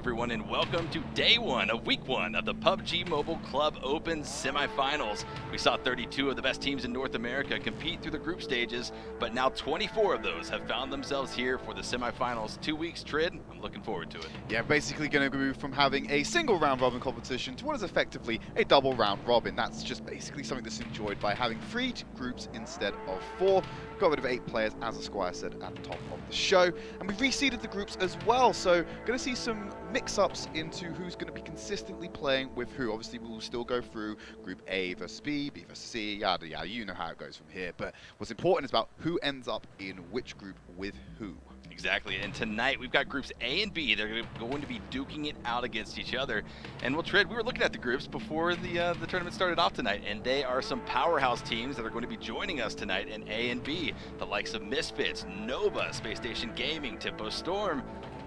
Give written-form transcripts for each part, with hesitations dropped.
everyone, and welcome to day one of week one of the PUBG Mobile Club Open Semifinals. We saw 32 of the best teams in North America compete through the group stages, but now 24 of those have found themselves here for the semifinals. 2 weeks, Trid. I'm looking forward to it. Yeah, basically going to move from having a single round robin competition to what is effectively a double round robin. That's just basically something that's enjoyed by having 3 groups instead of 4. Got rid of 8 players, as Esquire said at the top of the show. And we've reseeded the groups as well, so going to see some mix-ups into who's going to be consistently playing with who. Obviously, we'll still go through Group A versus B, B versus C, yada yada. You know how it goes from here. But what's important is about who ends up in which group with who. Exactly, and tonight we've got groups A and B. They're going to be duking it out against each other. And well, Trid, we were looking at the groups before the tournament started off tonight, and they are some powerhouse teams that are going to be joining us tonight in A and B. The likes of Misfits, Nova, Spacestation Gaming, Tempo Storm.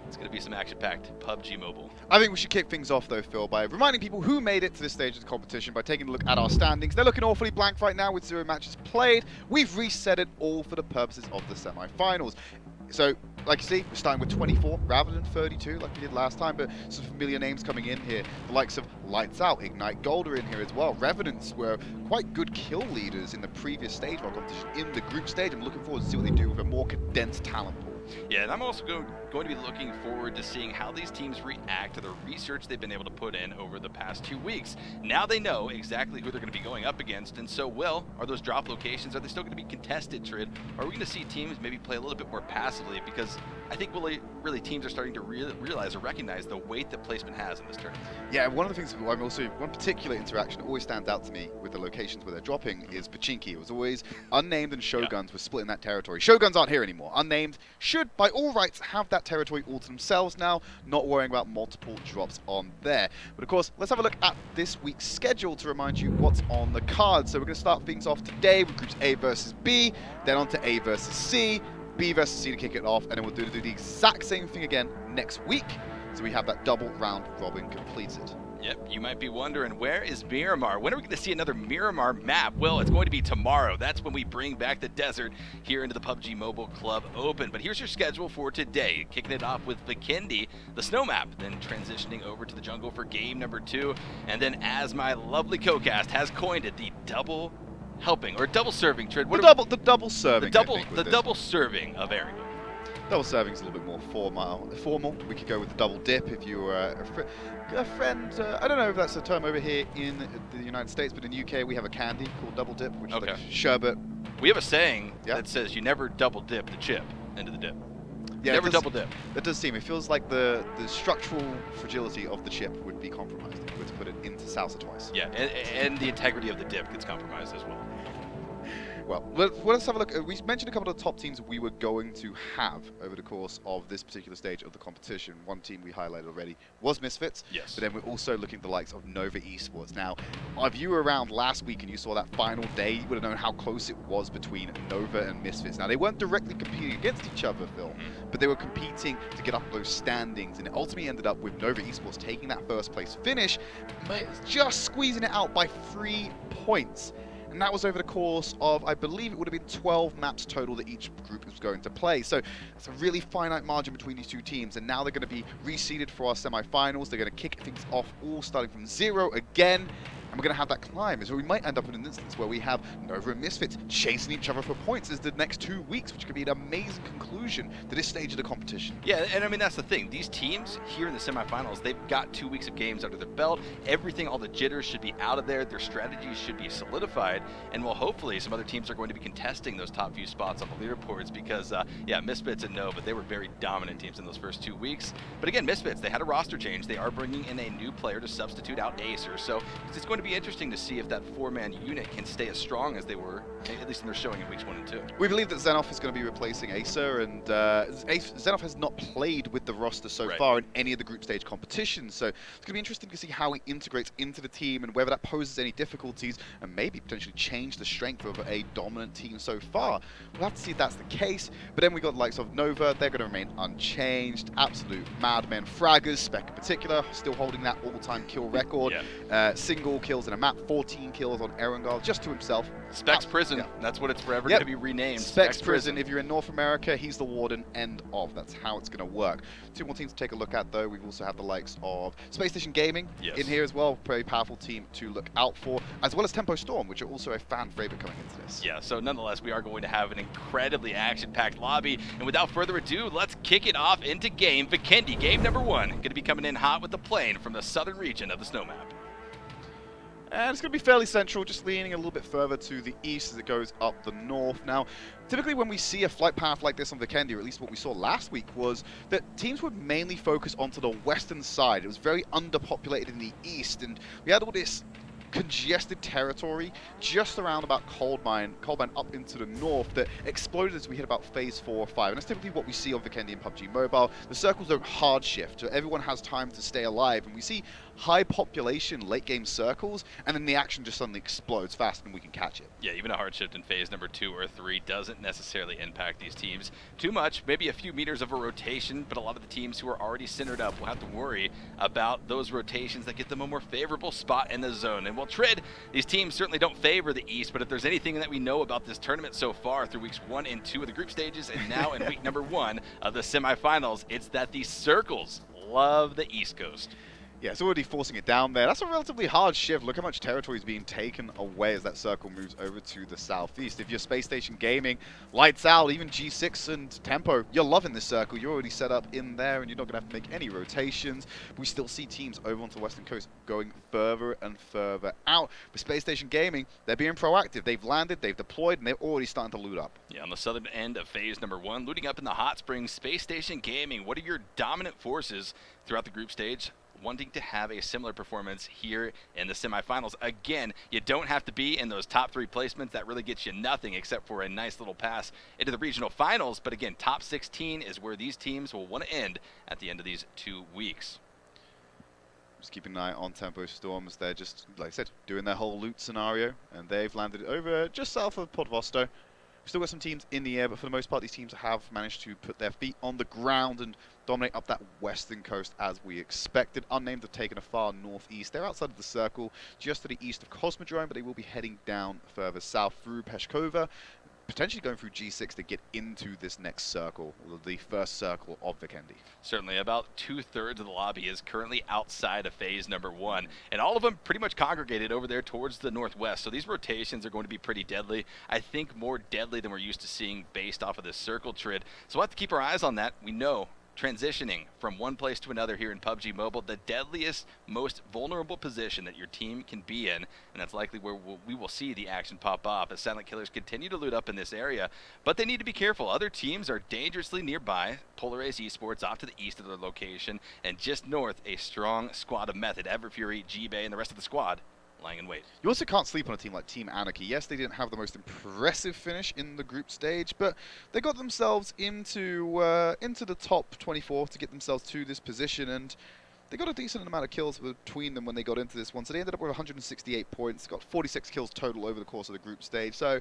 It's going to be some action-packed PUBG Mobile. I think we should kick things off, though, Phil, by reminding people who made it to this stage of the competition by taking a look at our standings. They're looking awfully blank right now with 0 matches played. We've reset it all for the purposes of the semi-finals. So, like you see, we're starting with 24 rather than 32 like we did last time, but some familiar names coming in here. The likes of Lights Out, Ignite Gold are in here as well. Revenants were quite good kill leaders in the previous stage of our competition in the group stage. I'm looking forward to see what they do with a more condensed talent pool. Yeah, and I'm also going to be looking forward to seeing how these teams react to the research they've been able to put in over the past 2 weeks. Now they know exactly who they're going to be going up against, and so, well, are those drop locations, are they still going to be contested, Trid? Are we going to see teams maybe play a little bit more passively? Because I think really teams are starting to realize or recognize the weight that placement has in this tournament. Yeah, one of the things, one particular interaction that always stands out to me with the locations where they're dropping is Pachinki. It was always Unnamed and Shoguns were split in that territory. Shoguns aren't here anymore. Unnamed should, by all rights, have that territory all to themselves now, not worrying about multiple drops on there. But of course, let's have a look at this week's schedule to remind you what's on the card. So we're going to start things off today with groups A versus B, then on to A versus C, B versus C to kick it off, and then we'll do the exact same thing again next week. So we have that double round robin completed. Yep, you might be wondering, where is Miramar? When are we going to see another Miramar map? Well, it's going to be tomorrow. That's when we bring back the desert here into the PUBG Mobile Club Open. But here's your schedule for today. Kicking it off with Vikendi, the snow map, then transitioning over to the jungle for game number 2. And then, as my lovely co-cast has coined it, the double helping, or double serving, Trid. The double serving. The double serving of Erangel. Double serving is a little bit more formal. We could go with the double dip if you were a friend. I don't know if that's a term over here in the United States, but in the UK we have a candy called double dip, which is like sherbet. We have a saying that says you never double dip the chip into the dip. Yeah, never double dip. That does seem. It feels like the structural fragility of the chip would be compromised if we were to put it into salsa twice. Yeah, and the integrity of the dip gets compromised as well. Well, let's have a look. We mentioned a couple of the top teams we were going to have over the course of this particular stage of the competition. One team we highlighted already was Misfits. Yes. But then we're also looking at the likes of Nova Esports. Now, if you were around last week and you saw that final day, you would have known how close it was between Nova and Misfits. Now, they weren't directly competing against each other, Phil, but they were competing to get up those standings, and it ultimately ended up with Nova Esports taking that first place finish, but just squeezing it out by 3 points. And that was over the course of, I believe it would have been 12 maps total that each group was going to play. So it's a really finite margin between these 2 teams. And now they're going to be reseeded for our semi-finals. They're going to kick things off all starting from 0 again. And we're going to have that climb. So we might end up in an instance where we have Nova and Misfits chasing each other for points as the next 2 weeks, which could be an amazing conclusion to this stage of the competition. Yeah, and I mean, that's the thing. These teams here in the semifinals, they've got 2 weeks of games under their belt. Everything, all the jitters should be out of there. Their strategies should be solidified. And well, hopefully some other teams are going to be contesting those top few spots on the leaderboards because, yeah, Misfits and Nova, they were very dominant teams in those first 2 weeks. But again, Misfits, they had a roster change. They are bringing in a new player to substitute out Acer. So it's going to be interesting to see if that 4-man unit can stay as strong as they were, at least in their showing in weeks 1 and 2. We believe that Xenoff is going to be replacing Acer, and Xenoff has not played with the roster so far in any of the group stage competitions, so it's going to be interesting to see how he integrates into the team and whether that poses any difficulties and maybe potentially change the strength of a dominant team so far. We'll have to see if that's the case, but then we got the likes of Nova. They're going to remain unchanged, absolute madmen. Fraggers, Spec in particular, still holding that all-time kill record. Single kills in a map, 14 kills on Erangel, just to himself. Specs Prison, yeah. That's what it's forever going to be renamed. Specs Prison. If you're in North America, he's the warden, end of. That's how it's going to work. Two more teams to take a look at, though. We've also had the likes of Spacestation Gaming in here as well. Very powerful team to look out for, as well as Tempo Storm, which are also a fan favorite coming into this. Yeah, so nonetheless, we are going to have an incredibly action-packed lobby. And without further ado, let's kick it off into game. Vikendi, game number 1, going to be coming in hot with the plane from the southern region of the snow map. And it's going to be fairly central, just leaning a little bit further to the east as it goes up the north. Now, typically when we see a flight path like this on Vikendi, or at least what we saw last week, was that teams would mainly focus onto the western side. It was very underpopulated in the east, and we had all this congested territory just around about Cold Mine up into the north that exploded as we hit about phase 4 or 5. And that's typically what we see on Vikendi and PUBG Mobile. The circles don't hard shift, so everyone has time to stay alive. And we see high population late game circles, and then the action just suddenly explodes faster than we can catch it. Yeah, even a hard shift in phase number 2 or 3 doesn't necessarily impact these teams too much. Maybe a few meters of a rotation, but a lot of the teams who are already centered up will have to worry about those rotations that get them a more favorable spot in the zone. And well, Trid, these teams certainly don't favor the East, but if there's anything that we know about this tournament so far through weeks 1 and 2 of the group stages, and now in week number 1 of the semifinals, it's that these circles love the East Coast. Yeah, it's already forcing it down there. That's a relatively hard shift. Look how much territory is being taken away as that circle moves over to the southeast. If you're Space Station Gaming, Lights Out, even G6 and Tempo, you're loving this circle. You're already set up in there, and you're not going to have to make any rotations. We still see teams over onto the western coast going further and further out. But Space Station Gaming, they're being proactive. They've landed, they've deployed, and they're already starting to loot up. Yeah, on the southern end of phase number 1, looting up in the hot springs, Space Station Gaming, what are your dominant forces throughout the group stage, wanting to have a similar performance here in the semifinals? Again, you don't have to be in those top 3 placements. That really gets you nothing except for a nice little pass into the regional finals. But again, top 16 is where these teams will want to end at the end of these 2 weeks. Just keeping an eye on Tempo Storms. They're just, like I said, doing their whole loot scenario, and they've landed over just south of Podvosto. We've still got some teams in the air, but for the most part, these teams have managed to put their feet on the ground and dominate up that western coast as we expected. Unnamed have taken a far northeast. They're outside of the circle, just to the east of Cosmodrome, but they will be heading down further south through Peshkova, potentially going through G6 to get into this next circle, the first circle of Vikendi. Certainly, about 2/3 of the lobby is currently outside of phase number 1, and all of them pretty much congregated over there towards the northwest. So these rotations are going to be pretty deadly. I think more deadly than we're used to seeing based off of this circle Trid. So we'll have to keep our eyes on that. We know transitioning from one place to another here in PUBG Mobile, the deadliest, most vulnerable position that your team can be in, and that's likely where we will see the action pop off as Silent Killers continue to loot up in this area. But they need to be careful. Other teams are dangerously nearby. Polar Ace Esports off to the east of their location, and just north, a strong squad of Method, Everfury, G-Bay, and the rest of the squad lying in wait. You also can't sleep on a team like Team Anarchy. Yes, they didn't have the most impressive finish in the group stage, but they got themselves into the top 24 to get themselves to this position, and they got a decent amount of kills between them when they got into this one. So they ended up with 168 points, got 46 kills total over the course of the group stage. So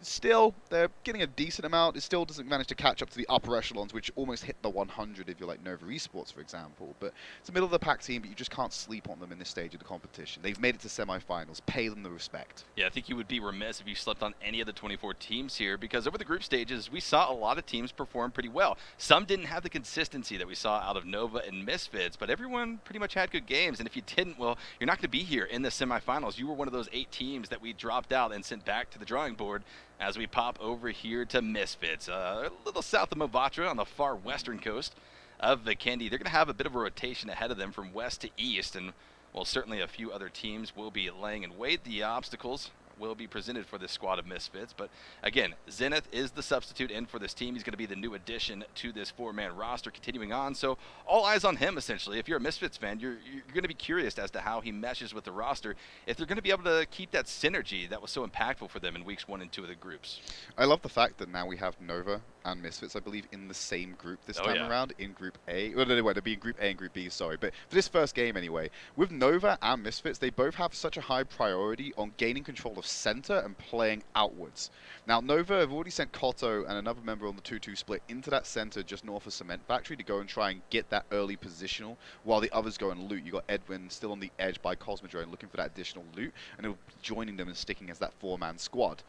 still, they're getting a decent amount. It still doesn't manage to catch up to the upper echelons, which almost hit the 100 if you're like Nova Esports, for example. But it's a middle-of-the-pack team, but you just can't sleep on them in this stage of the competition. They've made it to semifinals. Pay them the respect. Yeah, I think you would be remiss if you slept on any of the 24 teams here, because over the group stages, we saw a lot of teams perform pretty well. Some didn't have the consistency that we saw out of Nova and Misfits, but everyone pretty much had good games. And if you didn't, well, you're not going to be here in the semifinals. You were one of those 8 teams that we dropped out and sent back to the drawing board as we pop over here to Misfits, a little south of Movatra on the far western coast of Vikendi. They're going to have a bit of a rotation ahead of them from west to east, and well, certainly a few other teams will be laying in wait. The obstacles will be presented for this squad of Misfits, but again, Zenith is the substitute in for this team. He's going to be the new addition to this 4-man roster continuing on, so all eyes on him essentially. If you're a Misfits fan, you're going to be curious as to how he meshes with the roster, if they're going to be able to keep that synergy that was so impactful for them in weeks 1 and 2 of the groups. I love the fact that now we have Nova and Misfits, I believe, in the same group this time around, in Group A. Well, no, they'll be in Group A and Group B, sorry. But for this first game anyway, with Nova and Misfits, they both have such a high priority on gaining control of center and playing outwards. Now, Nova have already sent Koto and another member on the 2-2 split into that center just north of Cement Factory to go and try and get that early positional while the others go and loot. You got Edwin still on the edge by Cosmodrone looking for that additional loot, and he'll be joining them and sticking as that 4-man squad.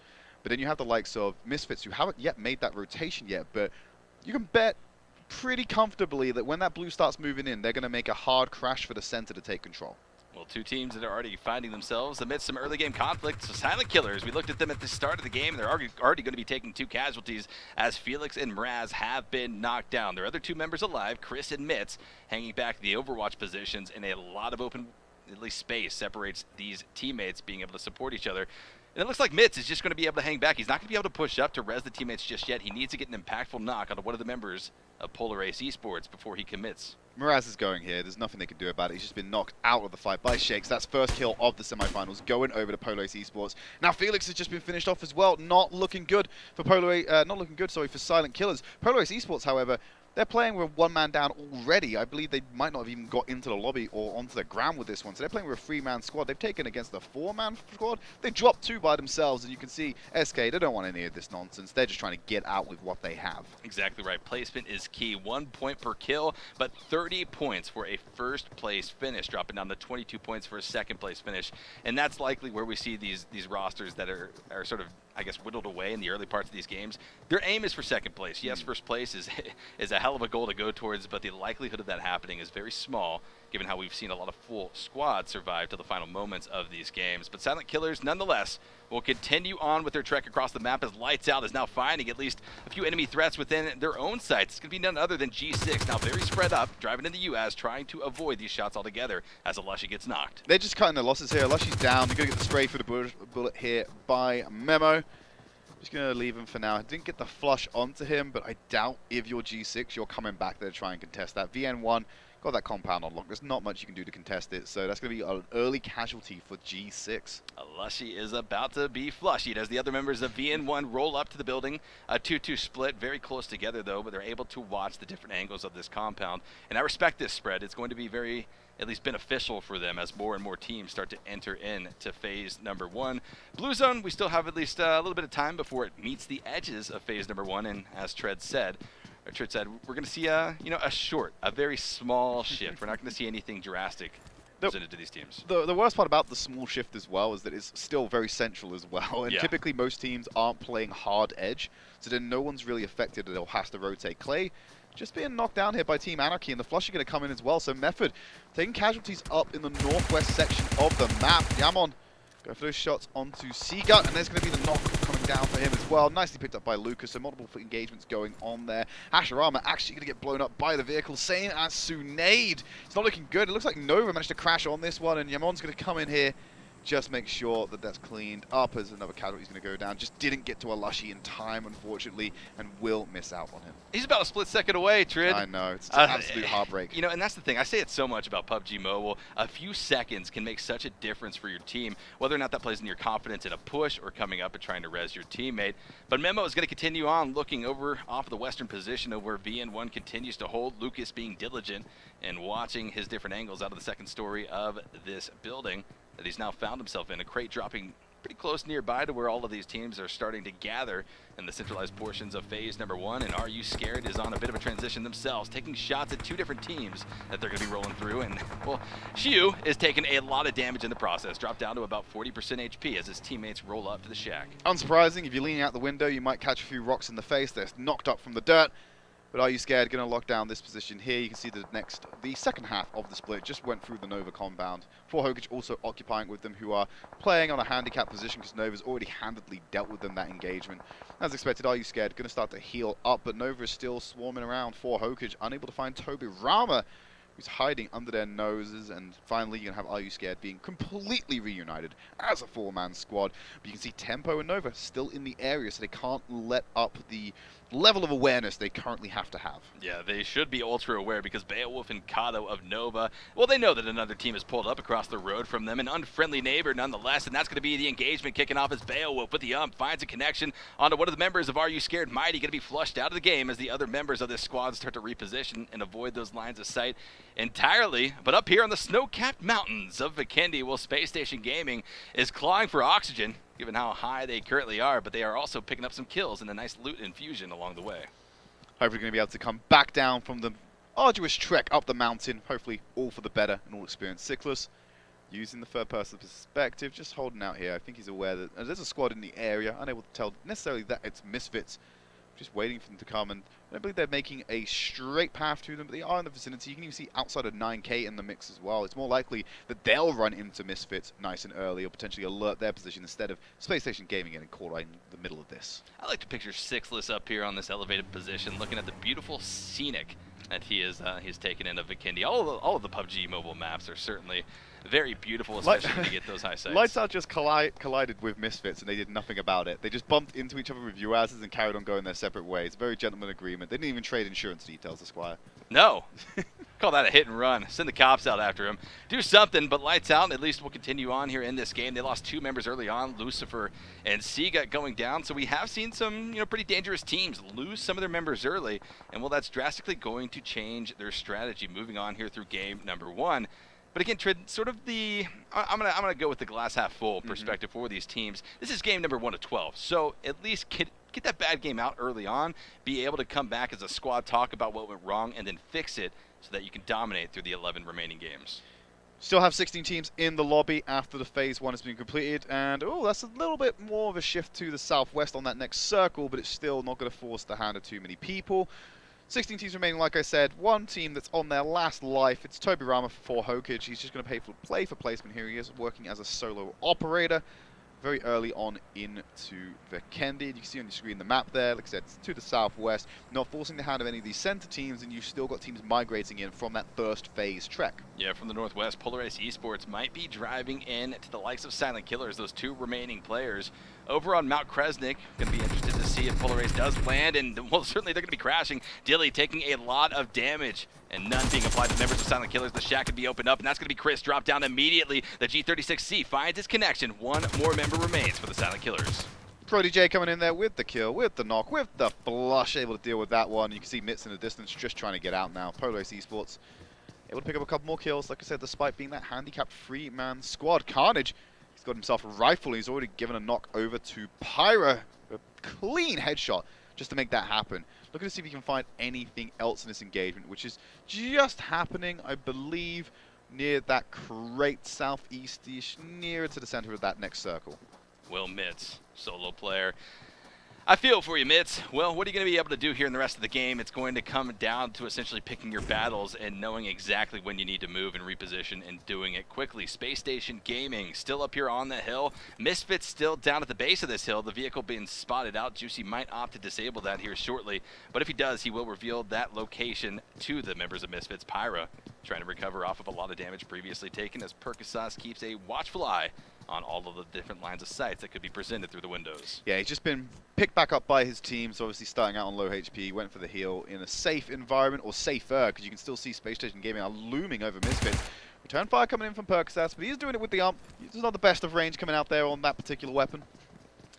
But then you have the likes of Misfits who haven't yet made that rotation yet, but you can bet pretty comfortably that when that blue starts moving in, they're going to make a hard crash for the center to take control. Well, two teams that are already finding themselves amidst some early game conflicts. So Silent Killers, we looked at them at the start of the game. They're already going to be taking 2 casualties as Felix and Mraz have been knocked down. Their other 2 members alive, Chris and Mitz, hanging back the Overwatch positions, and a lot of open, at least space, separates these teammates being able to support each other. And it looks like Mitz is just going to be able to hang back. He's not going to be able to push up to res the teammates just yet. He needs to get an impactful knock onto one of the members of Polar Ace Esports before he commits. Mraz is going here. There's nothing they can do about it. He's just been knocked out of the fight by Shakes. That's first kill of the semifinals, going over to Polar Ace Esports. Now Felix has just been finished off as well. Not looking good for for Silent Killers. Polar Ace Esports, however, they're playing with 1 man down already. I believe they might not have even got into the lobby or onto the ground with this one. So they're playing with a 3-man squad. They've taken against the 4-man squad. They dropped 2 by themselves, and you can see SK, they don't want any of this nonsense. They're just trying to get out with what they have. Exactly right. Placement is key. 1 point per kill, but 30 points for a first place finish, dropping down to 22 points for a second place finish. And that's likely where we see these rosters that are sort of, I guess, whittled away in the early parts of these games. Their aim is for second place. Yes, first place is a hell of a goal to go towards, but the likelihood of that happening is very small, given how we've seen a lot of full squads survive to the final moments of these games. But Silent Killers, nonetheless, will continue on with their trek across the map as Lights Out is now finding at least a few enemy threats within their own sites. It's going to be none other than G6, now very spread up, driving into US, trying to avoid these shots altogether as Alushi gets knocked. They're just cutting their losses here. Alushi's down. They're going to get the spray for the bullet here by Memo. Just going to leave him for now. I didn't get the flush onto him, but I doubt if you're G6, you're coming back there to try and contest that. VN1 got that compound unlocked. There's not much you can do to contest it, so that's going to be an early casualty for G6. Alushi is about to be flushed as the other members of VN1 roll up to the building. A 2-2 split, very close together though, but they're able to watch the different angles of this compound. And I respect this spread. It's going to be very, at least beneficial for them as more and more teams start to enter into phase number 1. Blue Zone, we still have at least a little bit of time before it meets the edges of phase number 1, and as Tread said, we're going to see a very small shift. We're not going to see anything drastic presented to these teams. The worst part about the small shift as well is that it's still very central as well, and typically most teams aren't playing hard edge, so then no one's really affected or has to rotate. Clay just being knocked down here by Team Anarchy, and the flush are going to come in as well. So Method taking casualties up in the northwest section of the map. Yamon go for those shots onto Seagut, and there's going to be the knock coming down for him as well. Nicely picked up by Lucas, so multiple engagements going on there. Asherama actually going to get blown up by the vehicle, same as Sunade. It's not looking good. It looks like Nova managed to crash on this one, and Yamon's going to come in here, just make sure that that's cleaned up as another casualty is going to go down. Just didn't get to Alushi in time, unfortunately, and will miss out on him. He's about a split second away, Trid. I know, it's an absolute heartbreak. You know, and that's the thing. I say it so much about PUBG Mobile. A few seconds can make such a difference for your team, whether or not that plays in your confidence in a push or coming up and trying to res your teammate. But Memo is going to continue on looking over off of the western position of where VN1 continues to hold. Lucas being diligent and watching his different angles out of the second story of this building that he's now found himself in. A crate dropping pretty close nearby to where all of these teams are starting to gather in the centralized portions of phase number 1, and AreYouScared is on a bit of a transition themselves, taking shots at 2 different teams that they're going to be rolling through, and, well, Shiu is taking a lot of damage in the process, dropped down to about 40% HP as his teammates roll up to the shack. Unsurprising, if you're leaning out the window, you might catch a few rocks in the face. They're knocked up from the dirt. But AreYouScared going to lock down this position here? You can see the second half of the split just went through the Nova compound. Hokage also occupying with them, who are playing on a handicap position because Nova's already handedly dealt with them that engagement. As expected, AreYouScared going to start to heal up, but Nova is still swarming around. Hokage unable to find Toby Rama, who's hiding under their noses, and finally you're going to have AreYouScared being completely reunited as a 4-man squad. But you can see Tempo and Nova still in the area, so they can't let up the level of awareness they currently have to have. Yeah, they should be ultra aware because Beowulf and Kato of Nova, well, they know that another team has pulled up across the road from them, an unfriendly neighbor nonetheless, and that's going to be the engagement kicking off as Beowulf with the finds a connection onto one of the members of AreYouScared. Mighty going to be flushed out of the game as the other members of this squad start to reposition and avoid those lines of sight. entirely. But up here on the snow-capped mountains of Vikendi, well, Spacestation Gaming is clawing for oxygen, given how high they currently are, but they are also picking up some kills and a nice loot infusion along the way. Hopefully going to be able to come back down from the arduous trek up the mountain, hopefully all for the better and all experienced Sickless. Using the third-person perspective, just holding out here. I think he's aware that there's a squad in the area, unable to tell necessarily that it's Misfits. Just waiting for them to come, and I believe they're making a straight path to them, but they are in the vicinity. You can even see outside of 9K in the mix as well. It's more likely that they'll run into Misfits nice and early, or potentially alert their position instead of Spacestation Gaming getting caught right in the middle of this. I like to picture Sickless up here on this elevated position, looking at the beautiful scenic that he's taken in of Vikendi. All of the PUBG mobile maps are certainly very beautiful, especially when you get those high sights. Lights Out just collided with Misfits, and they did nothing about it. They just bumped into each other with UASs and carried on going their separate ways. Very gentleman agreement. They didn't even trade insurance details, Esquire. No. Call that a hit and run. Send the cops out after him. Do something, but Lights Out at least will continue on here in this game. They lost 2 members early on, Lucifer and Sega going down, so we have seen some pretty dangerous teams lose some of their members early, and well, that's drastically going to change their strategy moving on here through game number 1. But again, Trid, sort of I'm gonna go with the glass half full perspective for these teams. This is game number 1 of 12, so at least get that bad game out early on, be able to come back as a squad, talk about what went wrong, and then fix it so that you can dominate through the 11 remaining games. Still have 16 teams in the lobby after the phase 1 has been completed, and that's a little bit more of a shift to the southwest on that next circle, but it's still not going to force the hand of too many people. 16 teams remaining, like I said. One team that's on their last life. It's Toby Rama for Hokage. He's just going to play for placement. Here he is, working as a solo operator very early on into Vikendi. You can see on your screen the map there. Like I said, it's to the southwest. Not forcing the hand of any of these center teams, and you've still got teams migrating in from that first phase trek. Yeah, from the northwest, Ace Esports might be driving in to the likes of Silent Killers, those 2 remaining players. Over on Mount Kresnik, going to be interested to see if Ace does land, and well, certainly they're going to be crashing. Dilly taking a lot of damage, and none being applied to members of Silent Killers. The shack could be opened up, and that's going to be Chris dropped down immediately. The G36C finds his connection. 1 more member remains for the Silent Killers. ProDJ coming in there with the kill, with the knock, with the flush, able to deal with that one. You can see Mitz in the distance just trying to get out now. Ace Esports able to pick up a couple more kills, like I said, despite being that handicapped 3-man squad. Carnage, he's got himself a rifle. He's already given a knock over to Pyra. A clean headshot just to make that happen. Looking to see if he can find anything else in this engagement, which is just happening, I believe, near that crate southeast-ish, nearer to the center of that next circle. Will Mitz, solo player. I feel for you, Mitz. Well, what are you going to be able to do here in the rest of the game? It's going to come down to essentially picking your battles and knowing exactly when you need to move and reposition and doing it quickly. Spacestation Gaming still up here on the hill. Misfits still down at the base of this hill. The vehicle being spotted out. Juicy might opt to disable that here shortly, but if he does, he will reveal that location to the members of Misfits. Pyra trying to recover off of a lot of damage previously taken as Percasas keeps a watchful eye on all of the different lines of sights that could be presented through the windows. Yeah, he's just been picked back up by his team, so obviously starting out on low HP, went for the heal in a safe environment, or safer, because you can still see Spacestation Gaming are looming over Misfits. Return fire coming in from Percasas, but he's doing it with the ump. He's not the best of range coming out there on that particular weapon.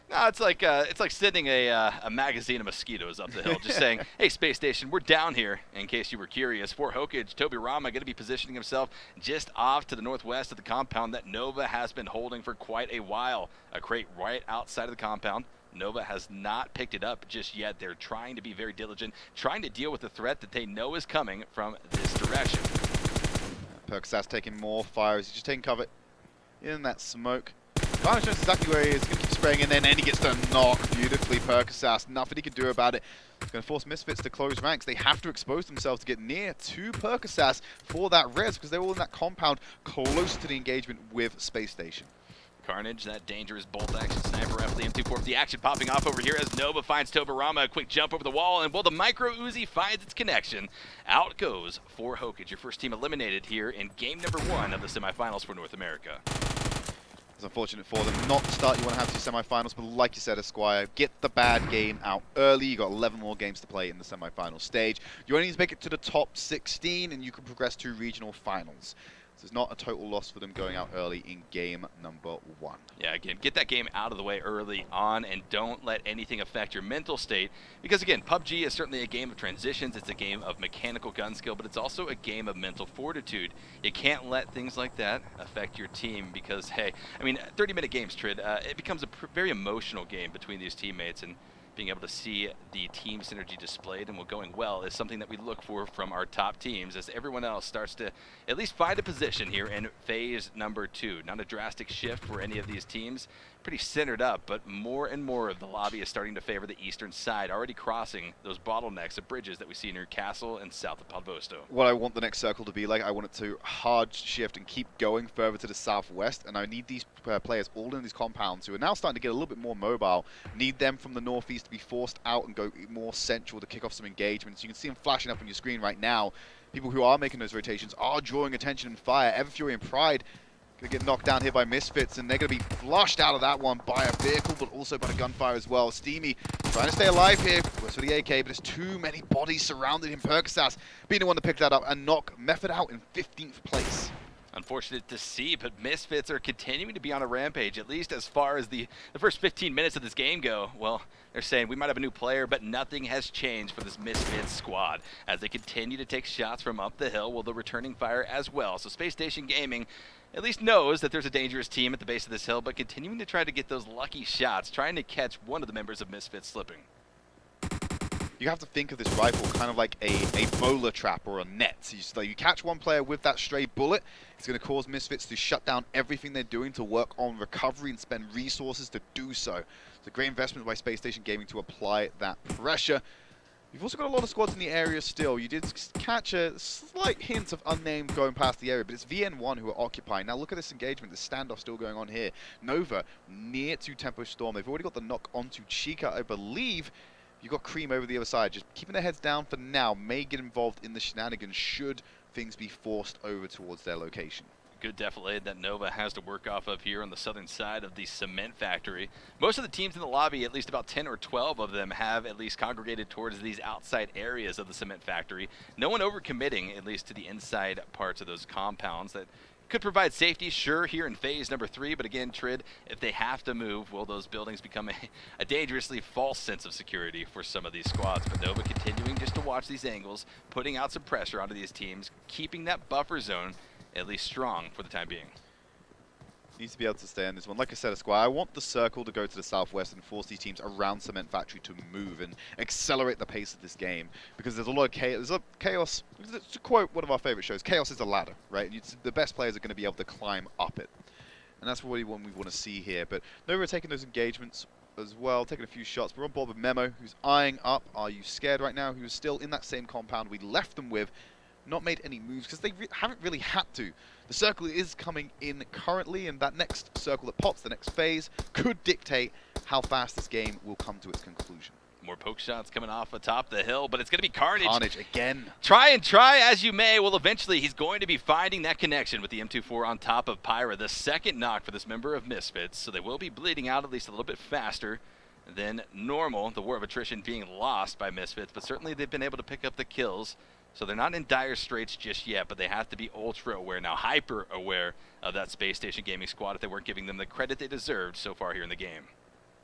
No, it's like sending a magazine of mosquitoes up the hill, just saying, hey, Space Station, we're down here, in case you were curious. For Hokage, Toby Rama going to be positioning himself just off to the northwest of the compound that Nova has been holding for quite a while. A crate right outside of the compound. Nova has not picked it up just yet. They're trying to be very diligent, trying to deal with the threat that they know is coming from this direction. Percasas taking more fire as he's just taking cover in that smoke. Carnage knows exactly where he is. He's going to keep spraying in there, and then he gets to knock beautifully. Percasas, nothing he can do about it. It's going to force Misfits to close ranks. They have to expose themselves to get near to Percasas for that res, because they're all in that compound close to the engagement with Space Station. Carnage, that dangerous bolt-action sniper rifle, the M24. The action popping off over here as Nova finds Tobarama. A quick jump over the wall, and well, the micro Uzi finds its connection. Out goes for Hokage, your first team eliminated here in game number 1 of the semifinals for North America. It's unfortunate for them. Not the start you want to have to semifinals, but like you said, Esquire, get the bad game out early. You got 11 more games to play in the semifinal stage. You only need to make it to the top 16, and you can progress to regional finals. So it's not a total loss for them going out early in game number 1. Yeah, again, get that game out of the way early on and don't let anything affect your mental state. Because again, PUBG is certainly a game of transitions. It's a game of mechanical gun skill, but it's also a game of mental fortitude. You can't let things like that affect your team because, hey, I mean, 30-minute games, Trid, it becomes a very emotional game between these teammates, and being able to see the team synergy displayed and going well is something that we look for from our top teams as everyone else starts to at least find a position here in phase number 2. Not a drastic shift for any of these teams. Pretty centered up, but more and more of the lobby is starting to favor the eastern side, already crossing those bottlenecks of bridges that we see near Castle and south of Palvosto. What I want the next circle to be like, I want it to hard shift and keep going further to the southwest, and I need these players all in these compounds who are now starting to get a little bit more mobile. Need them from the northeast to be forced out and go more central to kick off some engagements. You can see them flashing up on your screen right now. People who are making those rotations are drawing attention and fire. Everfury and Pride going to get knocked down here by Misfits, and they're going to be flushed out of that one by a vehicle, but also by the gunfire as well. Steamy trying to stay alive here. Goes for the AK, but there's too many bodies surrounding him. Percasas being the one to pick that up and knock Method out in 15th place. Unfortunate to see, but Misfits are continuing to be on a rampage, at least as far as the first 15 minutes of this game go. Well, they're saying we might have a new player, but nothing has changed for this Misfits squad as they continue to take shots from up the hill while they're returning fire as well. So Spacestation Gaming at least knows that there's a dangerous team at the base of this hill, but continuing to try to get those lucky shots, trying to catch one of the members of Misfits slipping. You have to think of this rifle kind of like a bowler trap or a net. So you catch one player with that stray bullet, it's going to cause Misfits to shut down everything they're doing to work on recovery and spend resources to do so. It's a great investment by Spacestation Gaming to apply that pressure. You've also got a lot of squads in the area still. You did catch a slight hint of Unnamed going past the area, but it's VN1 who are occupying. Now look at this engagement, the standoff still going on here. Nova near to Tempo Storm. They've already got the knock onto Chica, I believe. You've got Cream over the other side, just keeping their heads down for now. May get involved in the shenanigans should things be forced over towards their location. Good defilade that Nova has to work off of here on the southern side of the cement factory. Most of the teams in the lobby, at least about 10 or 12 of them, have at least congregated towards these outside areas of the cement factory. No one overcommitting, at least to the inside parts of those compounds that could provide safety, sure, here in phase number 3, but again, Trid, if they have to move, will those buildings become a dangerously false sense of security for some of these squads? But Nova continuing just to watch these angles, putting out some pressure onto these teams, keeping that buffer zone at least strong for the time being. Needs to be able to stay in this one. Like I said, Esquire, I want the circle to go to the southwest and force these teams around Cement Factory to move and accelerate the pace of this game. Because there's a lot of chaos. There's a chaos. To quote one of our favorite shows, chaos is a ladder, right? The best players are going to be able to climb up it. And that's really what we want to see here. But Nova are taking those engagements as well, taking a few shots. We're on board with Memo, who's eyeing up AreYouScared right now, who's still in that same compound we left them with. Not made any moves because they haven't really had to. The circle is coming in currently, and that next circle that pops, the next phase, could dictate how fast this game will come to its conclusion. More poke shots coming off atop the hill, but it's going to be Carnage. Carnage again. Try as you may. Well, eventually he's going to be finding that connection with the M24 on top of Pyra. The second knock for this member of Misfits, so they will be bleeding out at least a little bit faster than normal. The war of attrition being lost by Misfits, but certainly they've been able to pick up the kills. So they're not in dire straits just yet, but they have to be ultra aware now, hyper aware of that Space Station Gaming squad if they weren't giving them the credit they deserved so far here in the game.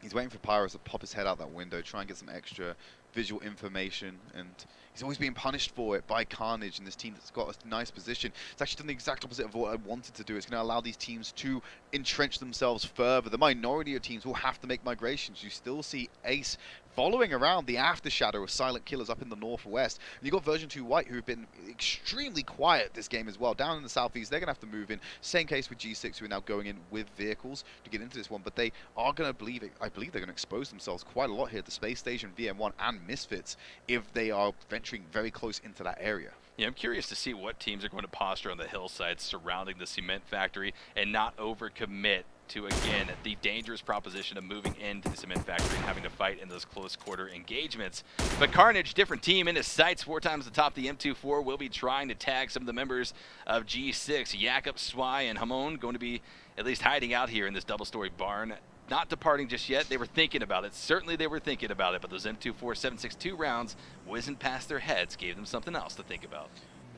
He's waiting for Pyros to pop his head out that window, try and get some extra visual information, and he's always being punished for it by Carnage and this team that's got a nice position. It's actually done the exact opposite of what I wanted to do. It's going to allow these teams to entrench themselves further. The minority of teams will have to make migrations. You still see Ace following around the after shadow of silent killers up in the northwest. And you've got Version 2 White, who have been extremely quiet this game as well. Down in the southeast, they're going to have to move in. Same case with G6, who are now going in with vehicles to get into this one. But they are going to believe it. I believe they're going to expose themselves quite a lot here to Space Station, VM1, and Misfits if they are venturing very close into that area. Yeah, I'm curious to see what teams are going to posture on the hillside surrounding the cement factory and not overcommit to, again, the dangerous proposition of moving into the cement factory and having to fight in those close quarter engagements. But Carnage, different team in his sights, 4 times the top. The M24 will be trying to tag some of the members of G6. Jakob, Swai, and Hamon going to be at least hiding out here in this double-story barn. Not departing just yet. They were thinking about it. Certainly they were thinking about it, but those M24 7.62 rounds whizzing past their heads gave them something else to think about.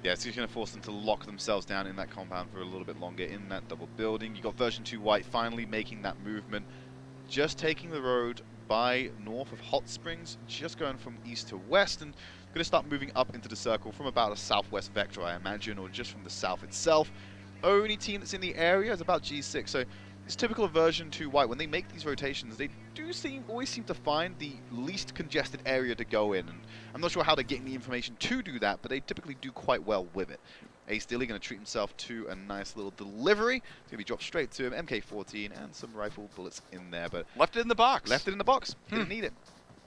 Yeah, it's just going to force them to lock themselves down in that compound for a little bit longer in that double building. You got version 2 White finally making that movement, just taking the road by north of Hot Springs, just going from east to west, and going to start moving up into the circle from about a southwest vector, I imagine, or just from the south itself. Only team that's in the area is about G6, so it's typical of version 2 White. When they make these rotations, they do always seem to find the least congested area to go in. And I'm not sure how they're getting the information to do that, but they typically do quite well with it. Ace Dilly going to treat himself to a nice little delivery. It's going to be dropped straight to him. MK14 and some rifle bullets in there, but left it in the box. Left it in the box. Didn't need it.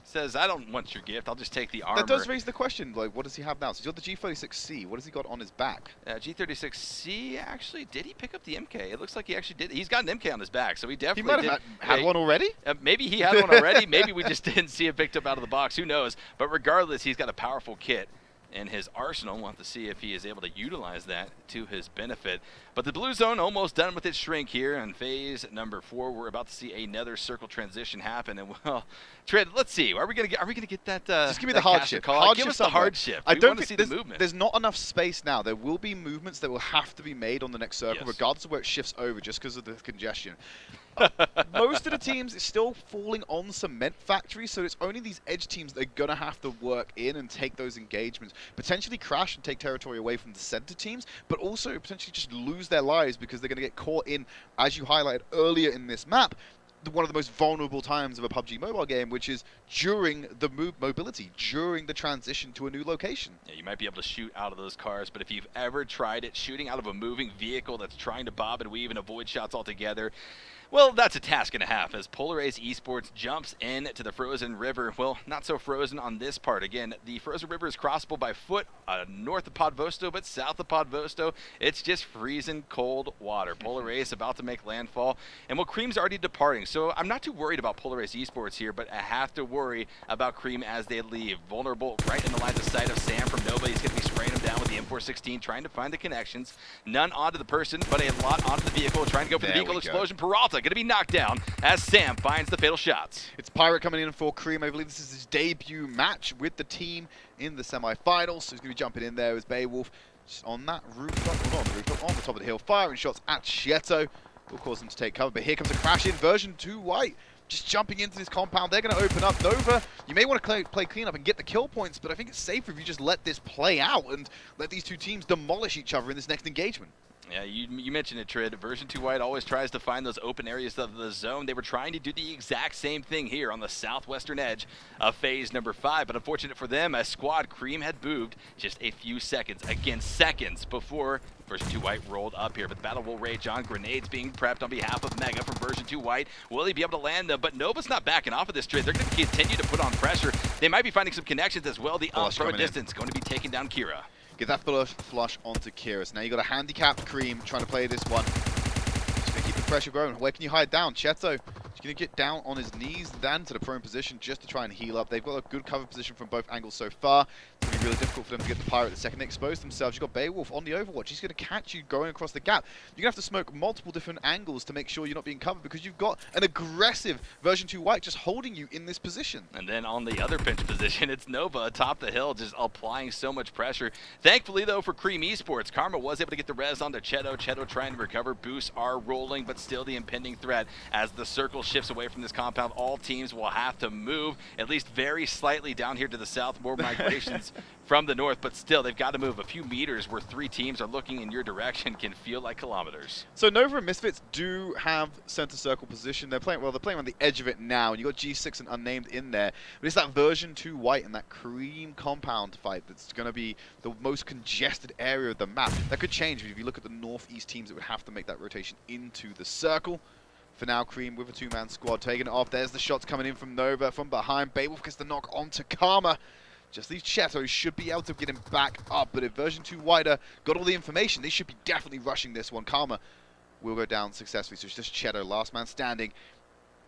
Says, I don't want your gift, I'll just take the armor. That does raise the question, like, what does he have now? So he's got the G36C. What has he got on his back? G36C, actually, did he pick up the MK? It looks like he actually did. He's got an MK on his back, so he definitely He might have had one already? Maybe he had one already. Maybe we just didn't see it picked up out of the box. Who knows? But regardless, he's got a powerful kit in his arsenal. We'll have to see if he is able to utilize that to his benefit. But the blue zone almost done with its shrink here in phase number 4. We're about to see another circle transition happen, and well, Trid, let's see. Are we gonna get that? Just give me the hardship. Give us the hardship. I don't see the movement. There's not enough space now. There will be movements that will have to be made on the next circle, Yes. regardless of where it shifts over, just because of the congestion. Most of the teams is still falling on Cement Factory, so it's only these edge teams that are going to have to work in and take those engagements, potentially crash and take territory away from the center teams, but also potentially just lose their lives because they're going to get caught in, as you highlighted earlier in this map, one of the most vulnerable times of a PUBG mobile game, which is during the mobility, during the transition to a new location. Yeah, you might be able to shoot out of those cars, but if you've ever tried it, shooting out of a moving vehicle that's trying to bob and weave and avoid shots altogether, well, that's a task and a half as Polar Ace Esports jumps into the frozen river. Well, not so frozen on this part. Again, the frozen river is crossable by foot north of Podvosto, but south of Podvosto, it's just freezing cold water. Polar Ace about to make landfall, and well, Cream's already departing, so I'm not too worried about Polar Ace Esports here, but I have to worry about Cream as they leave. Vulnerable right in the line of sight of Sam from Nova. He's going to be spraying him down with the M416, trying to find the connections. None onto the person, but a lot onto the vehicle, trying to go for the vehicle explosion. Peralta going to be knocked down as Sam finds the fatal shots. It's Pirate coming in for Cream. I believe this is his debut match with the team in the semifinals. So he's going to be jumping in there as Beowulf on that rooftop, well, not on the rooftop, on the top of the hill, firing shots at Cheto. Will cause him to take cover, but here comes a crash in version 2 White. Just jumping into this compound. They're going to open up. Nova, you may want to play cleanup and get the kill points, but I think it's safer if you just let this play out and let these two teams demolish each other in this next engagement. Yeah, you mentioned it, Trid. Version 2 White always tries to find those open areas of the zone. They were trying to do the exact same thing here on the southwestern edge of phase number 5, but unfortunate for them, as squad Cream had moved just a few seconds, again seconds, before Version 2 White rolled up here. But the battle will rage on. Grenades being prepped on behalf of Mega from Version 2 White. Will he be able to land them? But Nova's not backing off of this, Trid. They're going to continue to put on pressure. They might be finding some connections as well. The up from a distance going to be taking down Kira. Get that flush onto Kyrus. Now you got a handicapped Cream trying to play this one. Just gonna keep the pressure growing. Where can you hide down? Cheto is gonna get down on his knees, then to the prone position just to try and heal up. They've got a good cover position from both angles so far. It's gonna be really difficult for them to get the Pirate the second they expose themselves. You've got Beowulf on the Overwatch. He's gonna catch you going across the gap. You're gonna have to smoke multiple different angles to make sure you're not being covered because you've got an aggressive version 2 White just holding you in this position. And then on the other pinch position, it's Nova atop the hill, just applying so much pressure. Thankfully, though, for Cream Esports, Karma was able to get the res onto Cheto. Cheto trying to recover. Boosts are rolling, but still the impending threat as the circle shifts away from this compound. All teams will have to move, at least very slightly down here to the south. More migrations from the north, but still, they've got to move a few meters where 3 teams are looking in your direction can feel like kilometers. So Nova and Misfits do have center circle position. They're playing on the edge of it now, and you've got G6 and Unnamed in there. But it's that version 2 White and that Cream compound fight that's going to be the most congested area of the map. That could change if you look at the northeast teams that would have to make that rotation into the circle. For now, Cream with a 2-man squad taking it off. There's the shots coming in from Nova from behind. Beowulf gets the knock onto Karma. Just these Chetos should be able to get him back up, but if version 2 Wider got all the information, they should be definitely rushing this one. Karma will go down successfully, so it's just Cheto, last man standing.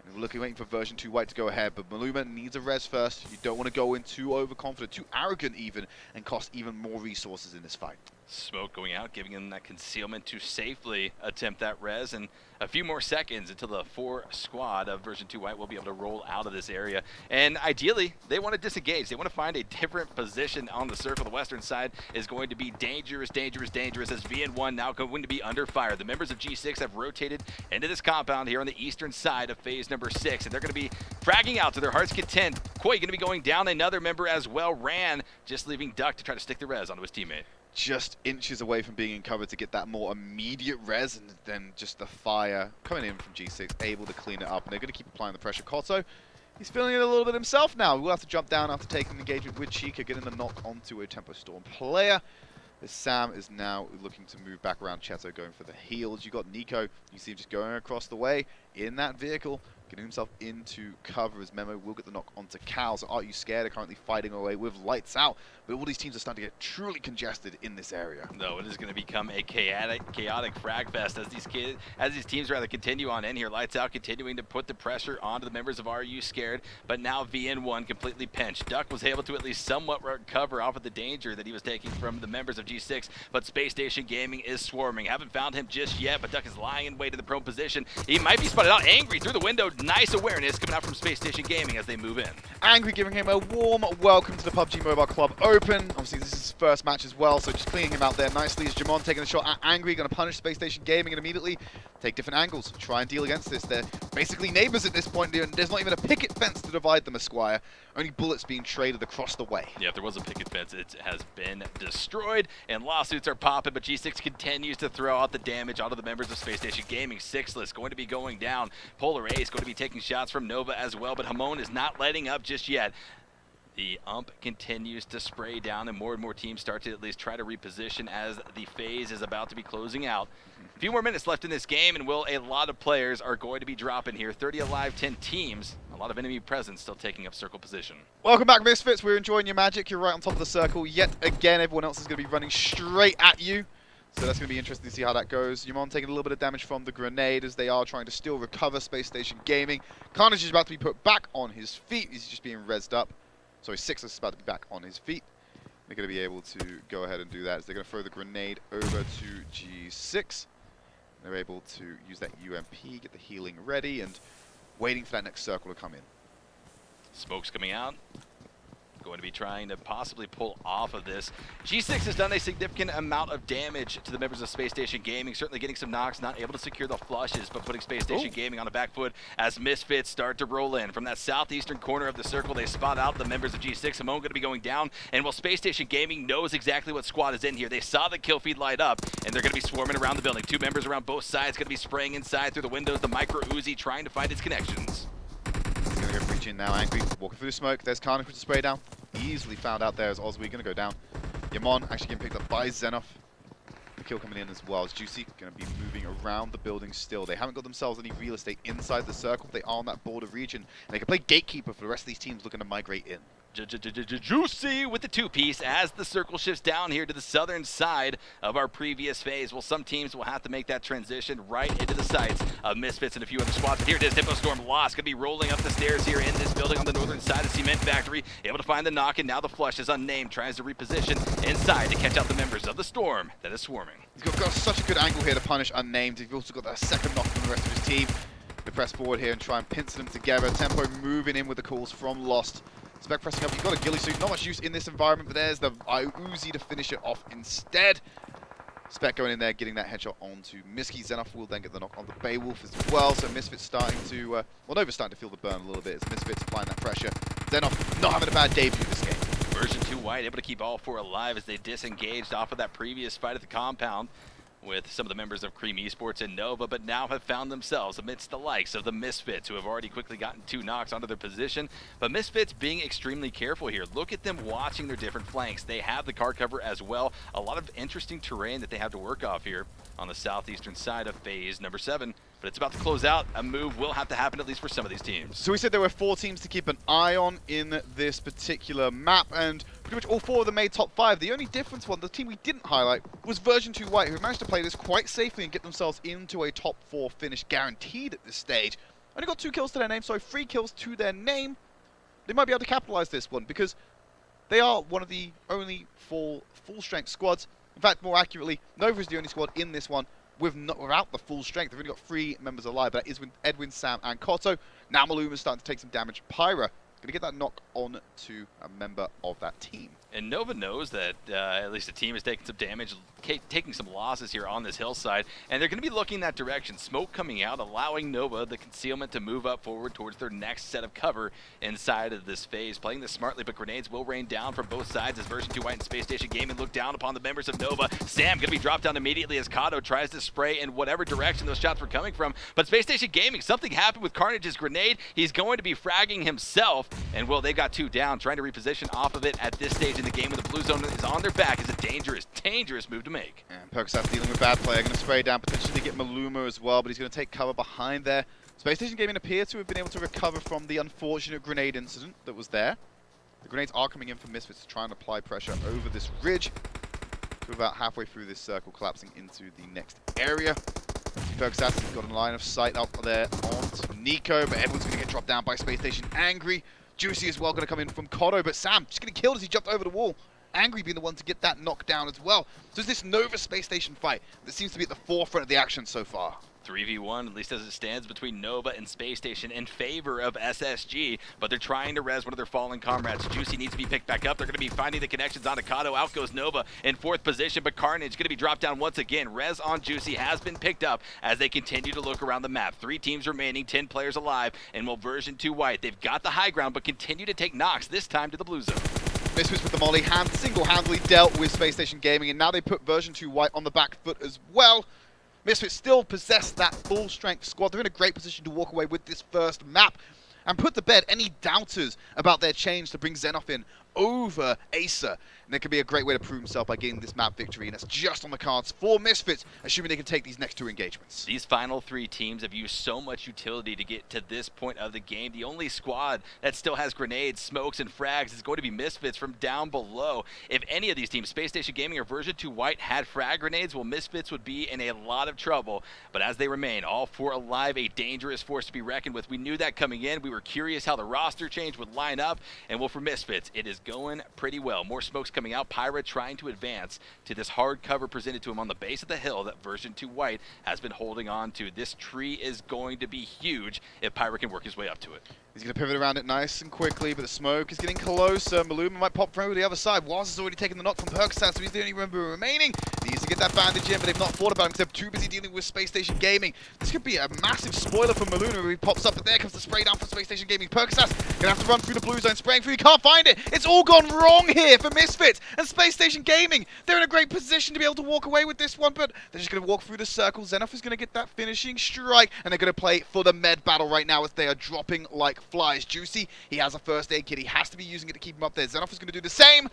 And we're waiting for version 2 White to go ahead, but Maluma needs a res first. You don't want to go in too overconfident, too arrogant even, and cost even more resources in this fight. Smoke going out, giving him that concealment to safely attempt that res, and a few more seconds until the 4 squad of version 2 white will be able to roll out of this area. And ideally, they want to disengage. They want to find a different position on the circle. The western side is going to be dangerous, dangerous, dangerous, as VN1 now going to be under fire. The members of G6 have rotated into this compound here on the eastern side of phase number 6, and they're going to be fragging out to their heart's content. Koi going to be going down, another member as well. Ran, just leaving Duck to try to stick the res onto his teammate. Just inches away from being in cover to get that more immediate res, and then just the fire coming in from G6, able to clean it up, and they're going to keep applying the pressure. Koto, he's feeling it a little bit himself now. We'll have to jump down after taking an engagement with Chica, getting the knock onto a Tempo Storm player. As Sam is now looking to move back around Cheto, going for the heals. You got Nico, you see him just going across the way in that vehicle, getting himself into cover as Memo will get the knock onto Cal. So AreYouScared are currently fighting away with lights out, but all these teams are starting to get truly congested in this area. No, it is going to become a chaotic frag fest as these teams rather continue on in here. Lights out continuing to put the pressure onto the members of AreYouScared, but now VN1 completely pinched. Duck was able to at least somewhat recover off of the danger that he was taking from the members of G6, but Spacestation Gaming is swarming. Haven't found him just yet, but Duck is lying in wait in the prone position. He might be spotted out. Angry through the window. Nice awareness coming out from Spacestation Gaming as they move in. Angry giving him a warm welcome to the PUBG Mobile Club Open. Obviously, this is his first match as well, so just cleaning him out there nicely as Jamon taking a shot at Angry, going to punish Spacestation Gaming and immediately take different angles, try and deal against this. They're basically neighbors at this point, and there's not even a picket fence to divide them, Esquire. Only bullets being traded across the way. Yeah, if there was a picket fence, it has been destroyed, and lawsuits are popping, but G6 continues to throw out the damage onto the members of Spacestation Gaming. Sixless going to be going down. Polar Ace going to be taking shots from Nova as well, but Hamon is not letting up just yet. The ump continues to spray down, and more teams start to at least try to reposition as the phase is about to be closing out. A few more minutes left in this game, and a lot of players are going to be dropping here. 30 alive, 10 teams. A lot of enemy presence still taking up circle position. Welcome back, Misfits. We're enjoying your magic. You're right on top of the circle. Yet again, everyone else is going to be running straight at you. So that's going to be interesting to see how that goes. Yamon taking a little bit of damage from the grenade as they are trying to still recover Space Station Gaming. Carnage is about to be put back on his feet. He's just being rezzed up. Sorry, Sixless is about to be back on his feet. They're going to be able to go ahead and do that as they're going to throw the grenade over to G6. They're able to use that UMP, get the healing ready, and waiting for that next circle to come in. Smoke's coming out. Going to be trying to possibly pull off of this. G6 has done a significant amount of damage to the members of Space Station Gaming, certainly getting some knocks, not able to secure the flushes, but putting Space Station Gaming on the back foot as Misfits start to roll in. From that southeastern corner of the circle, they spot out the members of G6. Hamon going to be going down, and while Space Station Gaming knows exactly what squad is in here, they saw the kill feed light up, and they're going to be swarming around the building. 2 members around both sides going to be spraying inside through the windows, the micro Uzi trying to find its connections. He's going to go breach in now, Angry, walking through the smoke. There's Carnage with the spray down. Easily found out there as Oswee going to go down. Yamon actually getting picked up by Xenoff. The kill coming in as well as Juicy going to be moving around the building still. They haven't got themselves any real estate inside the circle. They are on that border region. And they can play gatekeeper for the rest of these teams looking to migrate in. Juicy with the 2-piece as the circle shifts down here to the southern side of our previous phase. Well, some teams will have to make that transition right into the sights of Misfits and a few other squads. But here it is, Tempo Storm lost. Going to be rolling up the stairs here in this building on the northern side of Cement Factory. Able to find the knock, and now the flush is Unnamed. Tries to reposition inside to catch out the members of the Storm that is swarming. He's got such a good angle here to punish Unnamed. He's also got that second knock from the rest of his team. To press forward here and try and pincer them together. Tempo moving in with the calls from Lost. Spec pressing up, you've got a ghillie suit, not much use in this environment, but there's the Uzi to finish it off instead. Spec going in there, getting that headshot onto Miski. Xenoff will then get the knock on the Beowulf as well, so Misfits starting to, well, Nova's starting to feel the burn a little bit as Misfits applying that pressure. Xenoff not having a bad debut this game. Version 2 white able to keep all 4 alive as they disengaged off of that previous fight at the compound with some of the members of Cream Esports and Nova, but now have found themselves amidst the likes of the Misfits, who have already quickly gotten 2 knocks onto their position. But Misfits being extremely careful here. Look at them watching their different flanks. They have the car cover as well. A lot of interesting terrain that they have to work off here on the southeastern side of phase number 7. But it's about to close out. A move will have to happen, at least for some of these teams. So we said there were 4 teams to keep an eye on in this particular map, and pretty much all 4 of them made top 5. The only difference the team we didn't highlight, was version 2 white, who managed to play this quite safely and get themselves into a top 4 finish guaranteed at this stage. Only got 2 kills to their name, sorry, 3 kills to their name. They might be able to capitalize this one, because they are one of the only full-strength squads In fact, more accurately, Nova is the only squad in this one without the full strength. They've only got 3 members alive. That is with Edwin, Sam, and Cotto. Now Maluma's starting to take some damage. Pyra going to get that knock on to a member of that team. And Nova knows that at least the team is taking some damage, taking some losses here on this hillside, and they're going to be looking that direction. Smoke coming out, allowing Nova the concealment to move up forward towards their next set of cover inside of this phase. Playing this smartly, but grenades will rain down from both sides as version 2 White and Spacestation Gaming look down upon the members of Nova. Sam going to be dropped down immediately as Kato tries to spray in whatever direction those shots were coming from. But Spacestation Gaming, something happened with Carnage's grenade. He's going to be fragging himself, and well, they've got 2 down, trying to reposition off of it at this stage in the game when the blue zone is on their back. Is a dangerous, dangerous move to make. And Perksat's dealing with bad play. Going to spray down, potentially get Maluma as well, but he's going to take cover behind there. Spacestation Gaming appear to have been able to recover from the unfortunate grenade incident that was there. The grenades are coming in from Misfits to try and apply pressure over this ridge. To about halfway through this circle, collapsing into the next area. Perksat's got a line of sight up there on Nico, but everyone's going to get dropped down by Spacestation Angry. Juicy as well going to come in from Cotto, but Sam just getting killed as he jumped over the wall. Angry being the one to get that knockdown as well. So it's this Nova Space Station fight that seems to be at the forefront of the action so far. 3v1, at least as it stands, between Nova and Space Station in favor of SSG, but they're trying to res one of their fallen comrades. Juicy needs to be picked back up. They're going to be finding the connections on Kato. Out goes Nova in 4th position, but Carnage going to be dropped down once again. Res on Juicy has been picked up as they continue to look around the map. 3 teams remaining, 10 players alive, and will version 2 White. They've got the high ground, but continue to take knocks, this time to the blue zone. Misfits with the molly, single-handedly dealt with Space Station Gaming, and now they put version 2 White on the back foot as well. Misfits still possess that full-strength squad. They're in a great position to walk away with this first map and put to bed any doubters about their change to bring Xenof in over Acer. And it could be a great way to prove himself by getting this map victory, and that's just on the cards for Misfits, assuming they can take these next 2 engagements. These final 3 teams have used so much utility to get to this point of the game. The only squad that still has grenades, smokes, and frags is going to be Misfits from down below. If any of these teams, Space Station Gaming or version 2 White, had frag grenades, well, Misfits would be in a lot of trouble. But as they remain, all 4 alive, a dangerous force to be reckoned with. We knew that coming in. We were curious how the roster change would line up, and well, for Misfits, it is going pretty well. More smokes coming out. Pyra trying to advance to this hard cover presented to him on the base of the hill that version 2 White has been holding on to. This tree is going to be huge if Pyra can work his way up to it. He's going to pivot around it nice and quickly, but the smoke is getting closer. Maluma might pop through the other side. Waz has already taken the knock from Perksat, so he's the only member remaining. He needs to get that bandage in, but they've not thought about him because they're too busy dealing with Space Station Gaming. This could be a massive spoiler for Maluma where he pops up, but there comes the spray down from Space Station Gaming. Perksat's going to have to run through the blue zone, spraying through. He can't find it. It's all gone wrong here for Misfits and Space Station Gaming. They're in a great position to be able to walk away with this one, but they're just going to walk through the circle. Xenof is going to get that finishing strike, and they're going to play for the med battle right now as they are dropping like flies. Juicy, he has a first aid kit. He has to be using it to keep him up there. Xenof is going to do the same.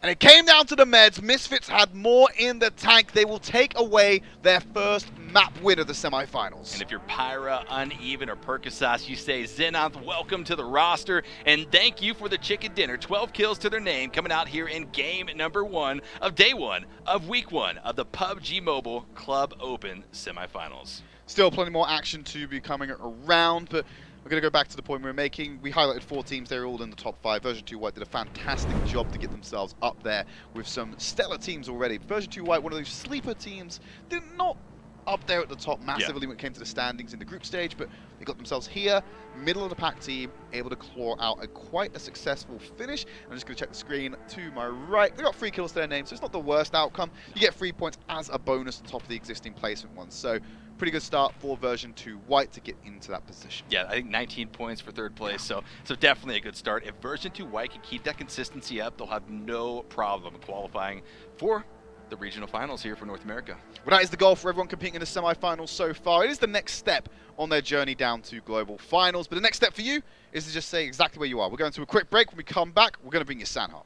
And it came down to the meds. Misfits had more in the tank. They will take away their first map win of the semifinals. And if you're Pyra, Uneven, or Percasas, you say, Xenoth, welcome to the roster, and thank you for the chicken dinner. 12 kills to their name coming out here in game number 1 of day 1 of week 1 of the PUBG Mobile Club Open semifinals. Still plenty more action to be coming around, but we're going to go back to the point we were making. We highlighted 4 teams. They were all in the top 5. Version 2 White did a fantastic job to get themselves up there with some stellar teams already. Version 2 White, one of those sleeper teams, did not up there at the top massively when it came to the standings in the group stage, but they got themselves here, middle of the pack team, able to claw out quite a successful finish. I'm just going to check the screen to my right. They got 3 kills to their name, so it's not the worst outcome. You get 3 points as a bonus on top of the existing placement ones. So pretty good start for version 2 White to get into that position. Yeah, I think 19 points for 3rd place, so definitely a good start. If version 2 White can keep that consistency up, they'll have no problem qualifying for the regional finals here for North America. Well, that is the goal for everyone competing in the semifinals so far. It is the next step on their journey down to global finals, but the next step for you is to just say exactly where you are. We're going to a quick break. When we come back, we're going to bring you Sanhok.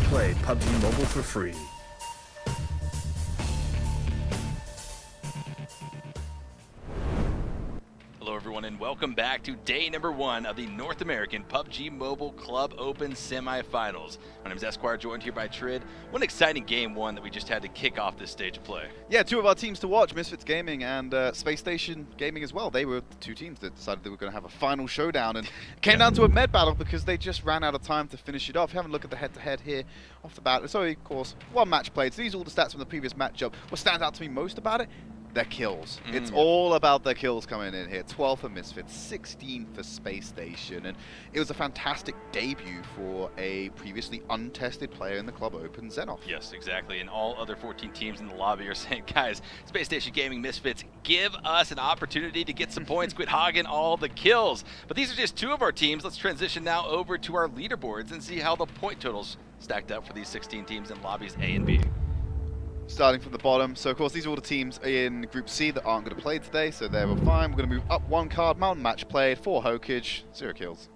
play PUBG Mobile for free. Hello everyone and welcome back to day number 1 of the North American PUBG Mobile Club Open Semifinals. My name is Esquire, joined here by Trid. What an exciting game 1 that we just had to kick off this stage of play. Yeah, two of our teams to watch, Misfits Gaming and Spacestation Gaming as well. They were the two teams that decided they were going to have a final showdown, and it came down to a med battle because they just ran out of time to finish it off. Having a look at the head-to-head here off the bat. So, of course, one match played. So these are all the stats from the previous matchup. What stands out to me most about it? Their kills. It's all about their kills coming in here. 12 for Misfits, 16 for Space Station, and it was a fantastic debut for a previously untested player in the Club Open, Sanhok. Yes, exactly, and all other 14 teams in the lobby are saying, guys, Space Station Gaming, Misfits, give us an opportunity to get some points, quit hogging all the kills. But these are just two of our teams. Let's transition now over to our leaderboards and see how the point totals stacked up for these 16 teams in lobbies A and B. Starting from the bottom, so of course these are all the teams in Group C that aren't going to play today, so they were fine. We're going to move up one card, Mountain match played, 4 Hokage, 0 kills,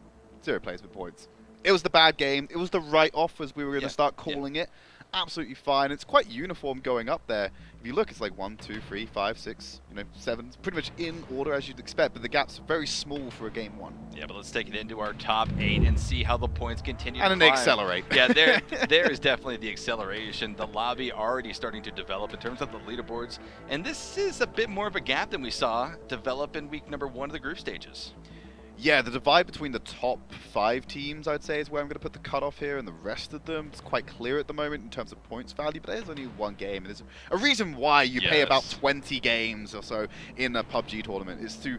0 placement points. It was the bad game, it was the write-off as we were going to start calling it. Absolutely fine. It's quite uniform going up there. If you look, it's like 1, 2, 3, 5, 6, 7. It's pretty much in order as you'd expect, but the gap's very small for a game 1. Yeah, but let's take it into our top 8 and see how the points continue to And then climb. they accelerate. Yeah, there is definitely the acceleration. The lobby already starting to develop in terms of the leaderboards, and this is a bit more of a gap than we saw develop in week number 1 of the group stages. Yeah, the divide between the top 5 teams, I'd say, is where I'm going to put the cutoff here, and the rest of them, it's quite clear at the moment in terms of points value, but there's only one game, and there's a reason why you pay about 20 games or so in a PUBG tournament, is to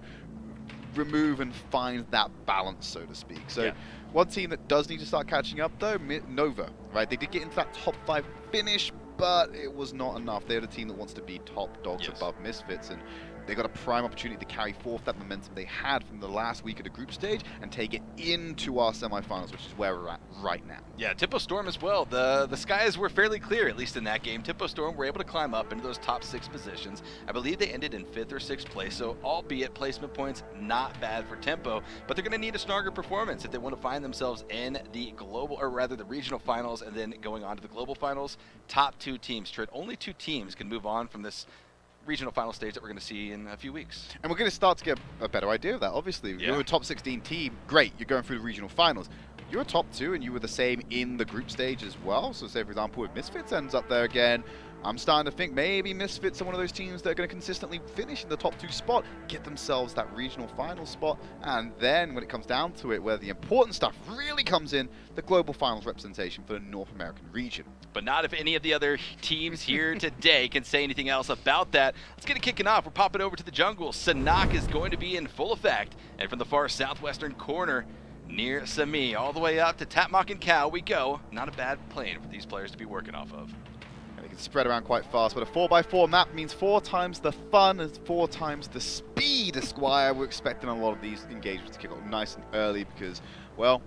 remove and find that balance, so to speak. So one team that does need to start catching up, though, Nova, right? They did get into that top 5 finish, but it was not enough. They're the team that wants to be top dogs above Misfits, and they got a prime opportunity to carry forth that momentum they had from the last week of the group stage and take it into our semifinals, which is where we're at right now. Yeah, Tempo Storm as well. The skies were fairly clear, at least in that game. Tempo Storm were able to climb up into those top 6 positions. I believe they ended in 5th or 6th place, so albeit placement points, not bad for Tempo, but they're going to need a stronger performance if they want to find themselves in the global, or rather the regional finals, and then going on to the global finals. Top 2 teams, Trid. Only 2 teams can move on from this regional final stage that we're going to see in a few weeks. And we're going to start to get a better idea of that, obviously. You're a top 16 team, great, you're going through the regional finals. You're a top 2 and you were the same in the group stage as well. So say, for example, if Misfits ends up there again, I'm starting to think maybe Misfits are one of those teams that are going to consistently finish in the top 2 spot, get themselves that regional final spot, and then when it comes down to it, where the important stuff really comes in, the global finals representation for the North American region. But not if any of the other teams here today can say anything else about that. Let's get it kicking off. We're popping over to the jungle. Sanhok is going to be in full effect, and from the far southwestern corner, near Sami, all the way up to Tapmok and Cow we go. Not a bad plane for these players to be working off of. They can spread around quite fast, but a 4x4 map means 4 times the fun and 4 times the speed, Esquire. We're expecting a lot of these engagements to kick off nice and early because, well,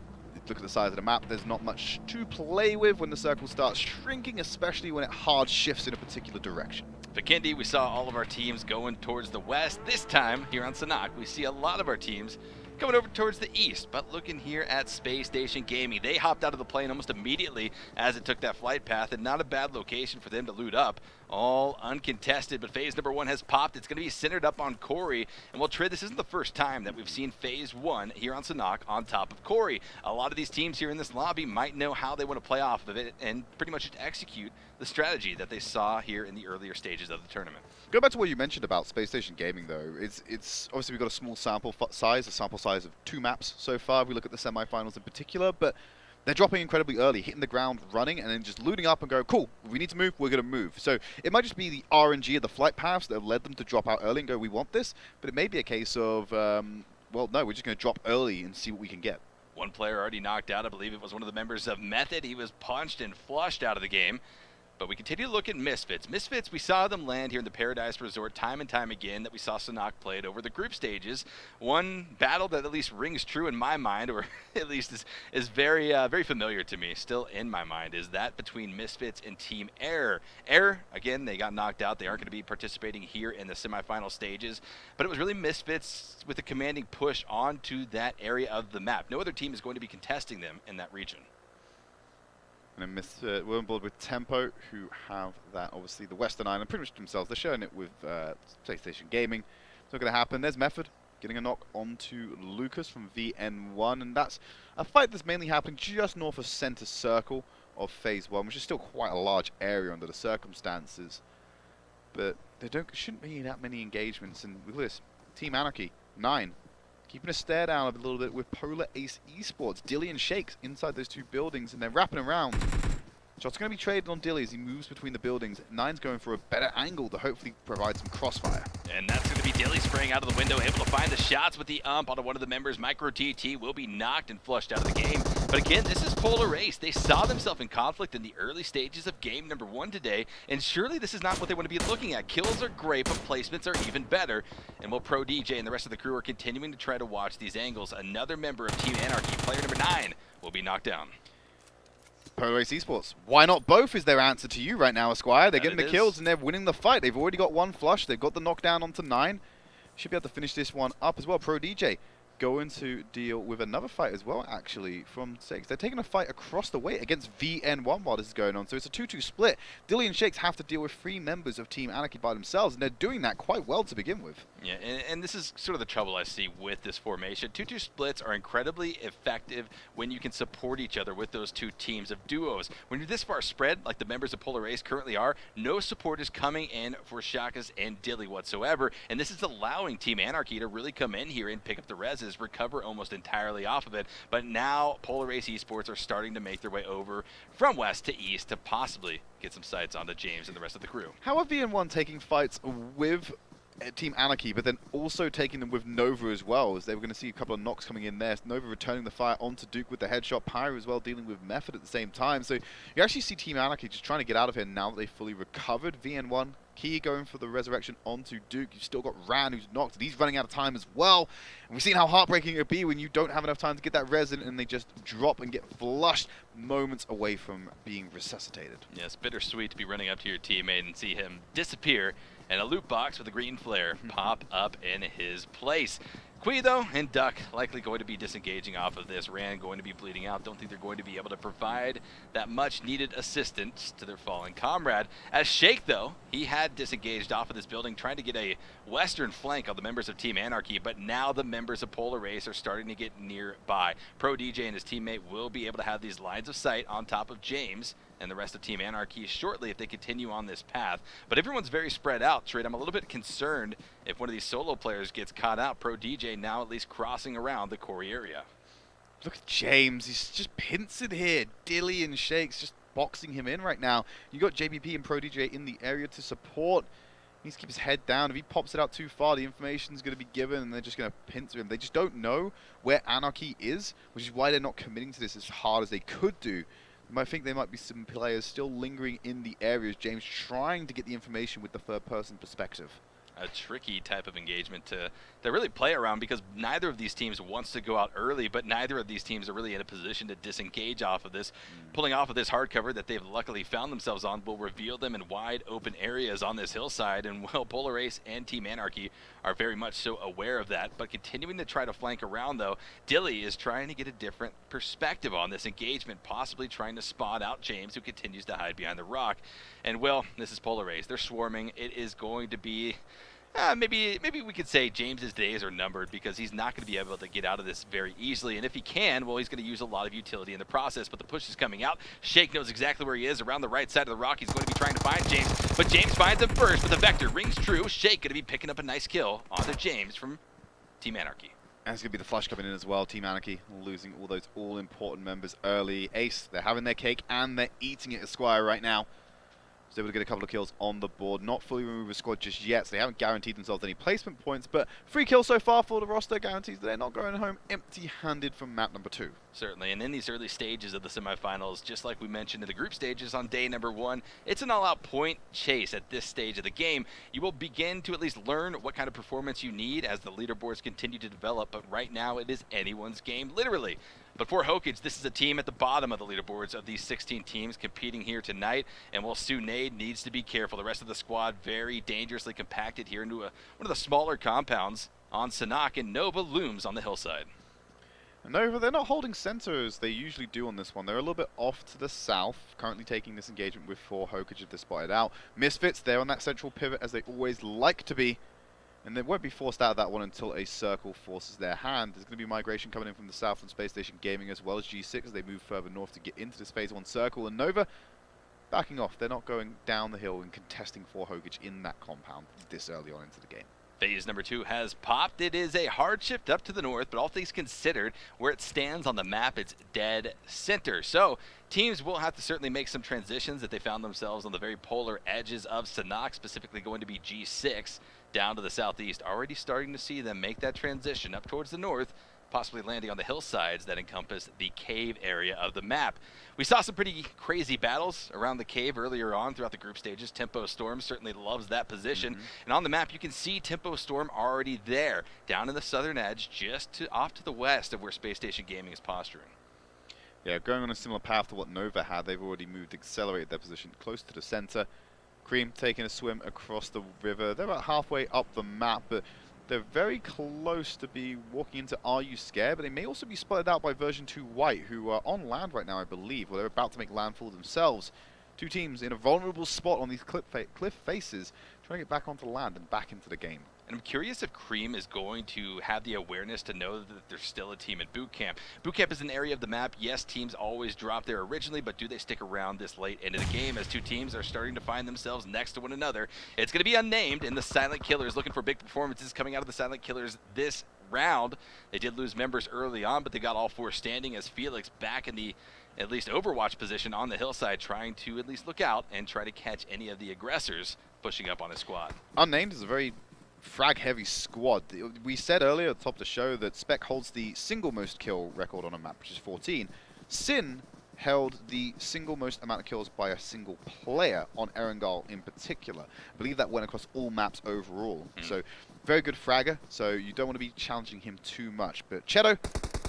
look at the size of the map, there's not much to play with when the circle starts shrinking, especially when it hard shifts in a particular direction. Vikendi, we saw all of our teams going towards the west. This time, here on Sanhok, we see a lot of our teams coming over towards the east, but looking here at Space Station Gaming. They hopped out of the plane almost immediately as it took that flight path, and not a bad location for them to loot up. All uncontested, but phase number 1 has popped. It's going to be centered up on Corey. And well, Trid, this isn't the first time that we've seen phase 1 here on Sanhok on top of Corey. A lot of these teams here in this lobby might know how they want to play off of it and pretty much just execute the strategy that they saw here in the earlier stages of the tournament. Go back to what you mentioned about Space Station Gaming, though. It's obviously we've got a small sample size, a sample size of 2 maps so far. We look at the semifinals in particular, but they're dropping incredibly early, hitting the ground running, and then just looting up and go, cool, we need to move, we're going to move. So it might just be the RNG of the flight paths that have led them to drop out early and go, we want this, but it may be a case of, well, no, we're just going to drop early and see what we can get. One player already knocked out. I believe it was one of the members of Method. He was punched and flushed out of the game. But we continue to look at Misfits. Misfits, we saw them land here in the Paradise Resort time and time again that we saw Sanhok played over the group stages. One battle that at least rings true in my mind, or at least is very very familiar to me, still in my mind, is that between Misfits and Team Error. Error, again, they got knocked out. They aren't going to be participating here in the semifinal stages. But it was really Misfits with a commanding push onto that area of the map. No other team is going to be contesting them in that region. And then we're on board with Tempo, who have that, obviously, the Western Island pretty much themselves. They're showing it with Spacestation Gaming. It's not going to happen. There's Method getting a knock onto Lucas from VN1. And that's a fight that's mainly happening just north of center circle of Phase 1, which is still quite a large area under the circumstances. But there shouldn't be that many engagements. And look at this. Team Anarchy, 9. Keeping a stare down a little bit with Polar Ace Esports. Dilly and Shakes inside those two buildings, and they're wrapping around. Shots going to be traded on Dilly as he moves between the buildings. 9's going for a better angle to hopefully provide some crossfire. And that's going to be Dilly spraying out of the window, able to find the shots with the ump onto one of the members. Micro TT will be knocked and flushed out of the game. But again, this is Polar Ace. They saw themselves in conflict in the early stages of game number 1 today, and surely this is not what they want to be looking at. Kills are great, but placements are even better. And while Pro DJ and the rest of the crew are continuing to try to watch these angles, another member of Team Anarchy, player number 9, will be knocked down. Polar Ace Esports. Why not both is their answer to you right now, Esquire. They're getting the kills and they're winning the fight. They've already got one flush. They've got the knockdown onto 9. Should be able to finish this one up as well. Pro DJ going to deal with another fight as well, actually, from 6. They're taking a fight across the way against VN1 while this is going on. So it's a 2-2 split. Dilly and Shakes have to deal with 3 members of Team Anarchy by themselves, and they're doing that quite well to begin with. Yeah, and this is sort of the trouble I see with this formation. 2-2 splits are incredibly effective when you can support each other with those 2 teams of duos. When you're this far spread, like the members of Polar Ace currently are, no support is coming in for Shakas and Dilly whatsoever, and this is allowing Team Anarchy to really come in here and pick up the reses, recover almost entirely off of it. But now Polar Ace Esports are starting to make their way over from west to east to possibly get some sights onto James and the rest of the crew. How are VN1 taking fights with Team Anarchy, but then also taking them with Nova as well, as they were going to see a couple of knocks coming in there. Nova returning the fire onto Duke with the headshot. Pyro as well dealing with Method at the same time. So you actually see Team Anarchy just trying to get out of here now that they've fully recovered. VN1, Key going for the resurrection onto Duke. You've still got Ran who's knocked, and he's running out of time as well. And we've seen how heartbreaking it would be when you don't have enough time to get that res in and they just drop and get flushed moments away from being resuscitated. Yes, bittersweet to be running up to your teammate and see him disappear, and a loot box with a green flare pop up in his place. Kui, though, and Duck likely going to be disengaging off of this. Ran going to be bleeding out. Don't think they're going to be able to provide that much needed assistance to their fallen comrade. As Shake, though, he had disengaged off of this building, trying to get a western flank on the members of Team Anarchy, but now the members of Polar Ace are starting to get nearby. Pro DJ and his teammate will be able to have these lines of sight on top of James and the rest of Team Anarchy shortly if they continue on this path. But everyone's very spread out, Trade. I'm a little bit concerned if one of these solo players gets caught out. Pro DJ now at least crossing around the Corey area. Look at James, he's just pincered here. Dilly and Shakes just boxing him in right now. You got JBP and Pro DJ in the area to support. He needs to keep his head down. If he pops it out too far, the information's going to be given and they're just going to pincer him. They just don't know where Anarchy is, which is why they're not committing to this as hard as they could do. I think there might be some players still lingering in the areas. James trying to get the information with the third-person perspective. A tricky type of engagement to really play around, because neither of these teams wants to go out early, but neither of these teams are really in a position to disengage off of this. Pulling off of this hard cover that they've luckily found themselves on will reveal them in wide open areas on this hillside, and well, Polar Ace and Team Anarchy are very much so aware of that, but continuing to try to flank around, though. Dilly is trying to get a different perspective on this engagement, possibly trying to spot out James, who continues to hide behind the rock. And well, this is Polar Ace. They're swarming. It is going to be maybe we could say James's days are numbered, because he's not going to be able to get out of this very easily. And if he can, well, he's going to use a lot of utility in the process. But the push is coming out. Shake knows exactly where he is, around the right side of the rock. He's going to be trying to find James, but James finds him first. But the vector rings true. Shake going to be picking up a nice kill onto James from Team Anarchy. And it's going to be the flush coming in as well. Team Anarchy losing all those all-important members early. Ace, they're having their cake and they're eating it, Esquire, right now. So able to get a couple of kills on the board. Not fully removed the squad just yet, so they haven't guaranteed themselves any placement points, but 3 kills so far for the roster guarantees that they're not going home empty-handed from map number 2. Certainly, and in these early stages of the semifinals, just like we mentioned in the group stages on day number 1, it's an all-out point chase at this stage of the game. You will begin to at least learn what kind of performance you need as the leaderboards continue to develop, but right now it is anyone's game, literally. But for Hokage, this is a team at the bottom of the leaderboards of these 16 teams competing here tonight, and while Unnamed needs to be careful, the rest of the squad very dangerously compacted here into one of the smaller compounds on Sanhok, and Nova looms on the hillside. Nova, they're not holding center as they usually do on this one. They're a little bit off to the south, currently taking this engagement with 4 Hokage if they spotted out. Misfits, they're on that central pivot as they always like to be. And they won't be forced out of that one until a circle forces their hand. There's going to be migration coming in from the south from Spacestation Gaming as well as G6 as they move further north to get into this phase 1 circle. And Nova, backing off. They're not going down the hill and contesting 4 Hokage in that compound this early on into the game. Phase number 2 has popped. It is a hard shift up to the north, but all things considered, where it stands on the map, it's dead center. So teams will have to certainly make some transitions if they found themselves on the very polar edges of Sanhok, specifically going to be G6 down to the southeast. Already starting to see them make that transition up towards the north, possibly landing on the hillsides that encompass the cave area of the map. We saw some pretty crazy battles around the cave earlier on throughout the group stages. Tempo Storm certainly loves that position. And on the map, you can see Tempo Storm already there, down in the southern edge, just off to the west of where Space Station Gaming is posturing. Yeah, going on a similar path to what Nova had. They've already moved, accelerated their position close to the center. Cream taking a swim across the river. They're about halfway up the map, but they're very close to be walking into AreYouScared, but they may also be spotted out by version 2 White, who are on land right now, I believe, or they're about to make landfall themselves. 2 teams in a vulnerable spot on these cliff faces, trying to get back onto land and back into the game. And I'm curious if Cream is going to have the awareness to know that there's still a team at Boot Camp. Boot Camp is an area of the map. Yes, teams always drop there originally, but do they stick around this late into the game as 2 teams are starting to find themselves next to one another? It's going to be Unnamed and the Silent Killers, looking for big performances coming out of the Silent Killers this round. They did lose members early on, but they got all 4 standing as Felix back in the at least Overwatch position on the hillside, trying to at least look out and try to catch any of the aggressors pushing up on his squad. Unnamed is a very frag-heavy squad. We said earlier at the top of the show that Spec holds the single most kill record on a map, which is 14. Sin held the single most amount of kills by a single player on Erangel in particular. I believe that went across all maps overall. So very good fragger, so you don't want to be challenging him too much. But Cheto,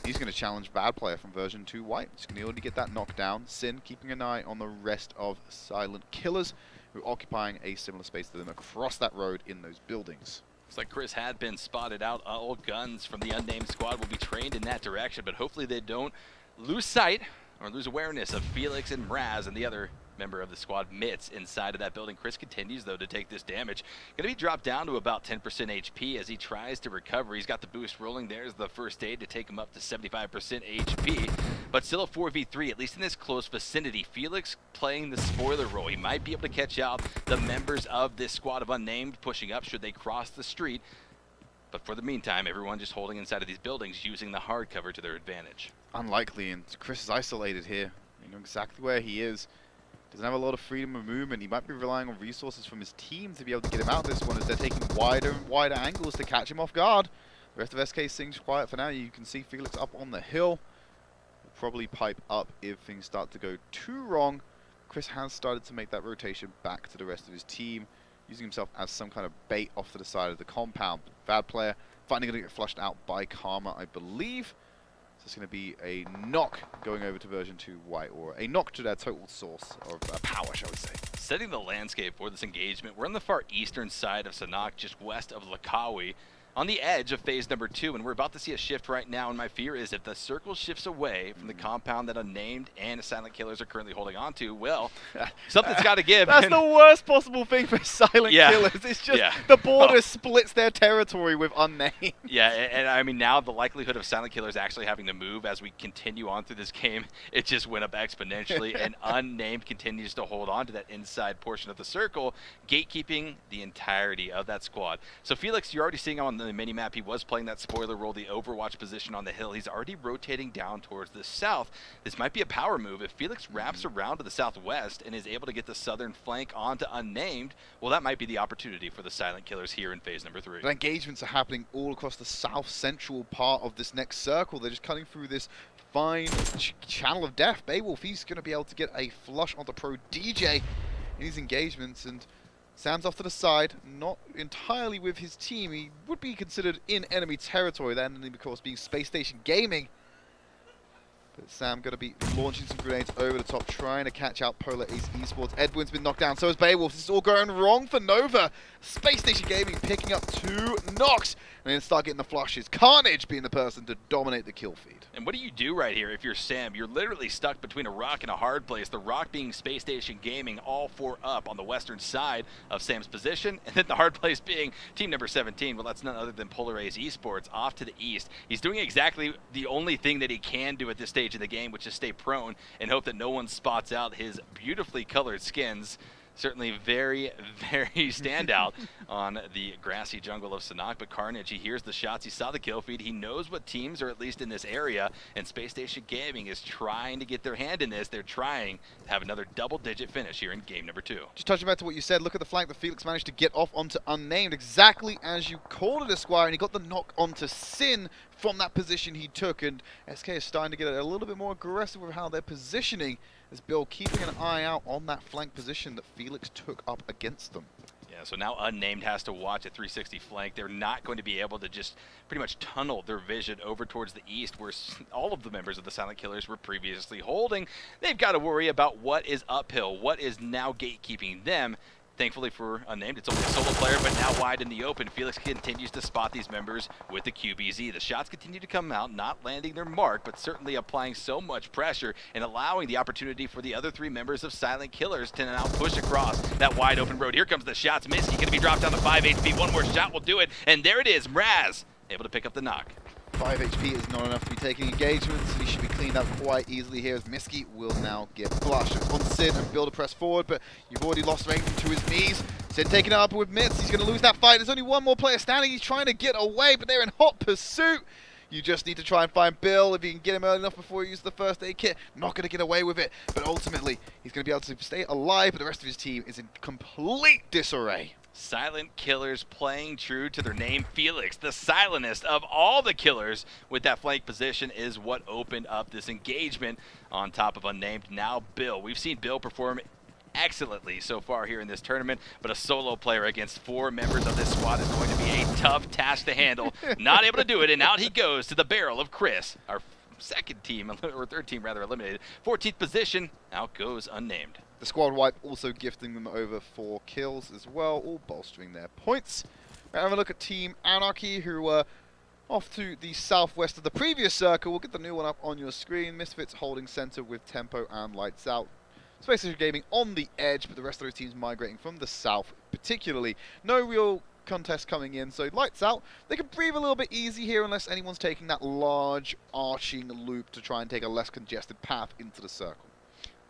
he's going to challenge Bad Player from version 2 White. He's going to be able to get that knockdown. Sin keeping an eye on the rest of Silent Killers, who are occupying a similar space to them across that road in those buildings. Looks like Chris had been spotted out. All guns from the Unnamed squad will be trained in that direction, but hopefully they don't lose sight or lose awareness of Felix and Mraz and the other member of the squad, Mitz, inside of that building. Chris continues, though, to take this damage. Going to be dropped down to about 10% HP as he tries to recover. He's got the boost rolling. There's the first aid to take him up to 75% HP, but still a 4v3, at least in this close vicinity. Felix playing the spoiler role. He might be able to catch out the members of this squad of Unnamed pushing up should they cross the street. But for the meantime, everyone just holding inside of these buildings, using the hard cover to their advantage. Unlikely, and Chris is isolated here. You know exactly where he is. Doesn't have a lot of freedom of movement. He might be relying on resources from his team to be able to get him out of this one as they're taking wider and wider angles to catch him off guard. The rest of SK seems quiet for now. You can see Felix up on the hill. Will probably pipe up if things start to go too wrong. Chris has started to make that rotation back to the rest of his team, using himself as some kind of bait off to the side of the compound. Bad Player finally going to get flushed out by Karma, I believe. So it's going to be a knock going over to version 2 White, or a knock to their total source of power, shall we say. Setting the landscape for this engagement, we're on the far eastern side of Sanhok, just west of Lakawi, on the edge of phase number 2, and we're about to see a shift right now, and my fear is if the circle shifts away from the compound that Unnamed and Silent Killers are currently holding on to, well, something's got to give. That's the worst possible thing for Silent Killers. It's just the border splits their territory with Unnamed. Yeah, and I mean, now the likelihood of Silent Killers actually having to move as we continue on through this game, it just went up exponentially, and Unnamed continues to hold on to that inside portion of the circle, gatekeeping the entirety of that squad. So Felix, you're already seeing on the mini-map, he was playing that spoiler role, the Overwatch position on the hill. He's already rotating down towards the south. This might be a power move. If Felix wraps around to the southwest and is able to get the southern flank onto Unnamed, well, that might be the opportunity for the Silent Killers here in phase number 3. The engagements are happening all across the south-central part of this next circle. They're just cutting through this fine channel of death. Beowulf, he's going to be able to get a flush onto Pro DJ in these engagements, and Sam's off to the side, not entirely with his team. He would be considered in enemy territory, that enemy, of course, being Space Station Gaming. But Sam going to be launching some grenades over the top, trying to catch out Polar Ace Esports. Edwin's been knocked down, so is Beowulf. This is all going wrong for Nova. Space Station Gaming picking up 2 knocks, and then start getting the flushes. Carnage being the person to dominate the kill feed. And what do you do right here if you're Sam? You're literally stuck between a rock and a hard place. The rock being Spacestation Gaming, all 4 up on the western side of Sam's position, and then the hard place being team number 17. Well, that's none other than Ace Esports off to the east. He's doing exactly the only thing that he can do at this stage in the game, which is stay prone and hope that no one spots out his beautifully colored skins. Certainly very, very standout on the grassy jungle of Sanhok. But Carnage, he hears the shots, he saw the kill feed, he knows what teams are at least in this area, and Spacestation Gaming is trying to get their hand in this. They're trying to have another double-digit finish here in game number 2. Just touching back to what you said, look at the flank that Felix managed to get off onto Unnamed, exactly as you called it, Esquire, and he got the knock onto Sin from that position he took, and SK is starting to get a little bit more aggressive with how they're positioning, as Bill keeping an eye out on that flank position that Felix took up against them. Yeah, so now Unnamed has to watch a 360 flank. They're not going to be able to just pretty much tunnel their vision over towards the east where all of the members of the Silent Killers were previously holding. They've got to worry about what is uphill, what is now gatekeeping them. Thankfully for Unnamed, it's only a solo player, but now wide in the open. Felix continues to spot these members with the QBZ. The shots continue to come out, not landing their mark, but certainly applying so much pressure and allowing the opportunity for the other 3 members of Silent Killers to now push across that wide open road. Here comes the shots. Misky going to be dropped down to 5 HP. One more shot will do it, and there it is. Mraz able to pick up the knock. 5 HP is not enough to be taking engagements, and he should be cleaned up quite easily here as Misky will now get flushed. It's on Sin and Bill to press forward, but you've already lost range to his knees. Sin taking it up with mitts. He's going to lose that fight. There's only one more player standing. He's trying to get away, but they're in hot pursuit. You just need to try and find Bill. If you can get him early enough before he uses the first aid kit, not going to get away with it. But ultimately, he's going to be able to stay alive, but the rest of his team is in complete disarray. Silent Killers playing true to their name. Felix, the silentest of all the killers with that flank position, is what opened up this engagement on top of Unnamed. Now Bill. We've seen Bill perform excellently so far here in this tournament, but a solo player against 4 members of this squad is going to be a tough task to handle. Not able to do it, and out he goes to the barrel of Chris, our second team, or third team rather, eliminated. 14th position, out goes Unnamed. The squad wipe also gifting them over 4 kills as well, all bolstering their points. We're having a look at Team Anarchy, who were off to the southwest of the previous circle. We'll get the new one up on your screen. Misfits holding center with Tempo and Lights Out. Spacestation Gaming on the edge, but the rest of those teams migrating from the south particularly. No real contest coming in, so Lights Out, they can breathe a little bit easy here unless anyone's taking that large arching loop to try and take a less congested path into the circle.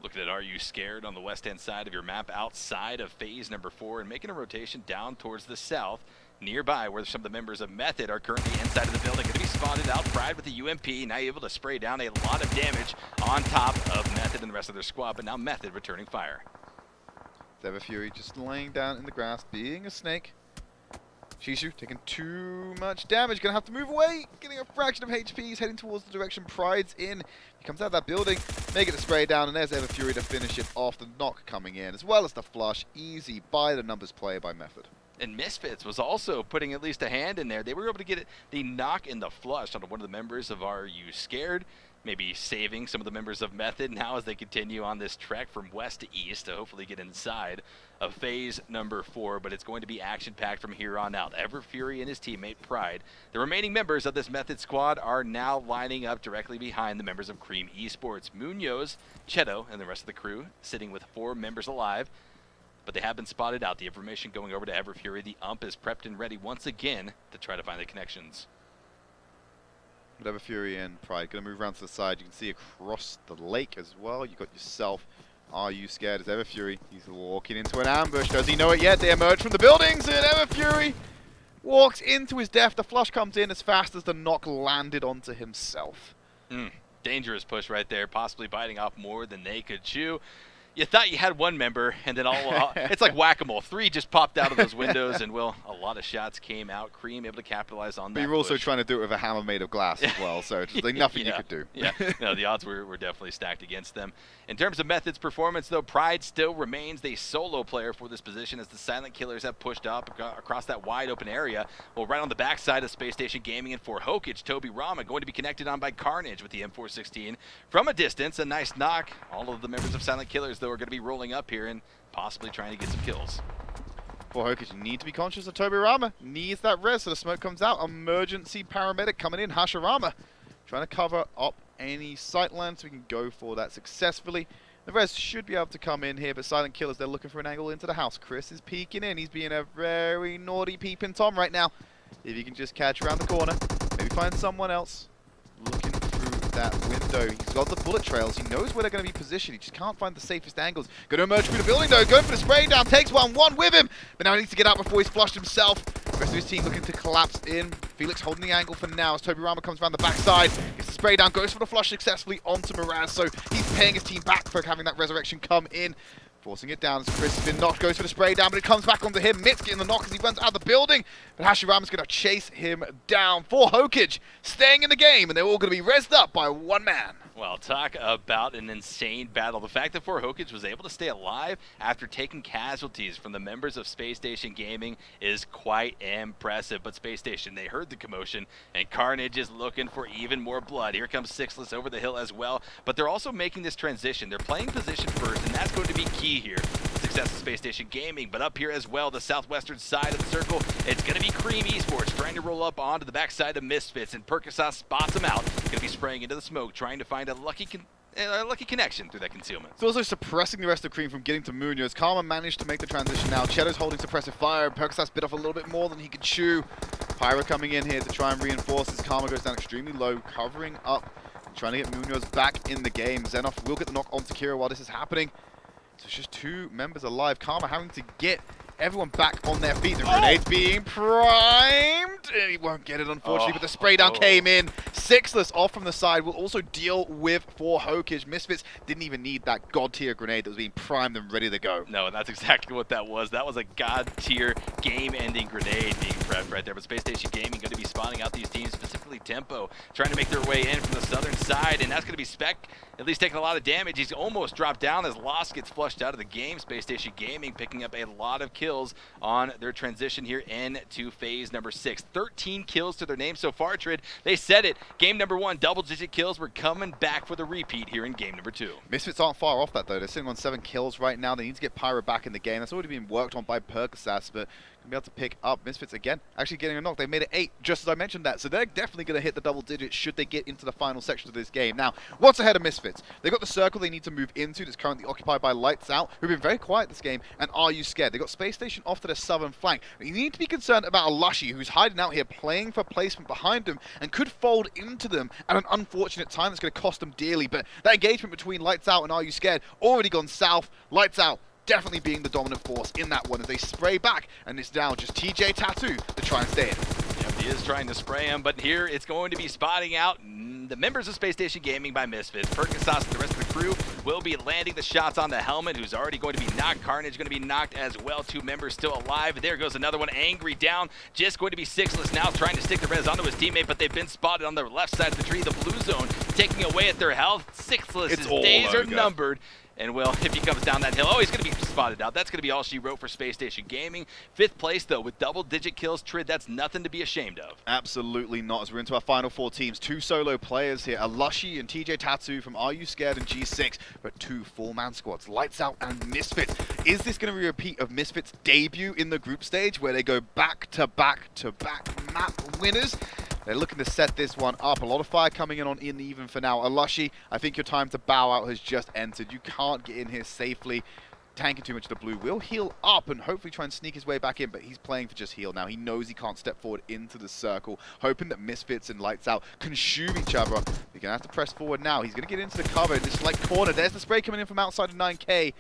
Looking at AreYouScared on the west-hand side of your map outside of phase number 4 and making a rotation down towards the south, nearby where some of the members of Method are currently inside of the building. Going to be spotted out. Pride with the UMP, now able to spray down a lot of damage on top of Method and the rest of their squad, but now Method returning fire. Zeva Fury just laying down in the grass, being a snake. Shishu taking too much damage, gonna have to move away, getting a fraction of HP. He's heading towards the direction Pride's in. He comes out of that building, make it the spray down, and there's Zeva Fury to finish it off. The knock coming in, as well as the flush. Easy by the numbers player by Method. And Misfits was also putting at least a hand in there. They were able to get the knock and the flush on one of the members of AreYouScared, maybe saving some of the members of Method now as they continue on this trek from west to east to hopefully get inside of phase number 4, but it's going to be action-packed from here on out. Everfury and his teammate Pride. The remaining members of this Method squad are now lining up directly behind the members of Cream Esports. Munoz, Cheto, and the rest of the crew sitting with 4 members alive, but they have been spotted out. The information going over to Everfury. The ump is prepped and ready once again to try to find the connections. Everfury and Pride going to move around to the side. You can see across the lake as well. You've got yourself. AreYouScared as Everfury. He's walking into an ambush. Does he know it yet? They emerge from the buildings, and Everfury walks into his death. The flush comes in as fast as the knock landed onto himself. Dangerous push right there, possibly biting off more than they could chew. You thought you had one member, and then it's like whack-a-mole. 3 just popped out of those windows, and, well, a lot of shots came out. Cream able to capitalize on that. But you're also trying to do it with a hammer made of glass as well, so it's like nothing you could do. Yeah, no, the odds were definitely stacked against them. In terms of Method's performance, though, Pride still remains the solo player for this position as the Silent Killers have pushed up across that wide-open area. Well, right on the backside of Spacestation Gaming and for Hokage, Toby Rama going to be connected on by Carnage with the M416. From a distance, a nice knock. All of the members of Silent Killers, though, are going to be rolling up here and possibly trying to get some kills. For Hokage, you need to be conscious of Toby Rama. Needs that res so the smoke comes out. Emergency paramedic coming in, Hashirama. trying to cover up any sightline so we can go for that successfully. The rest should be able to come in here, but Silent Killers, they're looking for an angle into the house. Chris is peeking in. He's being a very naughty peeping Tom right now. If he can just catch around the corner, maybe find someone else looking through that window. He's got the bullet trails. He knows where they're going to be positioned. He just can't find the safest angles. Going to emerge through the building though, going for the spray down, takes one with him, but now he needs to get out before he's flushed himself. The rest of his team looking to collapse in. Felix holding the angle for now as Toby Rama comes around the backside. Gets the spray down, goes for the flush successfully onto Miraz, so he's paying his team back for having that resurrection come in. Forcing it down as Chris has been knocked, goes for the spray down, but it comes back onto him. Mitz getting the knock as he runs out of the building, but Hashirama's going to chase him down. For Hokage, staying in the game, and they're all going to be rezzed up by one man. Well, talk about an insane battle. The fact that For Hokage was able to stay alive after taking casualties from the members of Spacestation Gaming is quite impressive. But Spacestation, they heard the commotion, and Carnage is looking for even more blood. Here comes Sixless over the hill as well, but they're also making this transition. They're playing position first, and that's going to be key here. Success of Spacestation Gaming, but up here as well, the southwestern side of the circle, it's going to be Cream Esports trying to roll up onto the backside of Misfits, and Percasas spots him out. Going to be spraying into the smoke, trying to find a lucky connection through that concealment. It's also suppressing the rest of Cream from getting to Munoz. Karma managed to make the transition now. Cheddar's holding suppressive fire. Percasas bit off a little bit more than he could chew. Pyro coming in here to try and reinforce as Karma goes down extremely low, covering up, trying to get Munoz back in the game. Xenoff will get the knock onto Kira while this is happening. So it's just two members alive. Karma having to get everyone back on their feet. The grenade's being primed. And he won't get it, unfortunately, but the spray down came in. Sixless off from the side will also deal with For Hokage. Misfits didn't even need that god tier grenade that was being primed and ready to go. No, that's exactly what that was. That was a god tier game-ending grenade being prepped right there. But Spacestation Gaming going to be spawning out these teams, specifically Tempo, trying to make their way in from the southern side, and that's going to be Spec at least taking a lot of damage. He's almost dropped down as Lost gets flushed out of the game. Spacestation Gaming picking up a lot of kills on their transition here into phase number 6. 13 kills to their name so far, Trid. They said it. Game number 1, double-digit kills. We're coming back for the repeat here in game number 2. Misfits aren't far off that, though. They're sitting on 7 kills right now. They need to get Pyro back in the game. That's already been worked on by Percasas, but be able to pick up Misfits again, actually getting a knock. They made it 8, just as I mentioned that, so they're definitely going to hit the double digits should they get into the final section of this game. Now, what's ahead of Misfits? They've got the circle they need to move into that's currently occupied by Lights Out, who've been very quiet this game, and AreYouScared. They've got Space Station off to the southern flank. But you need to be concerned about a Lushy who's hiding out here, playing for placement behind them, and could fold into them at an unfortunate time that's going to cost them dearly. But that engagement between Lights Out and AreYouScared already gone south. Lights Out definitely being the dominant force in that one as they spray back, and it's now just TJ Tattoo to try and stay in. Yep, he is trying to spray him, but here it's going to be spotting out the members of Space Station Gaming by Misfits. Percasas and the rest of the crew will be landing the shots on the helmet, who's already going to be knocked. Carnage going to be knocked as well. 2 members still alive. There goes another one, Angry down. Just going to be Sixless now trying to stick the res onto his teammate, but they've been spotted on the left side of the tree. The blue zone taking away at their health. Sixless' days are numbered. And, well, if he comes down that hill, he's going to be spotted out. That's going to be all she wrote for Space Station Gaming. 5th place, though, with double-digit kills. Trid, that's nothing to be ashamed of. Absolutely not, as we're into our final 4 teams. 2 solo players here, a Lushy and TJ Tattoo from AreYouScared and G6, but 2 full-man squads, Lights Out and Misfits. Is this going to be a repeat of Misfits' debut in the group stage, where they go back-to-back-to-back map winners? They're looking to set this one up. A lot of fire coming in on in even for now. Alushi, I think your time to bow out has just entered. You can't get in here safely. Tanking too much of the blue. Will heal up and hopefully try and sneak his way back in, but he's playing for just heal now. He knows he can't step forward into the circle, hoping that Misfits and Lights Out consume each other. You're going to have to press forward now. He's going to get into the cover in this like corner. There's the spray coming in from outside of 9K.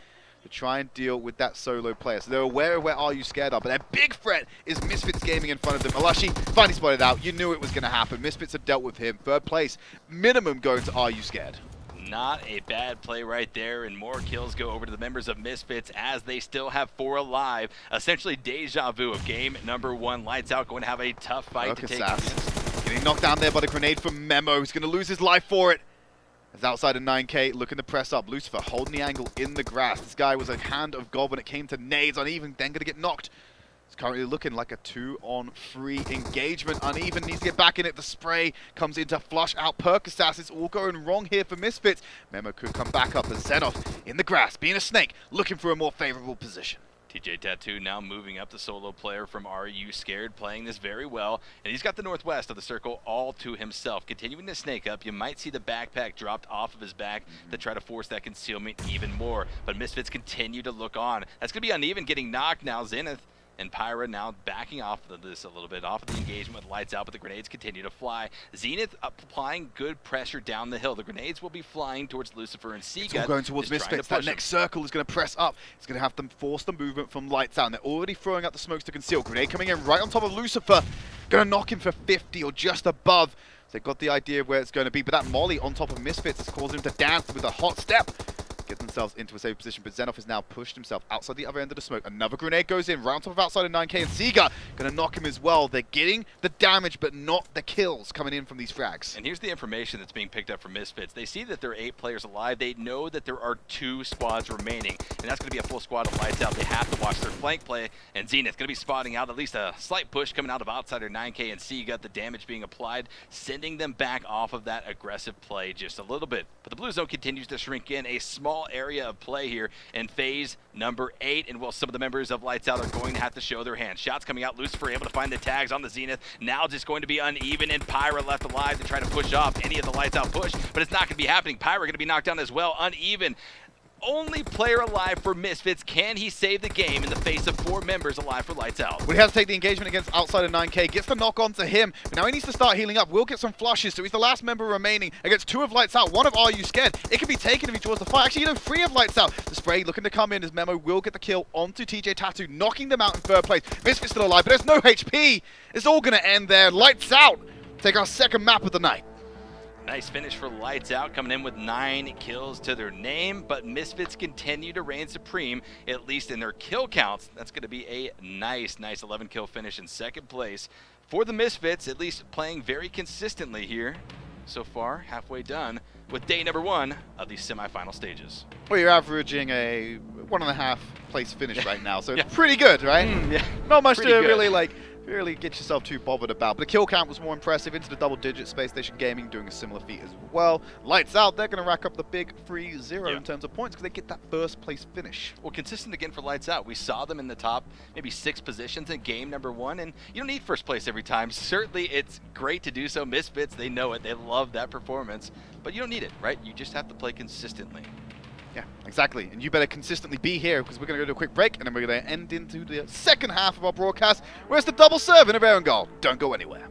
To try and deal with that solo player. So they're aware of where AreYouScared are, but their big threat is Misfits Gaming in front of them. Alashi finally spotted out. You knew it was going to happen. Misfits have dealt with him. 3rd place, minimum going to AreYouScared. Not a bad play right there, and more kills go over to the members of Misfits as they still have 4 alive. Essentially deja vu of game number 1. Lights Out going to have a tough fight to take. Getting knocked down there by the grenade from Memo. He's going to lose his life for it. As outside of 9K, looking to press up. Lucifer holding the angle in the grass. This guy was a hand of God when it came to nades. Uneven, then going to get knocked. It's currently looking like a 2-on-3 engagement. Uneven needs to get back in it. The spray comes in to flush out Percasas. It's all going wrong here for Misfits. Memo could come back up as Xenoff in the grass, being a snake, looking for a more favorable position. TJ Tattoo now moving up, the solo player from AreYouScared, playing this very well, and he's got the northwest of the circle all to himself. Continuing to snake up, you might see the backpack dropped off of his back to try to force that concealment even more, but Misfits continue to look on. That's going to be Uneven getting knocked now. Zenith and Pyra now backing off of this a little bit, off of the engagement with Lights Out, but the grenades continue to fly. Zenith applying good pressure down the hill. The grenades will be flying towards Lucifer, and Seagut it's all going towards Misfits. That next circle is going to press up. It's going to have them force the movement from Lights Out, and they're already throwing out the smokes to conceal. Grenade coming in right on top of Lucifer. Going to knock him for 50 or just above. So they've got the idea of where it's going to be, but that molly on top of Misfits is causing him to dance with a hot step. Get themselves into a safe position, but Xenoff has now pushed himself outside the other end of the smoke. Another grenade goes in, round top of outside of 9K, and Seagut gonna knock him as well. They're getting the damage, but not the kills coming in from these frags. And here's the information that's being picked up from Misfits. They see that there are 8 players alive. They know that there are 2 squads remaining, and that's gonna be a full squad of Lights Out. They have to watch their flank play, and Zenith gonna be spotting out at least a slight push coming out of outsider 9K and Seagut. The damage being applied, sending them back off of that aggressive play just a little bit. But the blue zone continues to shrink in. A small area of play here in phase number 8, and well, some of the members of Lights Out are going to have to show their hand. Shots coming out, Lucifer able to find the tags on the Zenith. Now just going to be Uneven, and Pyra left alive to try to push off any of the Lights Out push, but it's not going to be happening. Pyra going to be knocked down as well. Uneven, only player alive for Misfits. Can he save the game in the face of 4 members alive for Lights Out? Well, he has to take the engagement against outsider 9K, gets the knock on to him, but now he needs to start healing up. Will get some flushes, so he's the last member remaining against 2 of Lights Out, 1 of AreYouScared. It can be taken if he draws the fight. Actually, 3 of Lights Out. The spray looking to come in as Memo will get the kill onto TJ Tattoo, knocking them out in 3rd place. Misfits still alive, but there's no HP. It's all going to end there. Lights Out take our 2nd map of the night. Nice finish for Lights Out, coming in with 9 kills to their name, but Misfits continue to reign supreme, at least in their kill counts. That's going to be a nice 11 kill finish in 2nd place for the Misfits, at least playing very consistently here so far, halfway done with day number 1 of these semifinal stages. Well, you're averaging a 1.5 place finish right now, so pretty good, right? Yeah. Not much Pretty to good. really get yourself too bothered about. But the kill count was more impressive, into the double digits. Spacestation Gaming doing a similar feat as well. Lights Out, they're going to rack up the big 3-0 in terms of points because they get that 1st place finish. Well, consistent again for Lights Out. We saw them in the top maybe 6 positions in game number 1, and you don't need 1st place every time. Certainly it's great to do so. Misfits, they know it. They love that performance, but you don't need it, right? You just have to play consistently. Yeah, exactly. And you better consistently be here because we're going to go to a quick break and then we're going to end into the 2nd half of our broadcast where it's the double serving of Erangel. Don't go anywhere.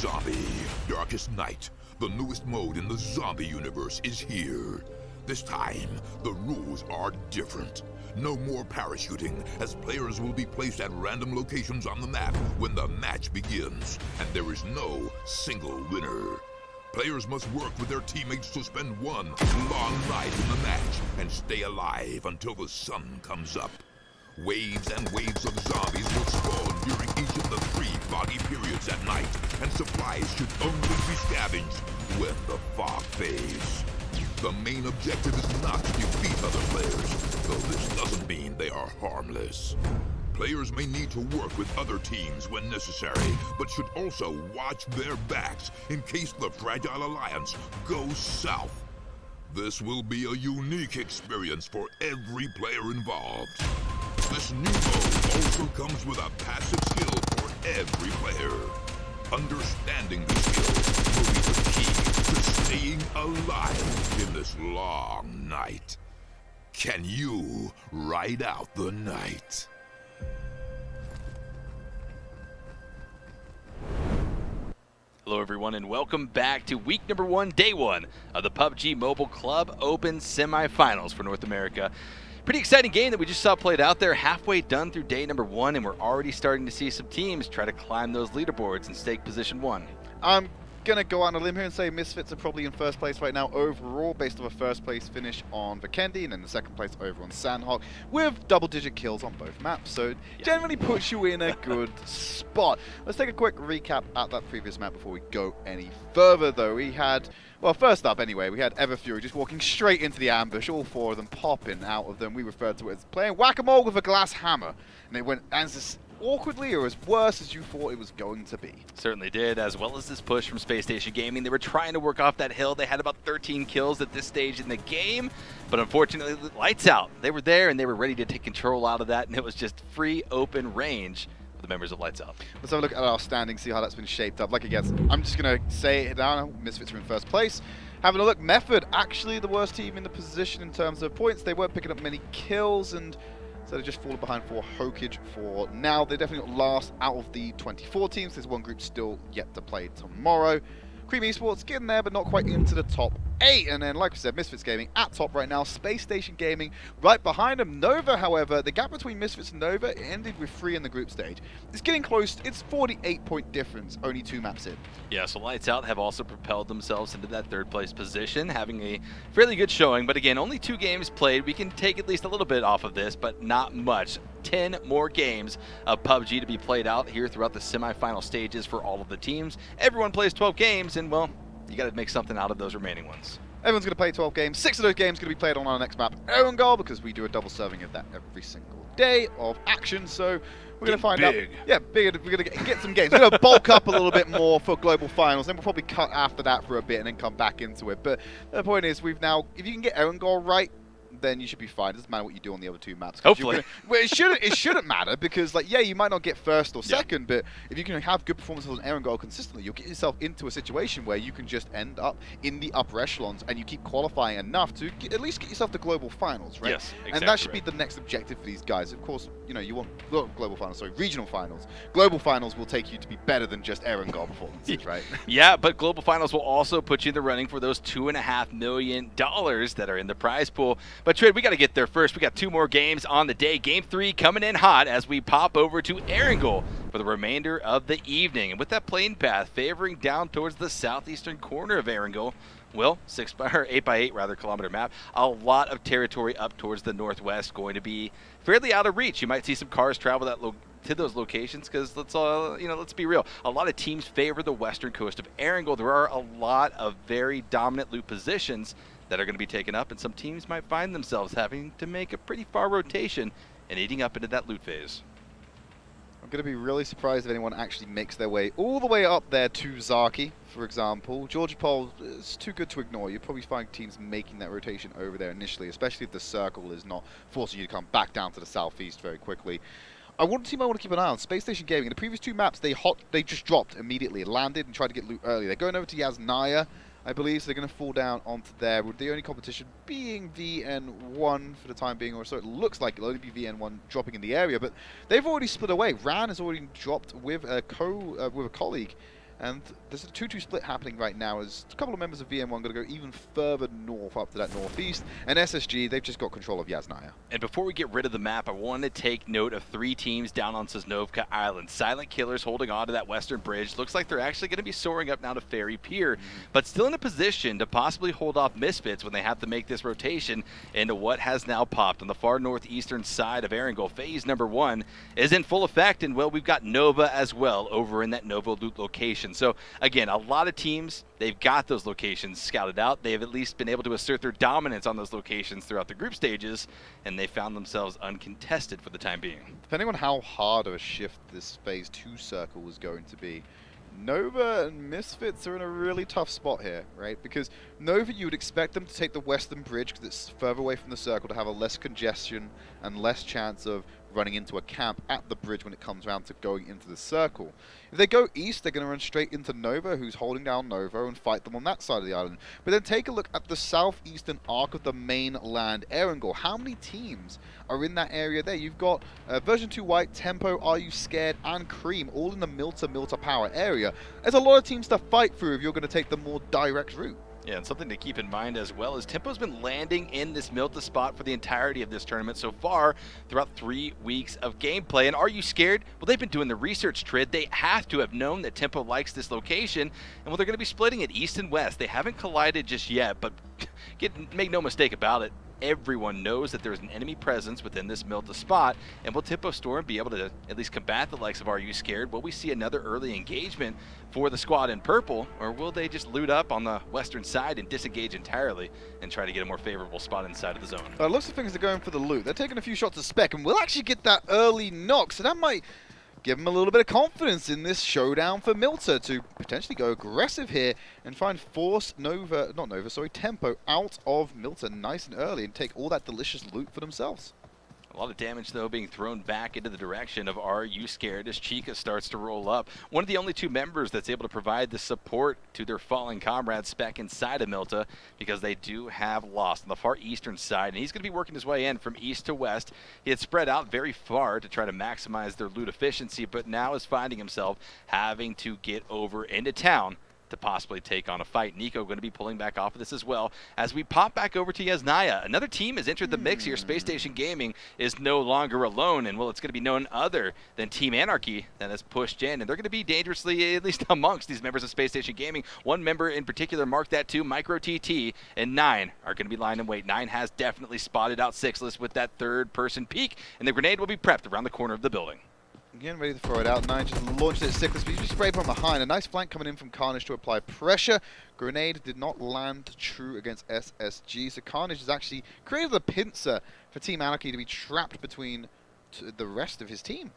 Zombie, Darkest Night, the newest mode in the zombie universe, is here. This time, the rules are different. No more parachuting, as players will be placed at random locations on the map when the match begins, and there is no single winner. Players must work with their teammates to spend one long night in the match and stay alive until the sun comes up. Waves and waves of zombies will spawn during each of the 3 foggy periods at night, and supplies should only be scavenged when the fog fades. The main objective is not to defeat other players, though this doesn't mean they are harmless. Players may need to work with other teams when necessary, but should also watch their backs in case the Fragile Alliance goes south. This will be a unique experience for every player involved. This new mode also comes with a passive skill for every player. Understanding the skill will be the key to staying alive in this long night. Can you ride out the night? Hello everyone and welcome back to week number 1, day 1 of the PUBG Mobile Club Open Semifinals for North America. Pretty exciting game that we just saw played out there, halfway done through day number 1, and we're already starting to see some teams try to climb those leaderboards and stake position 1. I'm going to go out on a limb here and say Misfits are probably in first place right now overall, based on a first place finish on Vikendi and then the second place over on Sanhok, with double-digit kills on both maps, so generally puts you in a good spot. Let's take a quick recap at that previous map before we go any further, though. We had, well, first up anyway, we had Everfury just walking straight into the ambush, all 4 of them popping out of them. We referred to it as playing whack-a-mole with a glass hammer, and it went as awkwardly or as worse as you thought it was going to be. Certainly did, as well as this push from Spacestation Gaming. They were trying to work off that hill. They had about 13 kills at this stage in the game, but unfortunately, lights out. They were there and they were ready to take control out of that, and it was just free open range for the members of Lights Out. Let's have a look at our standings, see how that's been shaped up. Like again, I'm just going to say it down. Misfits are in first place. Having a look, Method, actually the worst team in the position in terms of points. They weren't picking up many kills, and so they just fallen behind for Hokage for now. They're definitely not last out of the 24 teams. There's one group still yet to play tomorrow. Cream Esports getting there, but not quite into the top 8. And then, like we said, Misfits Gaming at top right now. Spacestation Gaming right behind them. Nova, however, the gap between Misfits and Nova ended with 3 in the group stage. It's getting close. It's 48-point difference, only 2 maps in. Yeah, so Lights Out have also propelled themselves into that 3rd place position, having a fairly good showing. But again, only 2 games played. We can take at least a little bit off of this, but not much. 10 more games of PUBG to be played out here throughout the semifinal stages for all of the teams. Everyone plays 12 games, and well, you got to make something out of those remaining ones. Everyone's going to play 12 games. 6 of those games going to be played on our next map, Erangel, because we do a double serving of that every single day of action. So we're going to find out. Yeah, big. We're going to get some games. We're going to bulk up a little bit more for global finals. Then we'll probably cut after that for a bit and then come back into it. But the point is, we've now, if you can get Erangel right, then you should be fine. It doesn't matter what you do on the other 2 maps. Hopefully. Well, it shouldn't matter, because, like, yeah, you might not get first or second, but if you can have good performances on Erangel consistently, you'll get yourself into a situation where you can just end up in the upper echelons, and you keep qualifying enough to at least get yourself to global finals, right? Yes, exactly. And that should be the next objective for these guys. Of course, you know, you want global finals, sorry, regional finals. Global finals will take you to be better than just Erangel performances, right? Yeah, but global finals will also put you in the running for those $2.5 million that are in the prize pool. But Trade, we got to get there first. We got 2 more games on the day. Game 3 coming in hot as we pop over to Erangel for the remainder of the evening. And with that plane path favoring down towards the southeastern corner of Erangel, well, 8x8 kilometer map, a lot of territory up towards the northwest, going to be fairly out of reach. You might see some cars travel to those locations, because let's be real. A lot of teams favor the western coast of Erangel. There are a lot of very dominant loot positions that are going to be taken up, and some teams might find themselves having to make a pretty far rotation and eating up into that loot phase. I'm going to be really surprised if anyone actually makes their way all the way up there to Zaki, for example. Georgia Pole is too good to ignore. You'll probably find teams making that rotation over there initially, especially if the circle is not forcing you to come back down to the southeast very quickly. One team I want to keep an eye on, Spacestation Gaming. In the previous 2 maps, they just dropped immediately, landed and tried to get loot early. They're going over to Yasnaya, I believe, so they're going to fall down onto there, with the only competition being VN1 for the time being, or so it looks like. It'll only be VN1 dropping in the area, but they've already split away. Ran has already dropped with a colleague, And there's a 2-2 split happening right now as a couple of members of VM1 going to go even further north up to that northeast. And SSG, they've just got control of Yasnaya. And before we get rid of the map, I want to take note of 3 teams down on Sosnovka Island. Silent Killers holding on to that western bridge. Looks like they're actually going to be soaring up now to Ferry Pier, but still in a position to possibly hold off Misfits when they have to make this rotation into what has now popped on the far northeastern side of Erangel. Phase number 1 is in full effect, and well, we've got Nova as well over in that Nova loot location. So again, a lot of teams, they've got those locations scouted out. They've at least been able to assert their dominance on those locations throughout the group stages, and they found themselves uncontested for the time being. Depending on how hard of a shift this Phase 2 circle was going to be, Nova and Misfits are in a really tough spot here, right? Because Nova, you would expect them to take the western bridge because it's further away from the circle to have a less congestion and less chance of running into a camp at the bridge when it comes around to going into the circle. If they go east, they're going to run straight into Nova, who's holding down Nova, and fight them on that side of the island. But then take a look at the southeastern arc of the mainland Erangel. How many teams are in that area there? You've got Version 2 White, Tempo, AreYouScared, and Cream, all in the Milta Power area. There's a lot of teams to fight through if you're going to take the more direct route. Yeah, and something to keep in mind as well is Tempo's been landing in this Milta spot for the entirety of this tournament so far throughout 3 weeks of gameplay. And AreYouScared? Well, they've been doing the research, Trid. They have to have known that Tempo likes this location, and well, they're going to be splitting it east and west. They haven't collided just yet, but make no mistake about it. Everyone knows that there's an enemy presence within this Milta spot, and will Tempo Storm be able to at least combat the likes of AreYouScared? Will we see another early engagement for the squad in purple, or will they just loot up on the western side and disengage entirely and try to get a more favorable spot inside of the zone? Looks like things are going for the loot. They're taking a few shots of Spec, and we'll actually get that early knock, so that might give them a little bit of confidence in this showdown for Milta to potentially go aggressive here and force Tempo out of Milta nice and early and take all that delicious loot for themselves. A lot of damage, though, being thrown back into the direction of AreYouScared as Chica starts to roll up. One of the only 2 members that's able to provide the support to their fallen comrades Spec inside of Milta, because they do have Lost on the far eastern side, and he's going to be working his way in from east to west. He had spread out very far to try to maximize their loot efficiency, but now is finding himself having to get over into town to possibly take on a fight. Nico going to be pulling back off of this as well as we pop back over to Yasnaya. Another team has entered the mix here. Spacestation Gaming is no longer alone, and well, it's going to be none other than Team Anarchy that has pushed in, and they're going to be dangerously, at least amongst these members of Spacestation Gaming. One member in particular marked that too, Micro TT, and 9 are going to be lying in wait. 9 has definitely spotted out Sixless with that third-person peek, and the grenade will be prepped around the corner of the building. Again, ready to throw it out. 9 just launched it at Sickless, but he's just sprayed from behind. A nice flank coming in from Carnage to apply pressure. Grenade did not land true against SSG, so Carnage has actually created a pincer for Team Anarchy to be trapped between the rest of his team.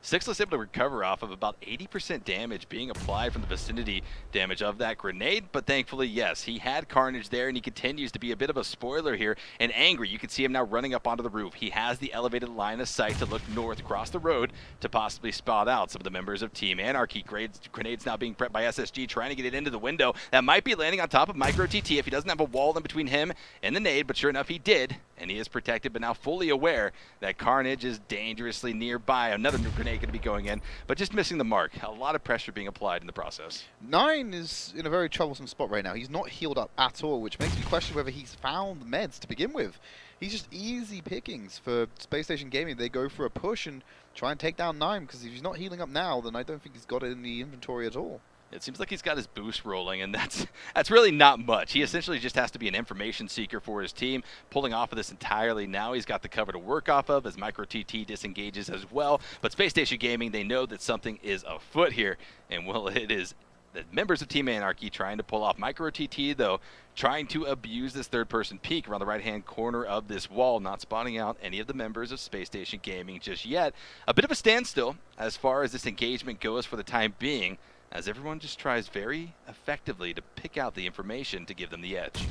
Sixless able to recover off of about 80% damage being applied from the vicinity damage of that grenade, but thankfully, yes, he had Carnage there, and he continues to be a bit of a spoiler here, and angry. You can see him now running up onto the roof. He has the elevated line of sight to look north across the road to possibly spot out some of the members of Team Anarchy. Grenades now being prepped by SSG, trying to get it into the window. That might be landing on top of Micro TT if he doesn't have a wall in between him and the nade, but sure enough, he did, and he is protected, but now fully aware that Carnage is dangerously nearby. Another new grenade going to be going in, but just missing the mark. A lot of pressure being applied in the process. 9 is in a very troublesome spot right now. He's not healed up at all, which makes me question whether he's found meds to begin with. He's just easy pickings for Spacestation Gaming. They go for a push and try and take down 9, because if he's not healing up now, then I don't think he's got it in the inventory at all. It seems like he's got his boost rolling, and that's really not much. He essentially just has to be an information seeker for his team, pulling off of this entirely. Now he's got the cover to work off of as Micro TT disengages as well. But Spacestation Gaming, they know that something is afoot here, and well, it is the members of Team Anarchy trying to pull off. Micro TT, though, trying to abuse this third-person peek around the right-hand corner of this wall, not spotting out any of the members of Spacestation Gaming just yet. A bit of a standstill as far as this engagement goes for the time being, as everyone just tries very effectively to pick out the information to give them the edge.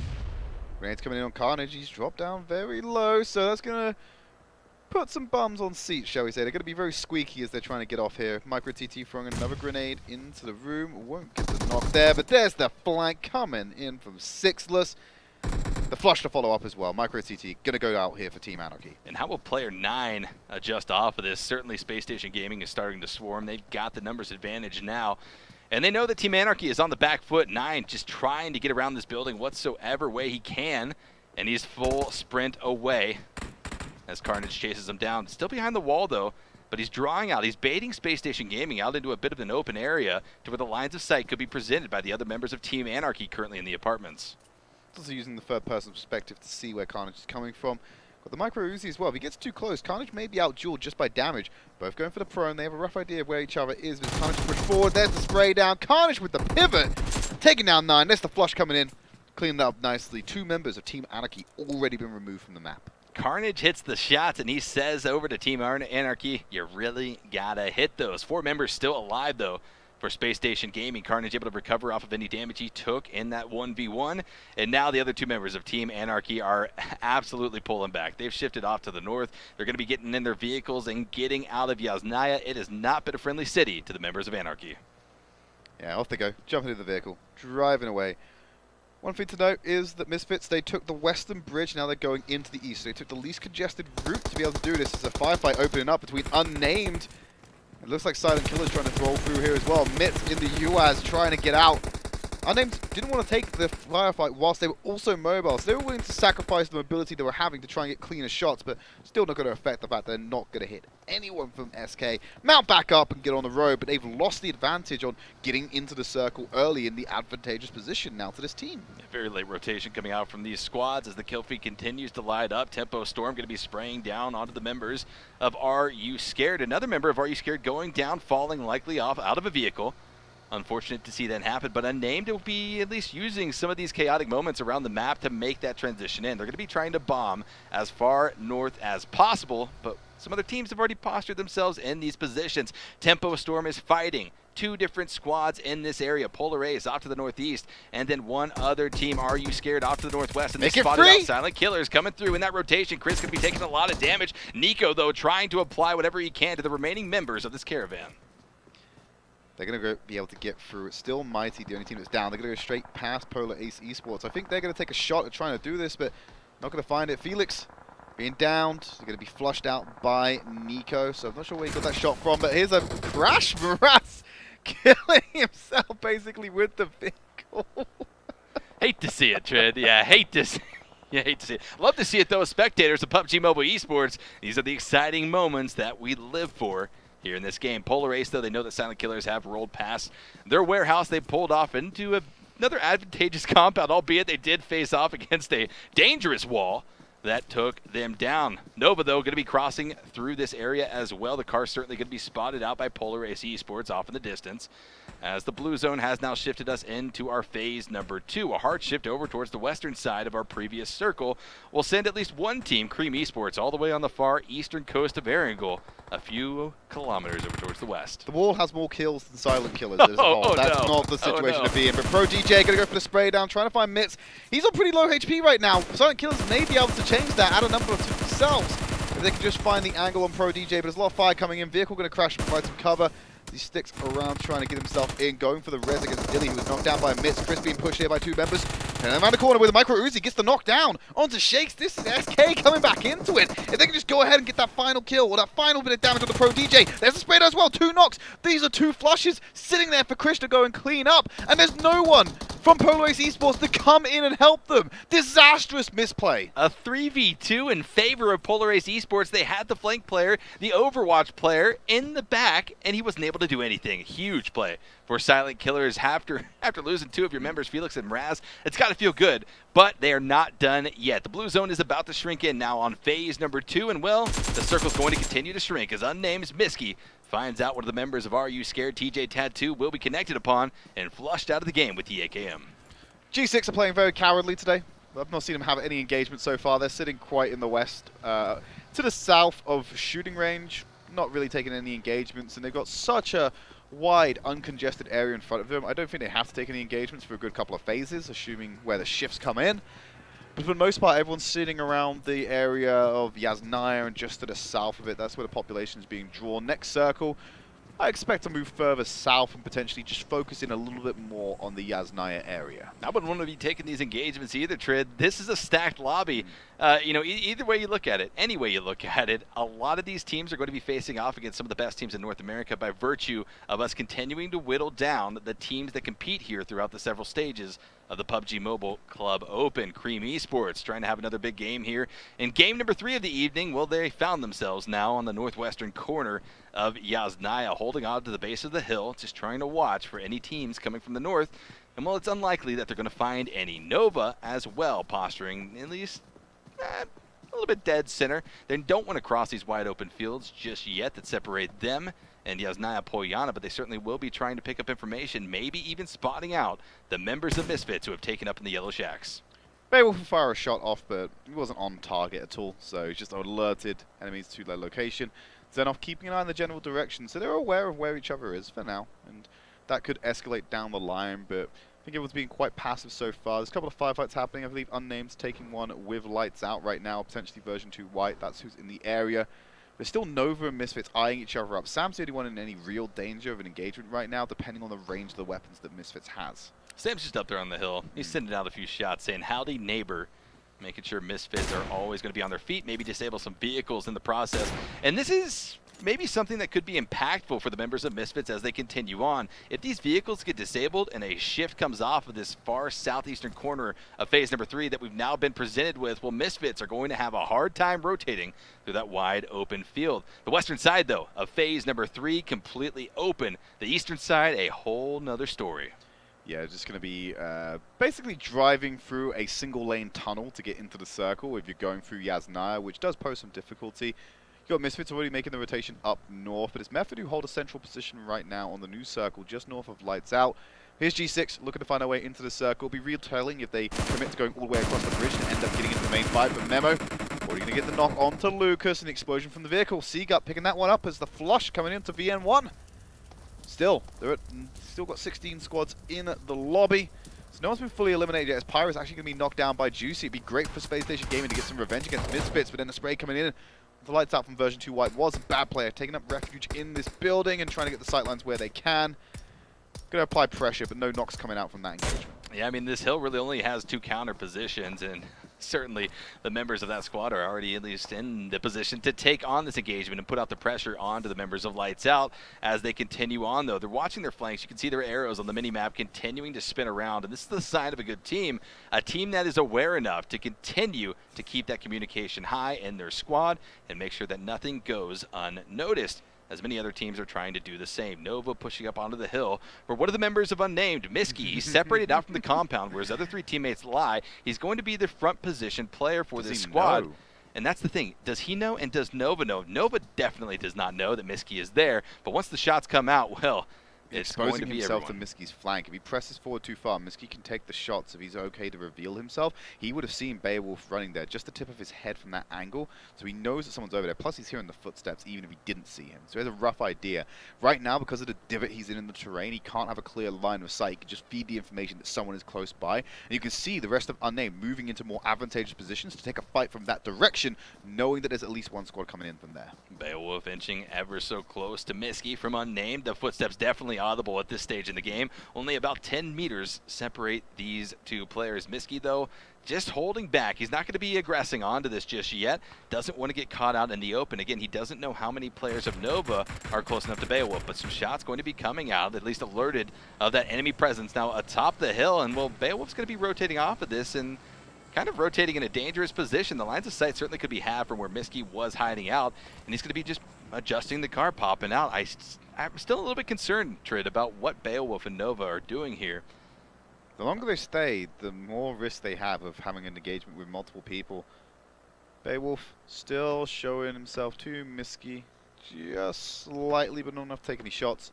Grenades coming in on Carnage. He's dropped down very low, so that's going to put some bums on seats, shall we say. They're going to be very squeaky as they're trying to get off here. Micro TT throwing another grenade into the room. Won't get the knock there, but there's the flank coming in from Sixless. The flush to follow up as well. Micro TT going to go out here for Team Anarchy. And how will player 9 adjust off of this? Certainly Spacestation Gaming is starting to swarm. They've got the numbers advantage now. And they know that Team Anarchy is on the back foot. 9 just trying to get around this building whatsoever way he can. And he's full sprint away as Carnage chases him down. Still behind the wall, though. But he's drawing out. He's baiting Spacestation Gaming out into a bit of an open area to where the lines of sight could be presented by the other members of Team Anarchy currently in the apartments. Also using the third-person perspective to see where Carnage is coming from. Got the micro Uzi as well. If he gets too close, Carnage may be out-dueled just by damage. Both going for the prone. They have a rough idea of where each other is. But Carnage push forward. There's the spray down. Carnage with the pivot. Taking down 9. There's the flush coming in. Cleaning that up nicely. 2 members of Team Anarchy already been removed from the map. Carnage hits the shots, and he says over to Team Anarchy, you really gotta hit those. 4 members still alive, though, for Spacestation Gaming. Carnage able to recover off of any damage he took in that 1v1. And now the other 2 members of Team Anarchy are absolutely pulling back. They've shifted off to the north. They're going to be getting in their vehicles and getting out of Yasnaya. It has not been a friendly city to the members of Anarchy. Yeah, off they go. Jumping into the vehicle. Driving away. One thing to note is that Misfits, they took the western bridge, now they're going into the east. So they took the least congested route to be able to do this. There's a firefight opening up between Unnamed. It looks like Silent Killer's trying to roll through here as well. Mitz in the UAZ trying to get out. Unnamed didn't want to take the firefight whilst they were also mobile, so they were willing to sacrifice the mobility they were having to try and get cleaner shots, but still not going to affect the fact they're not going to hit anyone from SK. Mount back up and get on the road, but they've lost the advantage on getting into the circle early in the advantageous position now to this team. Very late rotation coming out from these squads as the kill feed continues to light up. Tempo Storm going to be spraying down onto the members of AreYouScared. Another member of AreYouScared going down, falling likely off out of a vehicle. Unfortunate to see that happen, but Unnamed will be at least using some of these chaotic moments around the map to make that transition in. They're going to be trying to bomb as far north as possible, but some other teams have already postured themselves in these positions. Tempo Storm is fighting 2 different squads in this area. Polar A is off to the northeast, and then one other team, AreYouScared, off to the northwest. And they spotted out Silent Killers coming through in that rotation. Chris could be taking a lot of damage. Nico, though, trying to apply whatever he can to the remaining members of this caravan. They're going to be able to get through it. Still Mighty, the only team that's down. They're going to go straight past Polar Ace Esports. I think they're going to take a shot at trying to do this, but not going to find it. Felix being downed. They're going to be flushed out by Nico, so I'm not sure where he got that shot from, but here's a crash. Maras killing himself basically with the vehicle. Hate to see it, Trid. Yeah, hate to see it. Love to see it, though, as spectators of PUBG Mobile Esports. These are the exciting moments that we live for here in this game. Polar Ace, though, they know that Silent Killers have rolled past their warehouse. They pulled off into another advantageous compound, albeit they did face off against a dangerous wall that took them down. Nova, though, going to be crossing through this area as well. The car certainly going to be spotted out by Polar Ace Esports off in the distance, as the blue zone has now shifted us into our phase number 2. A hard shift over towards the western side of our previous circle will send at least one team, Cream Esports, all the way on the far eastern coast of Erangel, a few kilometers over towards the west. The wall has more kills than Silent Killers as a whole. That's not the situation to be in. But Pro DJ going to go for the spray down, trying to find Mitz. He's on pretty low HP right now. Silent Killers may be able to change that, add a number to themselves. If they can just find the angle on Pro DJ, but there's a lot of fire coming in. Vehicle going to crash and provide some cover. He sticks around trying to get himself in, going for the res against Dilly, who was knocked down by Mitz. Chris being pushed here by 2 members. And around the corner with a micro Uzi, gets the knockdown onto Shakes. This is SK coming back into it. If they can just go ahead and get that final kill, or that final bit of damage on the Pro DJ. There's the spray as well, 2 knocks. These are 2 flushes sitting there for Chris to go and clean up. And there's no one from Polar Ace Esports to come in and help them. Disastrous misplay. A 3v2 in favor of Polar Ace Esports. They had the flank player, the Overwatch player, in the back, and he wasn't able to do anything. Huge play for Silent Killers after losing 2 of your members, Felix and Raz. It's got to feel good, but they are not done yet. The blue zone is about to shrink in now on phase number 2, and well, the circle's going to continue to shrink as Unnamed Misky finds out one of the members of AreYouScared, TJ Tattoo, will be connected upon and flushed out of the game with the AKM. G6 are playing very cowardly today. I've not seen them have any engagement so far. They're sitting quite in the west, to the south of shooting range, not really taking any engagements, and they've got such a wide, uncongested area in front of them. I don't think they have to take any engagements for a good couple of phases, assuming where the shifts come in. But for the most part, everyone's sitting around the area of Yasnaya and just to the south of it. That's where the population is being drawn. Next circle, I expect to move further south and potentially just focus in a little bit more on the Yasnaya area. I wouldn't want to be taking these engagements either, Trid. This is a stacked lobby. You know, either way you look at it, any way you look at it, a lot of these teams are going to be facing off against some of the best teams in North America by virtue of us continuing to whittle down the teams that compete here throughout the several stages of the PUBG Mobile Club Open. Cream Esports trying to have another big game here. In game number 3 of the evening, well, they found themselves now on the northwestern corner of Yasnaya, holding on to the base of the hill, just trying to watch for any teams coming from the north. And well, it's unlikely that they're going to find any. Nova as well, posturing at least a little bit dead center. They don't want to cross these wide open fields just yet that separate them and Yasnaya Poyana, but they certainly will be trying to pick up information, maybe even spotting out the members of Misfits who have taken up in the yellow shacks. Beowulf will fire a shot off, but he wasn't on target at all, so he's just alerted enemies to their location. Sanhok keeping an eye on the general direction, so they're aware of where each other is for now, and that could escalate down the line, but I think everyone's being quite passive so far. There's a couple of firefights happening. I believe Unnamed's taking one with lights out right now, potentially version 2 white. That's who's in the area. There's still Nova and Misfits eyeing each other up. Sam's the only one in any real danger of an engagement right now, depending on the range of the weapons that Misfits has. Sam's just up there on the hill. He's sending out a few shots saying, "Howdy, neighbor," making sure Misfits are always going to be on their feet, maybe disable some vehicles in the process. And this is maybe something that could be impactful for the members of Misfits as they continue on. If these vehicles get disabled and a shift comes off of this far southeastern corner of phase number 3 that we've now been presented with, well, Misfits are going to have a hard time rotating through that wide open field. The western side, though, of phase number 3 completely open. The eastern side, a whole nother story. Yeah, just going to be basically driving through a single lane tunnel to get into the circle if you're going through Yasnaya, which does pose some difficulty. You got Misfits already making the rotation up north, but it's Method who hold a central position right now on the new circle just north of Lights Out. Here's G6 looking to find their way into the circle. Be real telling if they commit to going all the way across the bridge and end up getting into the main fight. But Memo, already going to get the knock onto Lucas, an explosion from the vehicle. Seagut picking that one up as the flush coming into VN1. Still, still got 16 squads in the lobby. So no one's been fully eliminated yet, as Pyro's actually going to be knocked down by Juicy. It'd be great for Spacestation Gaming to get some revenge against Misfits, but then the spray coming in. The lights out from version 2 white was a bad player, taking up refuge in this building and trying to get the sightlines where they can. Going to apply pressure, but no knocks coming out from that engagement. Yeah, I mean, this hill really only has 2 counter positions, and certainly the members of that squad are already at least in the position to take on this engagement and put out the pressure onto the members of Lights Out as they continue on, though. They're watching their flanks. You can see their arrows on the mini-map continuing to spin around, and this is the sign of a good team, a team that is aware enough to continue to keep that communication high in their squad and make sure that nothing goes unnoticed, as many other teams are trying to do the same. Nova pushing up onto the hill, where one of the members of Unnamed, Miski, he's separated out from the compound where his other 3 teammates lie. He's going to be the front position player for this squad. Know? And that's the thing. Does he know, and does Nova know? Nova definitely does not know that Miski is there, but once the shots come out, well, it's going to be himself everyone. to Miski's flank. If he presses forward too far, Miski can take the shots. If he's okay to reveal himself, he would have seen Beowulf running there, just the tip of his head from that angle, so he knows that someone's over there. Plus, he's hearing the footsteps, even if he didn't see him. So he has a rough idea. Right now, because of the divot he's in the terrain, he can't have a clear line of sight. He can just feed the information that someone is close by. And you can see the rest of Unnamed moving into more advantageous positions to take a fight from that direction, knowing that there's at least one squad coming in from there. Beowulf inching ever so close to Miski from Unnamed. The footsteps definitely audible at this stage in the game. Only about 10 meters separate these 2 players. Miski, though, just holding back. He's not going to be aggressing onto this just yet. Doesn't want to get caught out in the open. Again, he doesn't know how many players of Nova are close enough to Beowulf, but some shots going to be coming out, at least alerted of that enemy presence now atop the hill. And, well, Beowulf's going to be rotating off of this and kind of rotating in a dangerous position. The lines of sight certainly could be half from where Miski was hiding out, and he's going to be just adjusting the car, popping out. I'm still a little bit concerned, Trid, about what Beowulf and Nova are doing here. The longer they stay, the more risk they have of having an engagement with multiple people. Beowulf still showing himself to Miski, just slightly, but not enough to take any shots.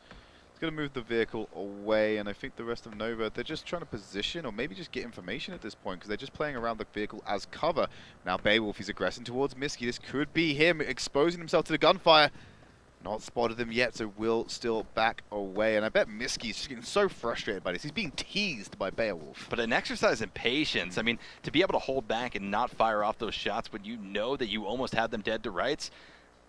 He's going to move the vehicle away, and I think the rest of Nova, they're just trying to position or maybe just get information at this point because they're just playing around the vehicle as cover. Now Beowulf is aggressing towards Miski. This could be him exposing himself to the gunfire. Not spotted him yet, so will still back away. And I bet Miski's just getting so frustrated by this. He's being teased by Beowulf. But an exercise in patience. I mean, to be able to hold back and not fire off those shots when you know that you almost have them dead to rights,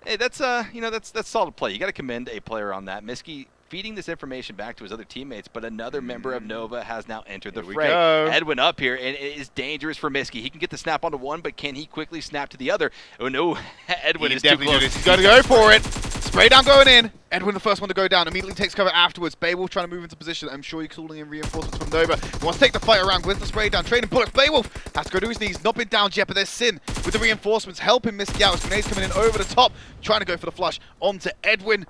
Hey, that's that's solid play. You got to commend a player on that. Miski feeding this information back to his other teammates, but another member of Nova has now entered the fray. Edwin up here, and it is dangerous for Miski. He can get the snap onto one, but can he quickly snap to the other? Oh no, Edwin is too close. He's got to go for it. Spray down going in. Edwin, the first one to go down, immediately takes cover afterwards. Beowulf trying to move into position. I'm sure he's calling in reinforcements from Nova. He wants to take the fight around with the spray down. Trading bullets. Beowulf has to go to his knees. Not been down yet, but there's Sin with the reinforcements helping Miski out. As grenades coming in over the top, trying to go for the flush onto Edwin.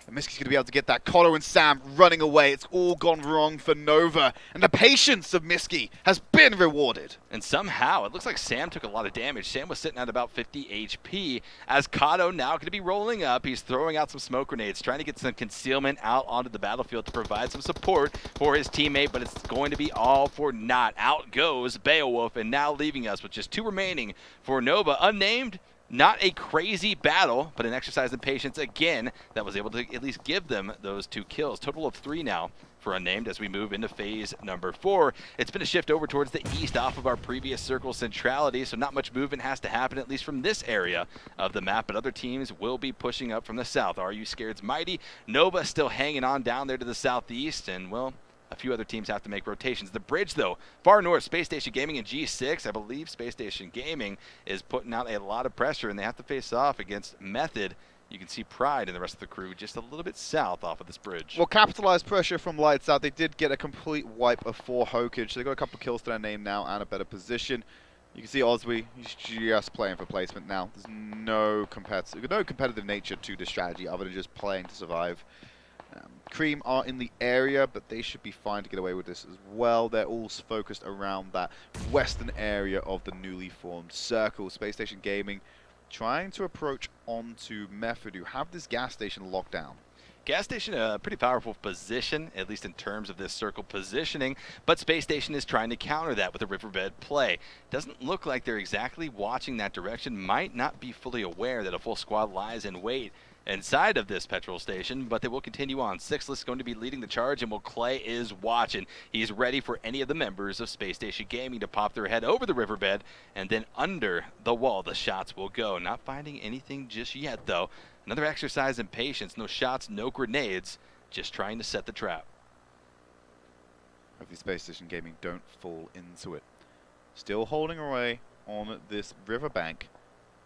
And Miski's going to be able to get that. Colo and Sam running away. It's all gone wrong for Nova. And the patience of Miski has been rewarded. And somehow, it looks like Sam took a lot of damage. Sam was sitting at about 50 HP. As Kato now going to be rolling up. He's throwing out some smoke grenades, trying to get some concealment out onto the battlefield to provide some support for his teammate, but it's going to be all for naught. Out goes Beowulf, and now leaving us with just 2 remaining for Nova. Unnamed. Not a crazy battle, but an exercise in patience again that was able to at least give them those 2 kills. Total of 3 now for Unnamed as we move into phase number 4. It's been a shift over towards the east off of our previous circle centrality, so not much movement has to happen, at least from this area of the map, but other teams will be pushing up from the south. AreYouScared's mighty. Nova still hanging on down there to the southeast, and, well, a few other teams have to make rotations. The bridge, though, far north, Spacestation Gaming and G6. I believe Spacestation Gaming is putting out a lot of pressure, and they have to face off against Method. You can see Pride and the rest of the crew just a little bit south off of this bridge. Well, capitalized pressure from Lights Out. They did get a complete wipe of 4 Hokage. So they got a couple of kills to their name now and a better position. You can see Oswey, he's just playing for placement now. There's no competitive nature to this strategy other than just playing to survive. Cream are in the area, but they should be fine to get away with this as well. They're all focused around that western area of the newly formed circle. Spacestation Gaming trying to approach onto Method, who have this gas station locked down. Gas Station, a pretty powerful position, at least in terms of this circle positioning, but Space Station is trying to counter that with a riverbed play. Doesn't look like they're exactly watching that direction, might not be fully aware that a full squad lies in wait inside of this petrol station, but they will continue on. Sixless is going to be leading the charge, and Clay is watching. He's ready for any of the members of Space Station Gaming to pop their head over the riverbed, and then under the wall the shots will go. Not finding anything just yet, though. Another exercise in patience. No shots, no grenades, just trying to set the trap. Hopefully Space Station Gaming don't fall into it. Still holding away on this riverbank,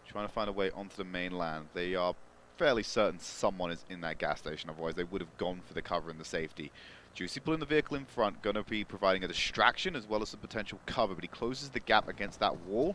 trying to find a way onto the mainland. They are fairly certain someone is in that gas station, otherwise they would have gone for the cover and the safety. Juicy pulling the vehicle in front, going to be providing a distraction as well as some potential cover, but he closes the gap against that wall.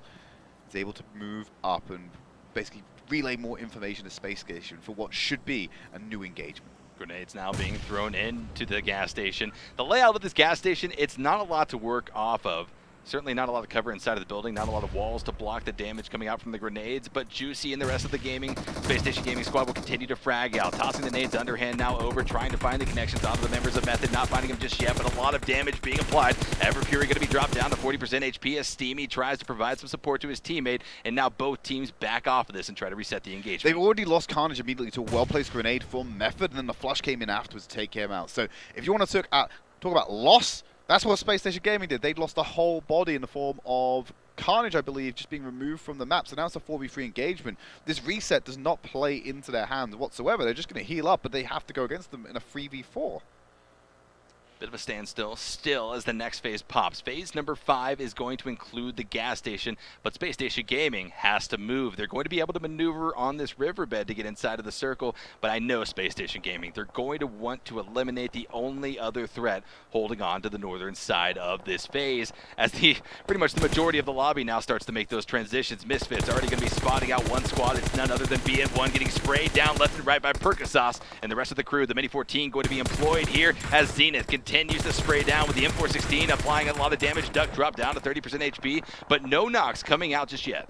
He's able to move up and basically relay more information to Space Station for what should be a new engagement. Grenades now being thrown into the gas station. The layout of this gas station, it's not a lot to work off of. Certainly not a lot of cover inside of the building, not a lot of walls to block the damage coming out from the grenades, but Juicy and the rest of the Space Station Gaming squad will continue to frag out, tossing the nades underhand now over, trying to find the connections onto the members of Method, not finding them just yet, but a lot of damage being applied. Everfury going to be dropped down to 40% HP as Steamy tries to provide some support to his teammate, and now both teams back off of this and try to reset the engagement. They've already lost Carnage immediately to a well-placed grenade from Method, and then the flush came in afterwards to take him out. So if you want to talk about loss, that's what Space Station Gaming did. They'd lost the whole body in the form of Carnage, I believe, just being removed from the map. So now it's a 4v3 engagement. This reset does not play into their hands whatsoever. They're just going to heal up, but they have to go against them in a 3v4. Bit of a standstill still as the next phase pops. Phase number 5 is going to include the gas station, but Space Station Gaming has to move. They're going to be able to maneuver on this riverbed to get inside of the circle, but I know Space Station Gaming, they're going to want to eliminate the only other threat holding on to the northern side of this phase, as pretty much the majority of the lobby now starts to make those transitions. Misfits already going to be spotting out one squad. It's none other than BN1 getting sprayed down left and right by Percasauce, and the rest of the crew, the Mini 14, going to be employed here as Zenith continues to spray down with the M416, applying a lot of damage. Duck dropped down to 30% HP, but no knocks coming out just yet.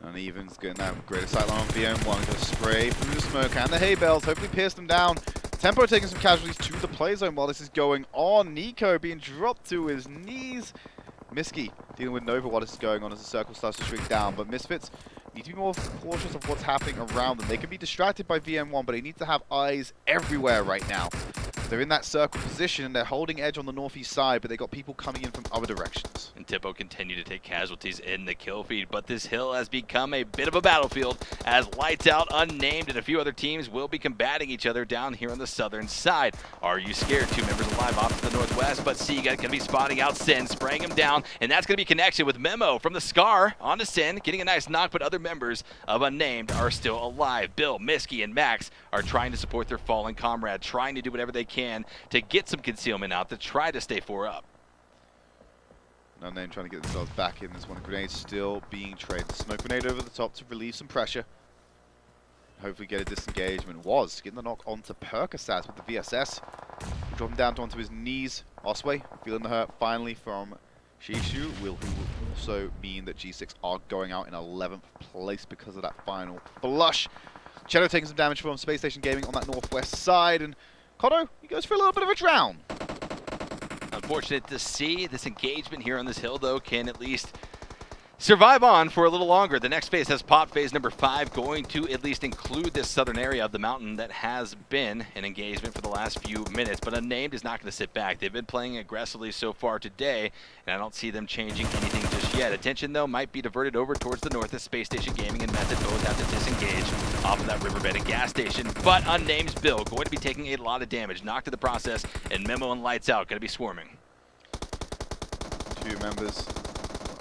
Uneven's getting that greater sightline on VM1. Going to spray through the smoke and the hay bales, hopefully pierce them down. Tempo taking some casualties to the play zone while this is going on. Nico being dropped to his knees. Miski dealing with Nova while this is going on as the circle starts to shrink down, but Misfits need to be more cautious of what's happening around them. They can be distracted by VM1, but they need to have eyes everywhere right now. They're in that circle position, they're holding edge on the northeast side, but they got people coming in from other directions. And Tippo continue to take casualties in the kill feed, but this hill has become a bit of a battlefield as Lights Out, Unnamed, and a few other teams will be combating each other down here on the southern side. AreYouScared, 2 members alive off to the northwest, but Siga going to be spotting out Sin, spraying him down, and that's going to be connection with Memo from the Scar onto Sin, getting a nice knock, but other members of Unnamed are still alive. Bill, Miski, and Max are trying to support their fallen comrade, trying to do whatever they can to get some concealment out to try to stay 4 up. Unnamed trying to get themselves back in. There's one grenade still being traded. Smoke grenade over the top to relieve some pressure. Hopefully get a disengagement. Was getting the knock onto Percocet with the VSS. Drop him down onto his knees. Osway feeling the hurt finally from Shishu, who will also mean that G6 are going out in 11th place because of that final flush. Cheddar taking some damage from Spacestation Gaming on that northwest side, and Kodo, he goes for a little bit of a drown. Unfortunate to see. This engagement here on this hill, though, can at least survive on for a little longer. The next phase has pop phase number 5, going to at least include this southern area of the mountain that has been an engagement for the last few minutes. But Unnamed is not going to sit back. They've been playing aggressively so far today, and I don't see them changing anything just yet. Attention, though, might be diverted over towards the north as Spacestation Gaming and Method both have to disengage off of that riverbed and gas station. But Unnamed's Bill going to be taking a lot of damage, knocked to the process, and Memo and Lights Out going to be swarming. 2 members.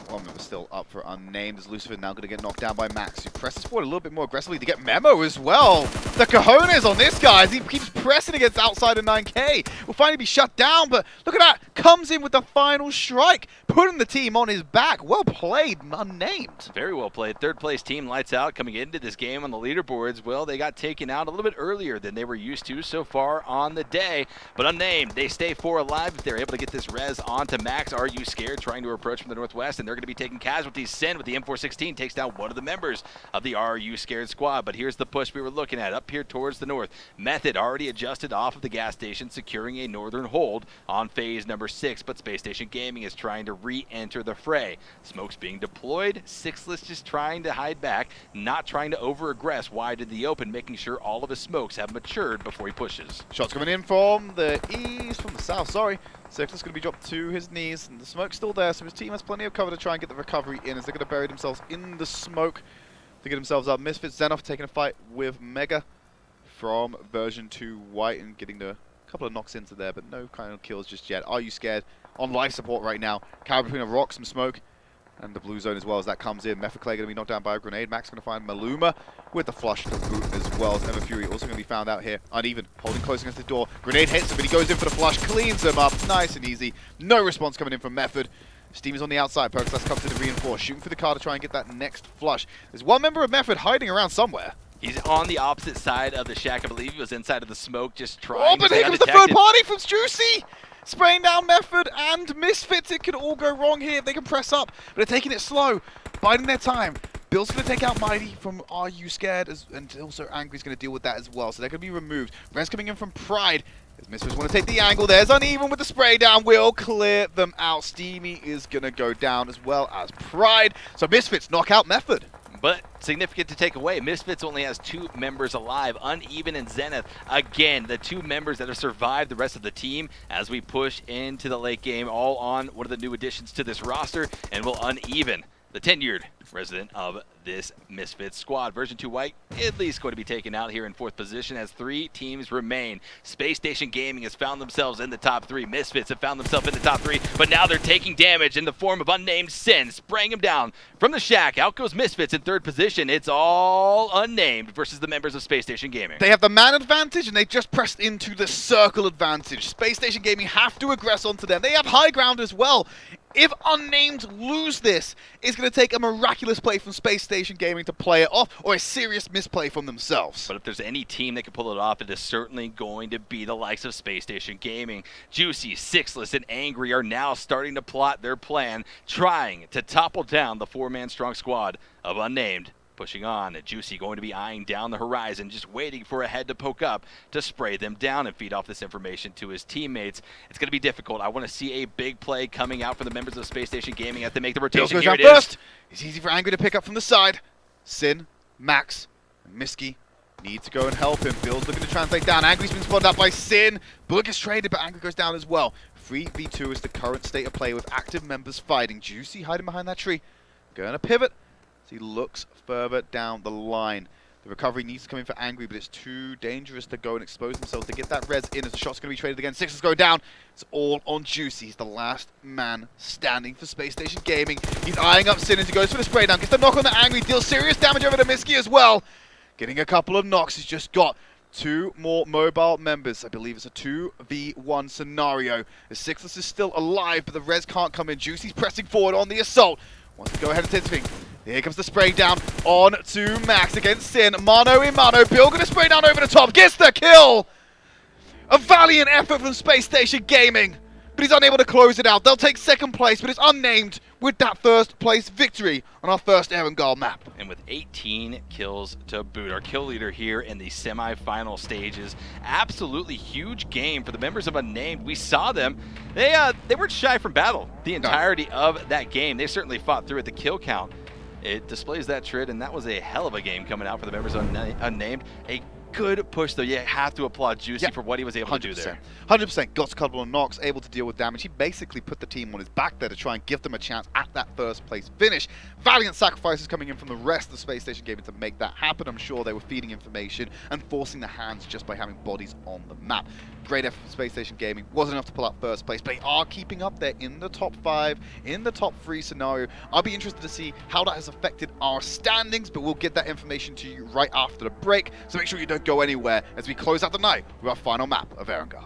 One member still up for Unnamed, as Lucifer now going to get knocked down by Max, who presses forward a little bit more aggressively to get Memo as well. The cojones on this guy as he keeps pressing against outside of 9K. Will finally be shut down, but look at that. Comes in with the final strike, putting the team on his back. Well played, Unnamed. Very well played. 3rd place team, Lights Out, coming into this game on the leaderboards. Well, they got taken out a little bit earlier than they were used to so far on the day. But Unnamed, they stay 4 alive if they're able to get this res onto Max. AreYouScared trying to approach from the northwest, and they're going to be taking casualties. Sin with the M416 takes down one of the members of the AreYouScared squad. But here's the push we were looking at up here towards the north. Method already adjusted off of the gas station, securing a northern hold on phase number 6. But Spacestation Gaming is trying to re-enter the fray. Smoke's being deployed. Sixless just trying to hide back, not trying to over-aggress wide in the open, making sure all of his smokes have matured before he pushes. Shots coming in from the east, from the south, sorry. Sixless going to be dropped to his knees, and the smoke's still there, so his team has plenty of cover to try and get the recovery in as they're going to bury themselves in the smoke to get themselves up. Misfits Xenoff taking a fight with Mega from version 2 White and getting a couple of knocks into there, but no kind of kills just yet. AreYouScared on life support right now. Carry between a rock, some smoke, and the blue zone as well as that comes in. Method Clay going to be knocked down by a grenade. Max going to find Maluma with the flush to boot as well as Ever Fury also going to be found out here. Uneven, holding close against the door. Grenade hits him, but he goes in for the flush, cleans him up. Nice and easy. No response coming in from Method. Steam is on the outside. Percocet comes in to reinforce, shooting for the car to try and get that next flush. There's one member of Method hiding around somewhere. He's on the opposite side of the shack. I believe he was inside of the smoke, just trying Oh, but to here stay comes the undetected. third party from Juicy! Spraying down Method and Misfits. It could all go wrong here if they can press up. But they're taking it slow, biding their time. Bill's going to take out Mighty from AreYouScared, and also Angry's going to deal with that as well. So they're going to be removed. Ren's coming in from Pride. As Misfits want to take the angle, there's Uneven with the spray down. Will clear them out. Steamy is going to go down as well as Pride. So Misfits knock out Method. But significant to take away, Misfits only has 2 members alive, Uneven and Zenith. Again, the 2 members that have survived the rest of the team as we push into the late game, all on one of the new additions to this roster, and will Uneven, the tenured resident of this Misfits squad. Version 2 White at least going to be taken out here in 4th position as 3 teams remain. Spacestation Gaming has found themselves in the top 3. Misfits have found themselves in the top 3, but now they're taking damage in the form of Unnamed Sin, spraying him down from the shack. Out goes Misfits in 3rd position. It's all Unnamed versus the members of Spacestation Gaming. They have the man advantage, and they just pressed into the circle advantage. Spacestation Gaming have to aggress onto them. They have high ground as well. If Unnamed lose this, it's going to take a miraculous play from Spacestation Gaming to play it off, or a serious misplay from themselves. But if there's any team that can pull it off, it is certainly going to be the likes of Spacestation Gaming. Juicy, Sixless, and Angry are now starting to plot their plan, trying to topple down the 4-man strong squad of Unnamed. Pushing on, Juicy going to be eyeing down the horizon, just waiting for a head to poke up to spray them down and feed off this information to his teammates. It's going to be difficult. I want to see a big play coming out from the members of Spacestation Gaming as they make the rotation. Goes Here down it first. is. It's easy for Angry to pick up from the side. Sin, Max, and Miski Need to go and help him. Bill's looking to translate down. Angry's been spotted out by Sin. Bullet gets traded, but Angry goes down as well. 3v2 is the current state of play with active members fighting. Juicy hiding behind that tree. Going to pivot as he looks further down the line. The recovery needs to come in for Angry, but it's too dangerous to go and expose themselves to get that res in as the shot's going to be traded again. Six is going down. It's all on Juicy. He's the last man standing for Spacestation Gaming. He's eyeing up Sin as he goes for the spray down. Gets the knock on the Angry. Deals serious damage over to Miski as well. Getting a couple of knocks. He's just got 2 more mobile members. I believe it's a 2v1 scenario. The Sixless is still alive, but the res can't come in. Juicy's pressing forward on the assault. Wants to go ahead and intensifying. Here comes the spray down on to Max against Sin. Mano in mano. Bill gonna spray down over the top. Gets the kill! A valiant effort from Spacestation Gaming, but he's unable to close it out. They'll take second place, but it's Unnamed with that first place victory on our first Erangel map. And with 18 kills to boot, our kill leader here in the semifinal stages. Absolutely huge game for the members of Unnamed. We saw them. They weren't shy from battle the entirety of that game. They certainly fought through at the kill count. It displays that trend, and that was a hell of a game coming out for the members of Unnamed. A good push, though. You have to applaud Juicy for what he was able to do there. 100%. Got a couple of knocks, able to deal with damage. He basically put the team on his back there to try and give them a chance at that first place finish. Valiant sacrifices coming in from the rest of Spacestation Gaming to make that happen. I'm sure they were feeding information and forcing the hands just by having bodies on the map. Great effort from Spacestation Gaming. Wasn't enough to pull out first place, but they are keeping up there in the top 5, in the top 3 scenario. I'll be interested to see how that has affected our standings, but we'll get that information to you right after the break. So make sure you don't go anywhere as we close out the night with our final map of Erangel.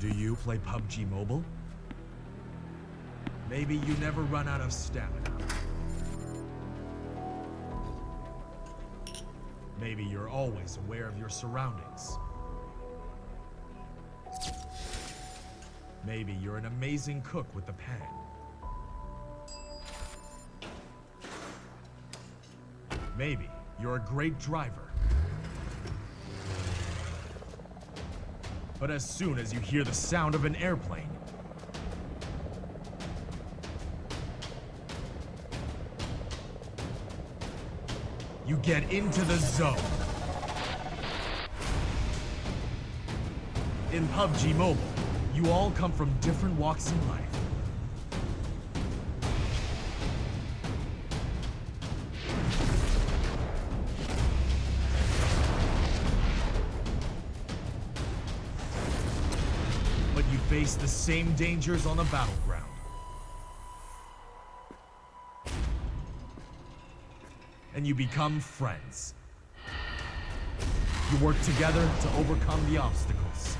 Do you play PUBG Mobile? Maybe you never run out of stamina. Maybe you're always aware of your surroundings. Maybe you're an amazing cook with the pan. Maybe you're a great driver. But as soon as you hear the sound of an airplane, you get into the zone. In PUBG Mobile, you all come from different walks in life. But you face the same dangers on the battleground. And you become friends. You work together to overcome the obstacles.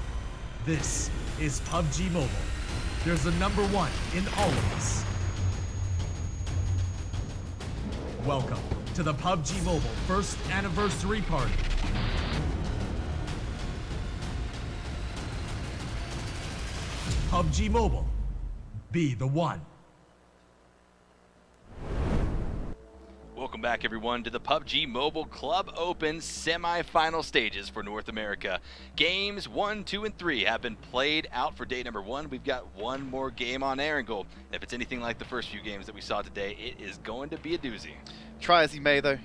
This is PUBG Mobile. There's a #1 in all of us. Welcome to the PUBG Mobile first anniversary party. PUBG Mobile. Be the one. Welcome back, everyone, to the PUBG Mobile Club Open semi-final stages for North America. Games 1, 2, and 3 have been played out for day #1. We've got one more game on Erangel. And if it's anything like the first few games that we saw today, it is going to be a doozy. Try as he may, though,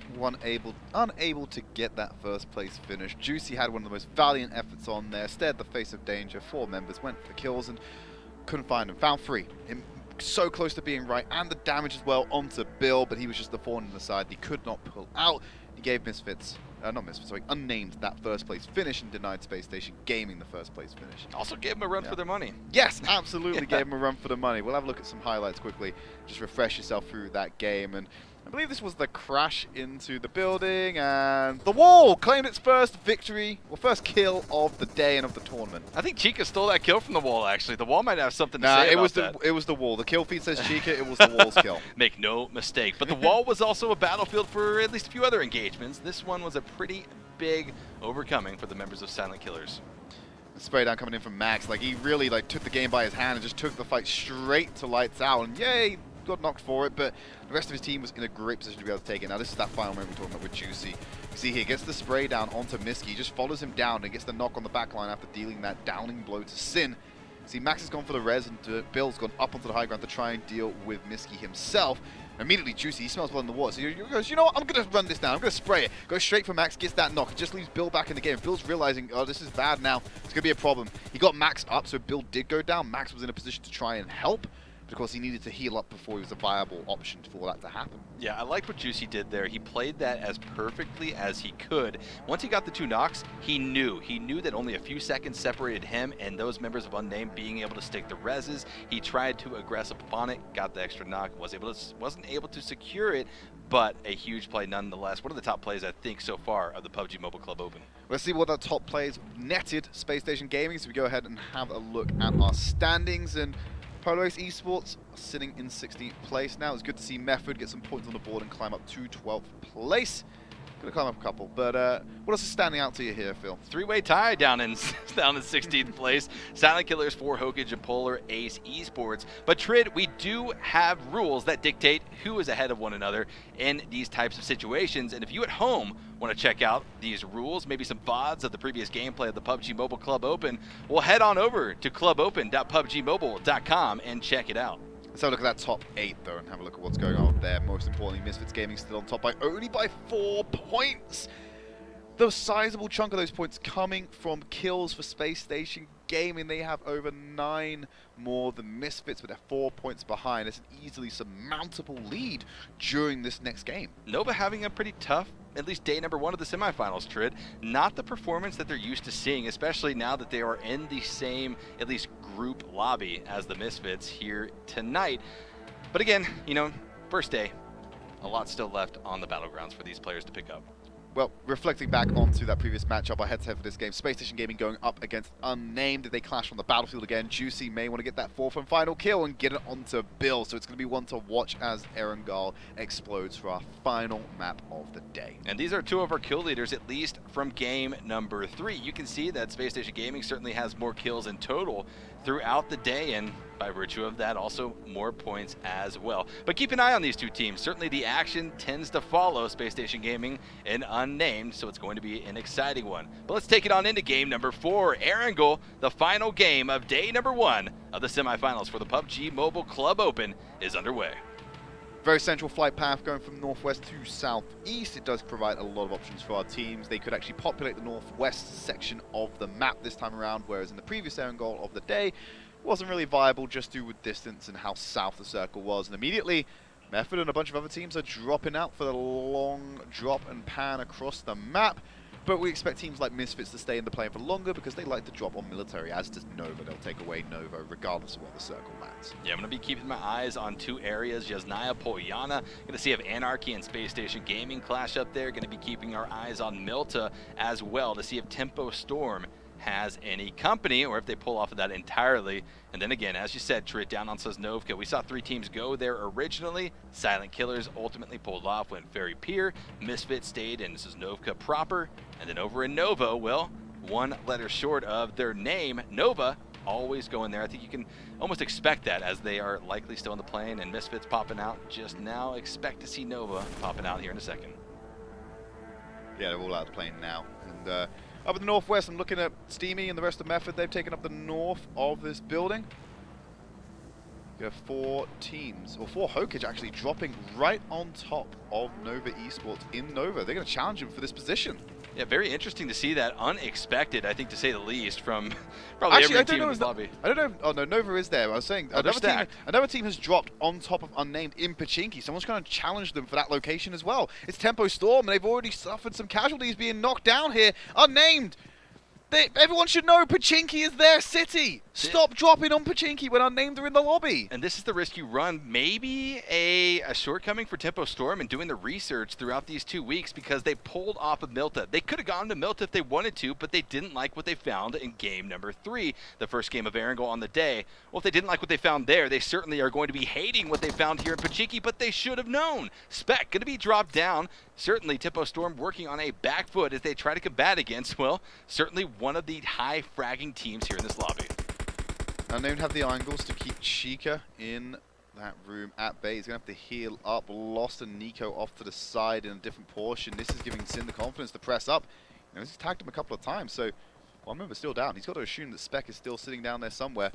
unable to get that first place finish. Juicy had one of the most valiant efforts on there, stared the face of danger. 4 members went for kills and couldn't find him. Found 3. So close to being right, and the damage as well onto Bill, but he was just the thorn in the side. He could not pull out. He gave Unnamed that first place finish and denied Spacestation Gaming the first place finish. Also gave him a run for their money. Yes, absolutely gave him a run for the money. We'll have a look at some highlights quickly. Just refresh yourself through that game. And I believe this was the crash into the building, and the wall claimed its first victory, or first kill of the day and of the tournament. I think Chica stole that kill from the wall, actually. The wall might have something to say about that. It was the wall. The kill feed says Chica, it was the wall's kill. Make no mistake. But the wall was also a battlefield for at least a few other engagements. This one was a pretty big overcoming for the members of Silent Killers. The spray down coming in from Max, he really took the game by his hand and just took the fight straight to lights out, and yay, got knocked for it, but the rest of his team was in a great position to be able to take it. Now this is that final moment we're talking about with Juicy. You see here, gets the spray down onto Miski, he just follows him down and gets the knock on the back line after dealing that downing blow to Sin. See, Max has gone for the res, and Bill's gone up onto the high ground to try and deal with Miski himself. Immediately, Juicy, he smells blood in the water, so he goes, you know what, I'm going to run this down, I'm going to spray it. Goes straight for Max, gets that knock, just leaves Bill back in the game. Bill's realizing, oh, this is bad now, it's going to be a problem. He got Max up, so Bill did go down. Max was in a position to try and help, because he needed to heal up before he was a viable option for that to happen. Yeah, I like what Juicy did there. He played that as perfectly as he could. Once he got the 2 knocks, he knew that only a few seconds separated him and those members of Unnamed being able to stick the reses. He tried to aggress upon it, got the extra knock, wasn't able to secure it, but a huge play nonetheless. One of the top plays, I think, so far of the PUBG Mobile Club Open. Let's see what the top plays netted Spacestation Gaming, so we go ahead and have a look at our standings. And Ace Esports sitting in 16th place now. It's good to see Method get some points on the board and climb up to 12th place. Gonna climb up a couple, but what else is standing out to you here, Phil? 3-way tie down in 16th place. Silent Killers, 4 Hokage and Polar, Ace Esports. But Trid, we do have rules that dictate who is ahead of one another in these types of situations. And if you at home want to check out these rules, maybe some VODs of the previous gameplay of the PUBG Mobile Club Open, well, head on over to clubopen.pubgmobile.com and check it out. Let's have a look at that top 8, though, and have a look at what's going on there. Most importantly, Misfits Gaming still on top by only 4 points. The sizable chunk of those points coming from kills for Spacestation Gaming. They have over 9 more than Misfits, but they're 4 points behind. It's an easily surmountable lead during this next game. Nova having a pretty tough, at least day #1 of the semifinals, Trid. Not the performance that they're used to seeing, especially now that they are in the same, at least group lobby as the Misfits here tonight. But again, first day, a lot still left on the battlegrounds for these players to pick up. Well, reflecting back onto that previous matchup, our head-to-head for this game, Spacestation Gaming going up against Unnamed. They clash on the battlefield again. Juicy may want to get that fourth and final kill and get it onto Bill. So it's going to be one to watch as Erangel explodes for our final map of the day. And these are two of our kill leaders, at least from game number 3. You can see that Spacestation Gaming certainly has more kills in total throughout the day, and by virtue of that, also more points as well. But keep an eye on these two teams. Certainly the action tends to follow Spacestation Gaming and Unnamed, so it's going to be an exciting one. But let's take it on into game number 4. Erangel, the final game of day number 1 of the semifinals for the PUBG Mobile Club Open, is underway. Very central flight path going from northwest to southeast. It does provide a lot of options for our teams. They could actually populate the northwest section of the map this time around, whereas in the previous Erangel of the day, it wasn't really viable just due with distance and how south the circle was. And immediately, Method and a bunch of other teams are dropping out for the long drop and pan across the map. But we expect teams like Misfits to stay in the plane for longer because they like to drop on military, as does Nova. They'll take away Nova regardless of where the circle lands. Yeah, I'm going to be keeping my eyes on two areas, Yasnaya, Polyana. Going to see if Anarchy and Spacestation Gaming clash up there. Going to be keeping our eyes on Milta as well to see if Tempo Storm has any company or if they pull off of that entirely. And then again, as you said, Trit, down on Sosnovka, we saw 3 teams go there originally. Silent Killers ultimately pulled off, went Ferry Pier. Misfits stayed in Sosnovka proper. And then over in Nova, well, one letter short of their name, Nova, always going there. I think you can almost expect that as they are likely still in the plane and Misfits popping out just now. Expect to see Nova popping out here in a second. Yeah, they're all out of the plane now. And up in the northwest, I'm looking at Steamy and the rest of Method. They've taken up the north of this building. You have 4 teams, or 4 Hokage actually dropping right on top of Nova Esports in Nova. They're going to challenge them for this position. Yeah, very interesting to see that. Unexpected, I think, to say the least, from probably every team in this lobby. I don't know. Oh, no, Nova is there. I was saying another team has dropped on top of Unnamed in Pachinki. Someone's going to challenge them for that location as well. It's Tempo Storm, and they've already suffered some casualties being knocked down here. Unnamed. Everyone should know Pachinki is their city. Stop dropping on Pachinki when Unnamed are in the lobby. And this is the risk you run. Maybe a shortcoming for Tempo Storm and doing the research throughout these 2 weeks because they pulled off of Milta. They could have gone to Milta if they wanted to, but they didn't like what they found in game number 3, the first game of Erangel on the day. Well, if they didn't like what they found there, they certainly are going to be hating what they found here in Pachinki, but they should have known. Spec going to be dropped down. Certainly Tempo Storm working on a back foot as they try to combat against, well, certainly one of the high fragging teams here in this lobby. Unnamed have the angles to keep Chica in that room at bay. He's going to have to heal up. Lost and Nico off to the side in a different portion. This is giving Sin the confidence to press up. You know, he's tagged him a couple of times, so one member's still down. He's got to assume that Spec is still sitting down there somewhere.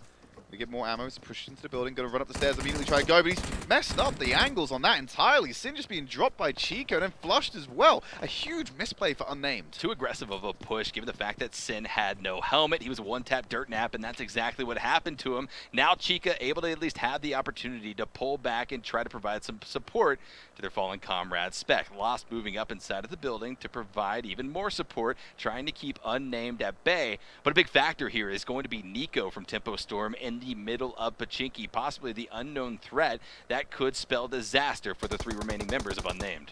They get more ammo, so push into the building, going to run up the stairs, immediately try to go, but he's messed up the angles on that entirely. Sin just being dropped by Chico and then flushed as well. A huge misplay for Unnamed. Too aggressive of a push, given the fact that Sin had no helmet. He was a one-tap dirt nap, and that's exactly what happened to him. Now Chica able to at least have the opportunity to pull back and try to provide some support to their fallen comrade Spec. Lost moving up inside of the building to provide even more support, trying to keep Unnamed at bay. But a big factor here is going to be Nico from Tempo Storm in the middle of Pachinki, possibly the unknown threat that could spell disaster for the 3 remaining members of Unnamed.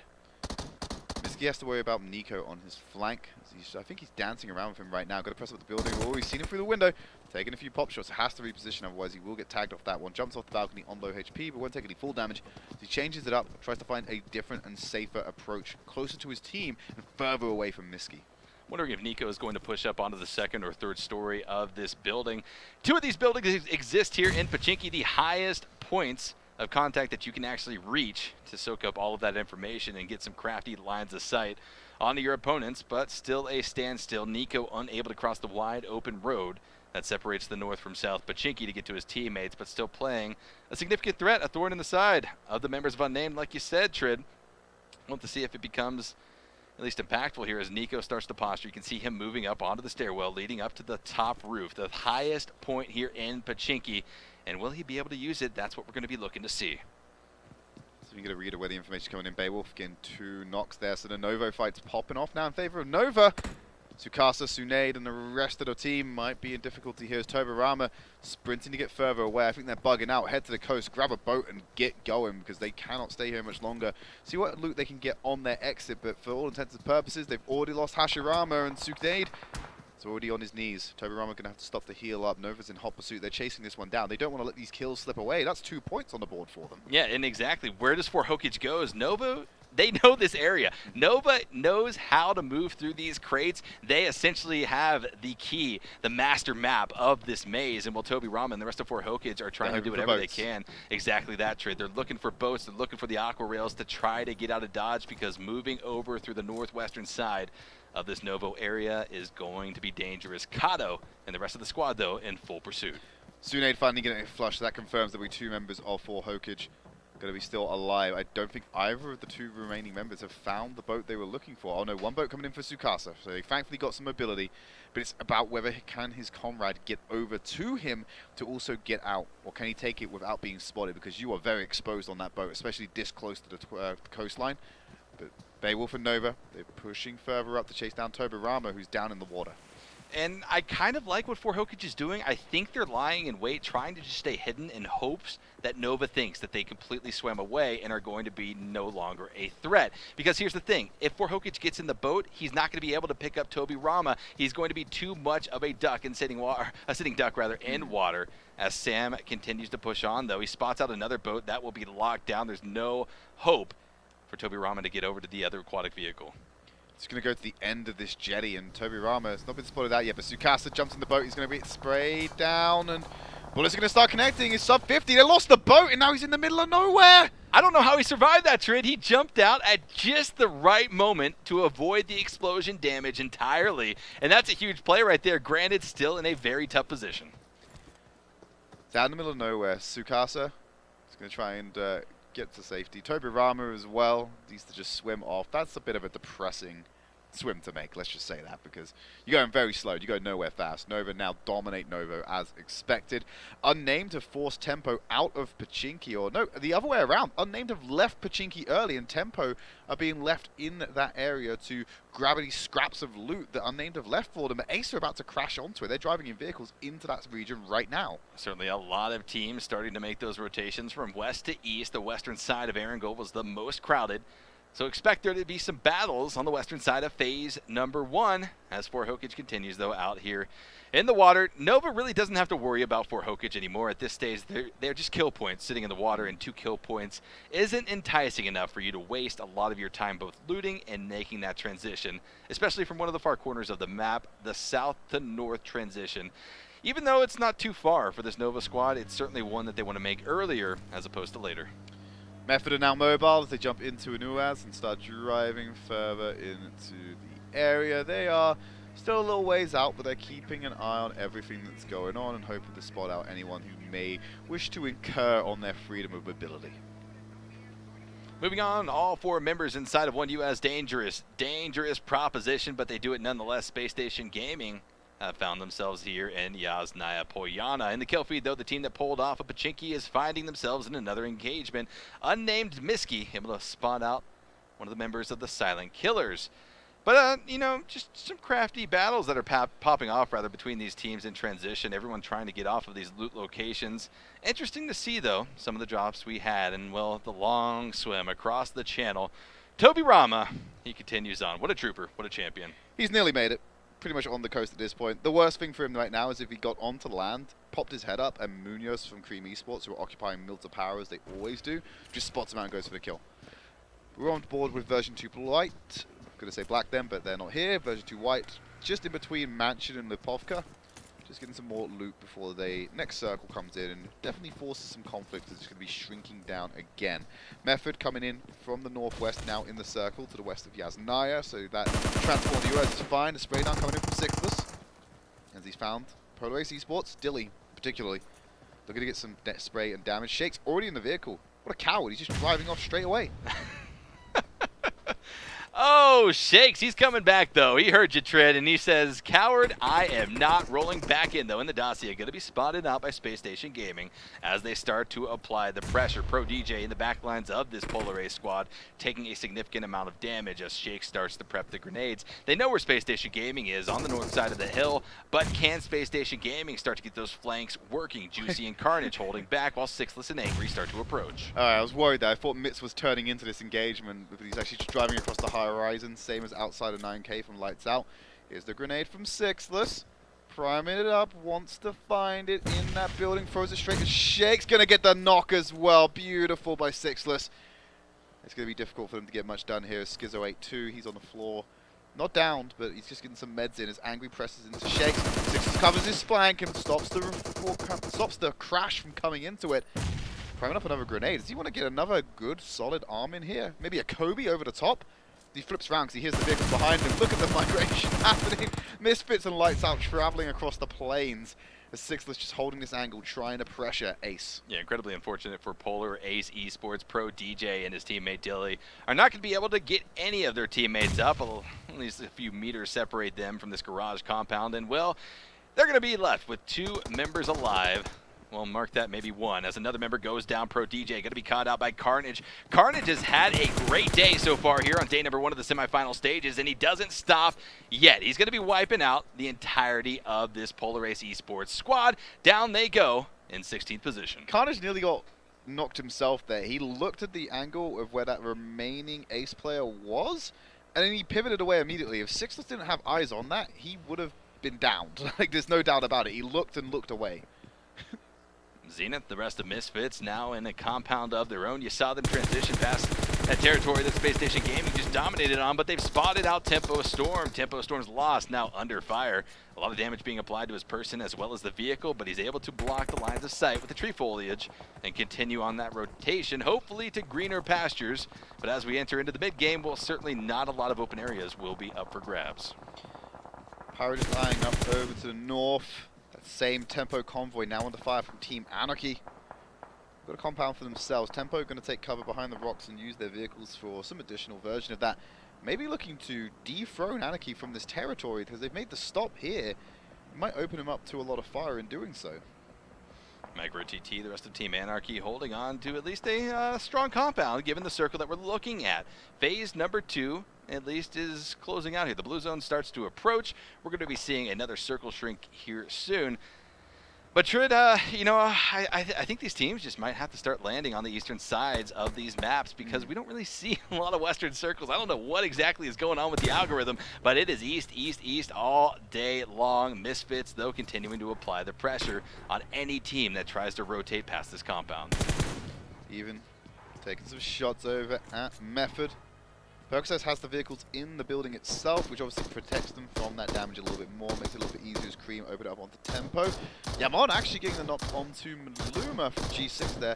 Miski has to worry about Nico on his flank. I think he's dancing around with him right now. Got to press up the building. Oh, we've seen him through the window. Taking a few pop shots. Has to reposition, otherwise he will get tagged off that one. Jumps off the balcony on low HP, but won't take any full damage. So he changes it up, tries to find a different and safer approach, closer to his team and further away from Miski. Wondering if Nico is going to push up onto the 2nd or 3rd story of this building. 2 of these buildings exist here in Pachinki, the highest points of contact that you can actually reach to soak up all of that information and get some crafty lines of sight onto your opponents, but still a standstill. Nico unable to cross the wide open road that separates the north from south Pachinki to get to his teammates, but still playing a significant threat, a thorn in the side of the members of Unnamed, like you said, Trid. Want to see if it becomes at least impactful here as Nico starts to posture. You can see him moving up onto the stairwell leading up to the top roof, the highest point here in Pachinki. And will he be able to use it? That's what we're going to be looking to see. So you get a read of where the information coming in. Beowulf getting 2 knocks there. So the Novo fight's popping off now in favor of Nova. Tsukasa, Tsunade, and the rest of the team might be in difficulty here as Tobarama sprinting to get further away. I think they're bugging out. Head to the coast, grab a boat, and get going because they cannot stay here much longer. See what loot they can get on their exit, but for all intents and purposes, they've already lost Hashirama, and Tsunade is already on his knees. Tobarama going to have to stop the heal up. Nova's in hot pursuit. They're chasing this one down. They don't want to let these kills slip away. That's 2 points on the board for them. Yeah, and exactly. Where does Hokage goes? Nova, they know this area. Nova knows how to move through these crates. They essentially have the key, the master map of this maze. And while Tobarama and the rest of Hokage are trying to do whatever they can. Exactly that, Trid. They're looking for boats. They're looking for the aqua rails to try to get out of Dodge because moving over through the northwestern side of this Novo area is going to be dangerous. Kato and the rest of the squad, though, in full pursuit. Tsunade finally getting a flush. That confirms that we 2 members of Hokage going to be still alive. I don't think either of the 2 remaining members have found the boat they were looking for. Oh no, 1 boat coming in for Tsukasa. So they thankfully got some mobility, but it's about whether can his comrade get over to him to also get out, or can he take it without being spotted, because you are very exposed on that boat, especially this close to the coastline. But Beowulf and Nova, they're pushing further up to chase down Tobarama, who's down in the water. And I kind of like what Hokage is doing. I think they're lying in wait, trying to just stay hidden in hopes that Nova thinks that they completely swam away and are going to be no longer a threat. Because here's the thing, if Hokage gets in the boat, he's not going to be able to pick up Tobarama. He's going to be too much of a duck in sitting duck in water. As Sam continues to push on, though, he spots out another boat that will be locked down. There's no hope for Tobarama to get over to the other aquatic vehicle. It's going to go to the end of this jetty, and Tobarama has not been spotted out yet, but Tsukasa jumps in the boat. He's going to be sprayed down, and bullets are going to start connecting. He's sub 50. They lost the boat, and now he's in the middle of nowhere. I don't know how he survived that, Trid. He jumped out at just the right moment to avoid the explosion damage entirely, and that's a huge play right there. Granted, still in a very tough position. It's out in the middle of nowhere. Tsukasa is going to try and get to safety. Tobarama as well needs to just swim off. That's a bit of a depressing swim to make, let's just say that, because you're going very slow, you go nowhere fast. Nova now dominate Novo as expected. Unnamed have forced Tempo out of Pachinki, or no, the other way around. Unnamed have left Pachinki early, and Tempo are being left in that area to grab any scraps of loot that Unnamed have left for them. But Ace are about to crash onto it. They're driving in vehicles into that region right now. Certainly a lot of teams starting to make those rotations from west to east. The western side of Erangel was the most crowded. So expect there to be some battles on the western side of phase number 1 as Hokage continues, though, out here in the water. Nova really doesn't have to worry about Hokage anymore. At this stage, they're just kill points sitting in the water, and 2 kill points isn't enticing enough for you to waste a lot of your time both looting and making that transition, especially from one of the far corners of the map, the south to north transition. Even though it's not too far for this Nova squad, it's certainly one that they want to make earlier as opposed to later. Method are now mobile as they jump into Anuaz and start driving further into the area. They are still a little ways out, but they're keeping an eye on everything that's going on and hoping to spot out anyone who may wish to incur on their freedom of mobility. Moving on, all 4 members inside of 1U as dangerous proposition, but they do it nonetheless. Spacestation Gaming found themselves here in Yasnaya Poyana. In the kill feed, though, the team that pulled off a Pachinki is finding themselves in another engagement. Unnamed Miski able to spot out one of the members of the Silent Killers. But, you know, just some crafty battles that are popping off, rather, between these teams in transition. Everyone trying to get off of these loot locations. Interesting to see, though, some of the drops we had and, well, the long swim across the channel. Tobarama, he continues on. What a trooper. What a champion. He's nearly made it. Pretty much on the coast at this point. The worst thing for him right now is if he got onto land, popped his head up, and Munoz from Cream Esports, who are occupying Milta Power as they always do, just spots him out and goes for the kill. We're on board with version 2 White. I'm going to say Black then, but they're not here. Version 2 White, just in between Mansion and Lipovka. Just getting some more loot before the next circle comes in, and definitely forces some conflict as it's going to be shrinking down again. Method coming in from the northwest, now in the circle to the west of Yasnaya, so that transport the US is fine. A spray down coming in from Sixless, as he's found Polo Ace Esports, Dilly particularly. They're going to get some spray and damage. Shake's already in the vehicle. What a coward, he's just driving off straight away. Oh, Shakes, he's coming back, though. He heard you, Trid, and he says, "Coward, I am not rolling back in, though." In the dossier, going to be spotted out by Spacestation Gaming as they start to apply the pressure. Pro DJ in the back lines of this Polar Ace squad taking a significant amount of damage as Shakes starts to prep the grenades. They know where Spacestation Gaming is, on the north side of the hill, but can Spacestation Gaming start to get those flanks working? Juicy and Carnage holding back while Sixless and Angry start to approach. Alright, I was worried there. I thought Mitz was turning into this engagement, but he's actually just driving across the high horizon, same as outside of 9K from Lights Out. Here's the grenade from Sixless. Priming it up, wants to find it in that building, throws it straight to Shake's gonna get the knock as well. Beautiful by Sixless. It's gonna be difficult for them to get much done here. Schizo 8-2, he's on the floor. Not downed, but he's just getting some meds in as Angry presses into Shakes. Sixless covers his flank and stops the crash from coming into it. Priming up another grenade. Does he want to get another good, solid arm in here? Maybe a Kobe over the top? He flips around because he hears the vehicles behind him. Look at the migration happening. Misfits and Lights Out traveling across the plains. As Sixless just holding this angle, trying to pressure Ace. Yeah, incredibly unfortunate for Polar, Ace Esports, Pro DJ, and his teammate Dilly are not going to be able to get any of their teammates up. At least a few meters separate them from this garage compound. And, well, they're going to be left with 2 members alive. Well, mark that maybe 1 as another member goes down. Pro DJ going to be caught out by Carnage. Carnage has had a great day so far here on day number 1 of the semifinal stages, and he doesn't stop yet. He's going to be wiping out the entirety of this Polar Ace Esports squad. Down they go in 16th position. Carnage nearly got knocked himself there. He looked at the angle of where that remaining Ace player was, and then he pivoted away immediately. If Sixless didn't have eyes on that, he would have been downed. Like, there's no doubt about it. He looked and looked away. Zenith, the rest of Misfits, now in a compound of their own. You saw them transition past that territory that Space Station Gaming just dominated on, but they've spotted out Tempo Storm. Tempo Storm's lost, now under fire. A lot of damage being applied to his person as well as the vehicle, but he's able to block the lines of sight with the tree foliage and continue on that rotation, hopefully to greener pastures. But as we enter into the mid-game, well, certainly not a lot of open areas will be up for grabs. Pyro just eyeing up over to the north. Same Tempo convoy now under fire from Team Anarchy. Got a compound for themselves. Tempo going to take cover behind the rocks and use their vehicles for some additional version of that. Maybe looking to dethrone Anarchy from this territory because they've made the stop here. It might open them up to a lot of fire in doing so. Micro TT, the rest of Team Anarchy holding on to at least a strong compound given the circle that we're looking at. Phase number 2 at least is closing out here. The blue zone starts to approach. We're going to be seeing another circle shrink here soon. But Trid, you know, I think these teams just might have to start landing on the eastern sides of these maps because we don't really see a lot of western circles. I don't know what exactly is going on with the algorithm, but it is east, east, east all day long. Misfits, though, continuing to apply the pressure on any team that tries to rotate past this compound. Even taking some shots over at Method. Percocet has the vehicles in the building itself, which obviously protects them from that damage a little bit more, makes it a little bit easier as Cream open it up onto Tempo. Yamon actually getting the knock onto Maluma from G6 there.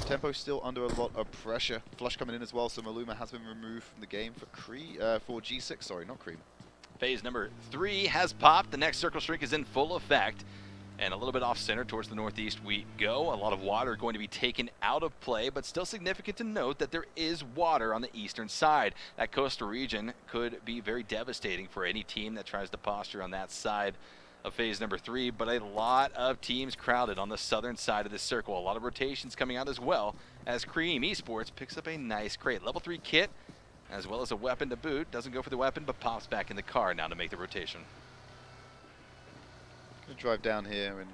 Tempo still under a lot of pressure. Flush coming in as well, so Maluma has been removed from the game for G6, sorry, not Cream. Phase number 3 has popped. The next circle shrink is in full effect. And a little bit off-center towards the northeast we go. A lot of water going to be taken out of play, but still significant to note that there is water on the eastern side. That coastal region could be very devastating for any team that tries to posture on that side of phase number 3, but a lot of teams crowded on the southern side of this circle. A lot of rotations coming out as well as Cream Esports picks up a nice crate. Level 3 kit, as well as a weapon to boot. Doesn't go for the weapon, but pops back in the car now to make the rotation. Drive down here and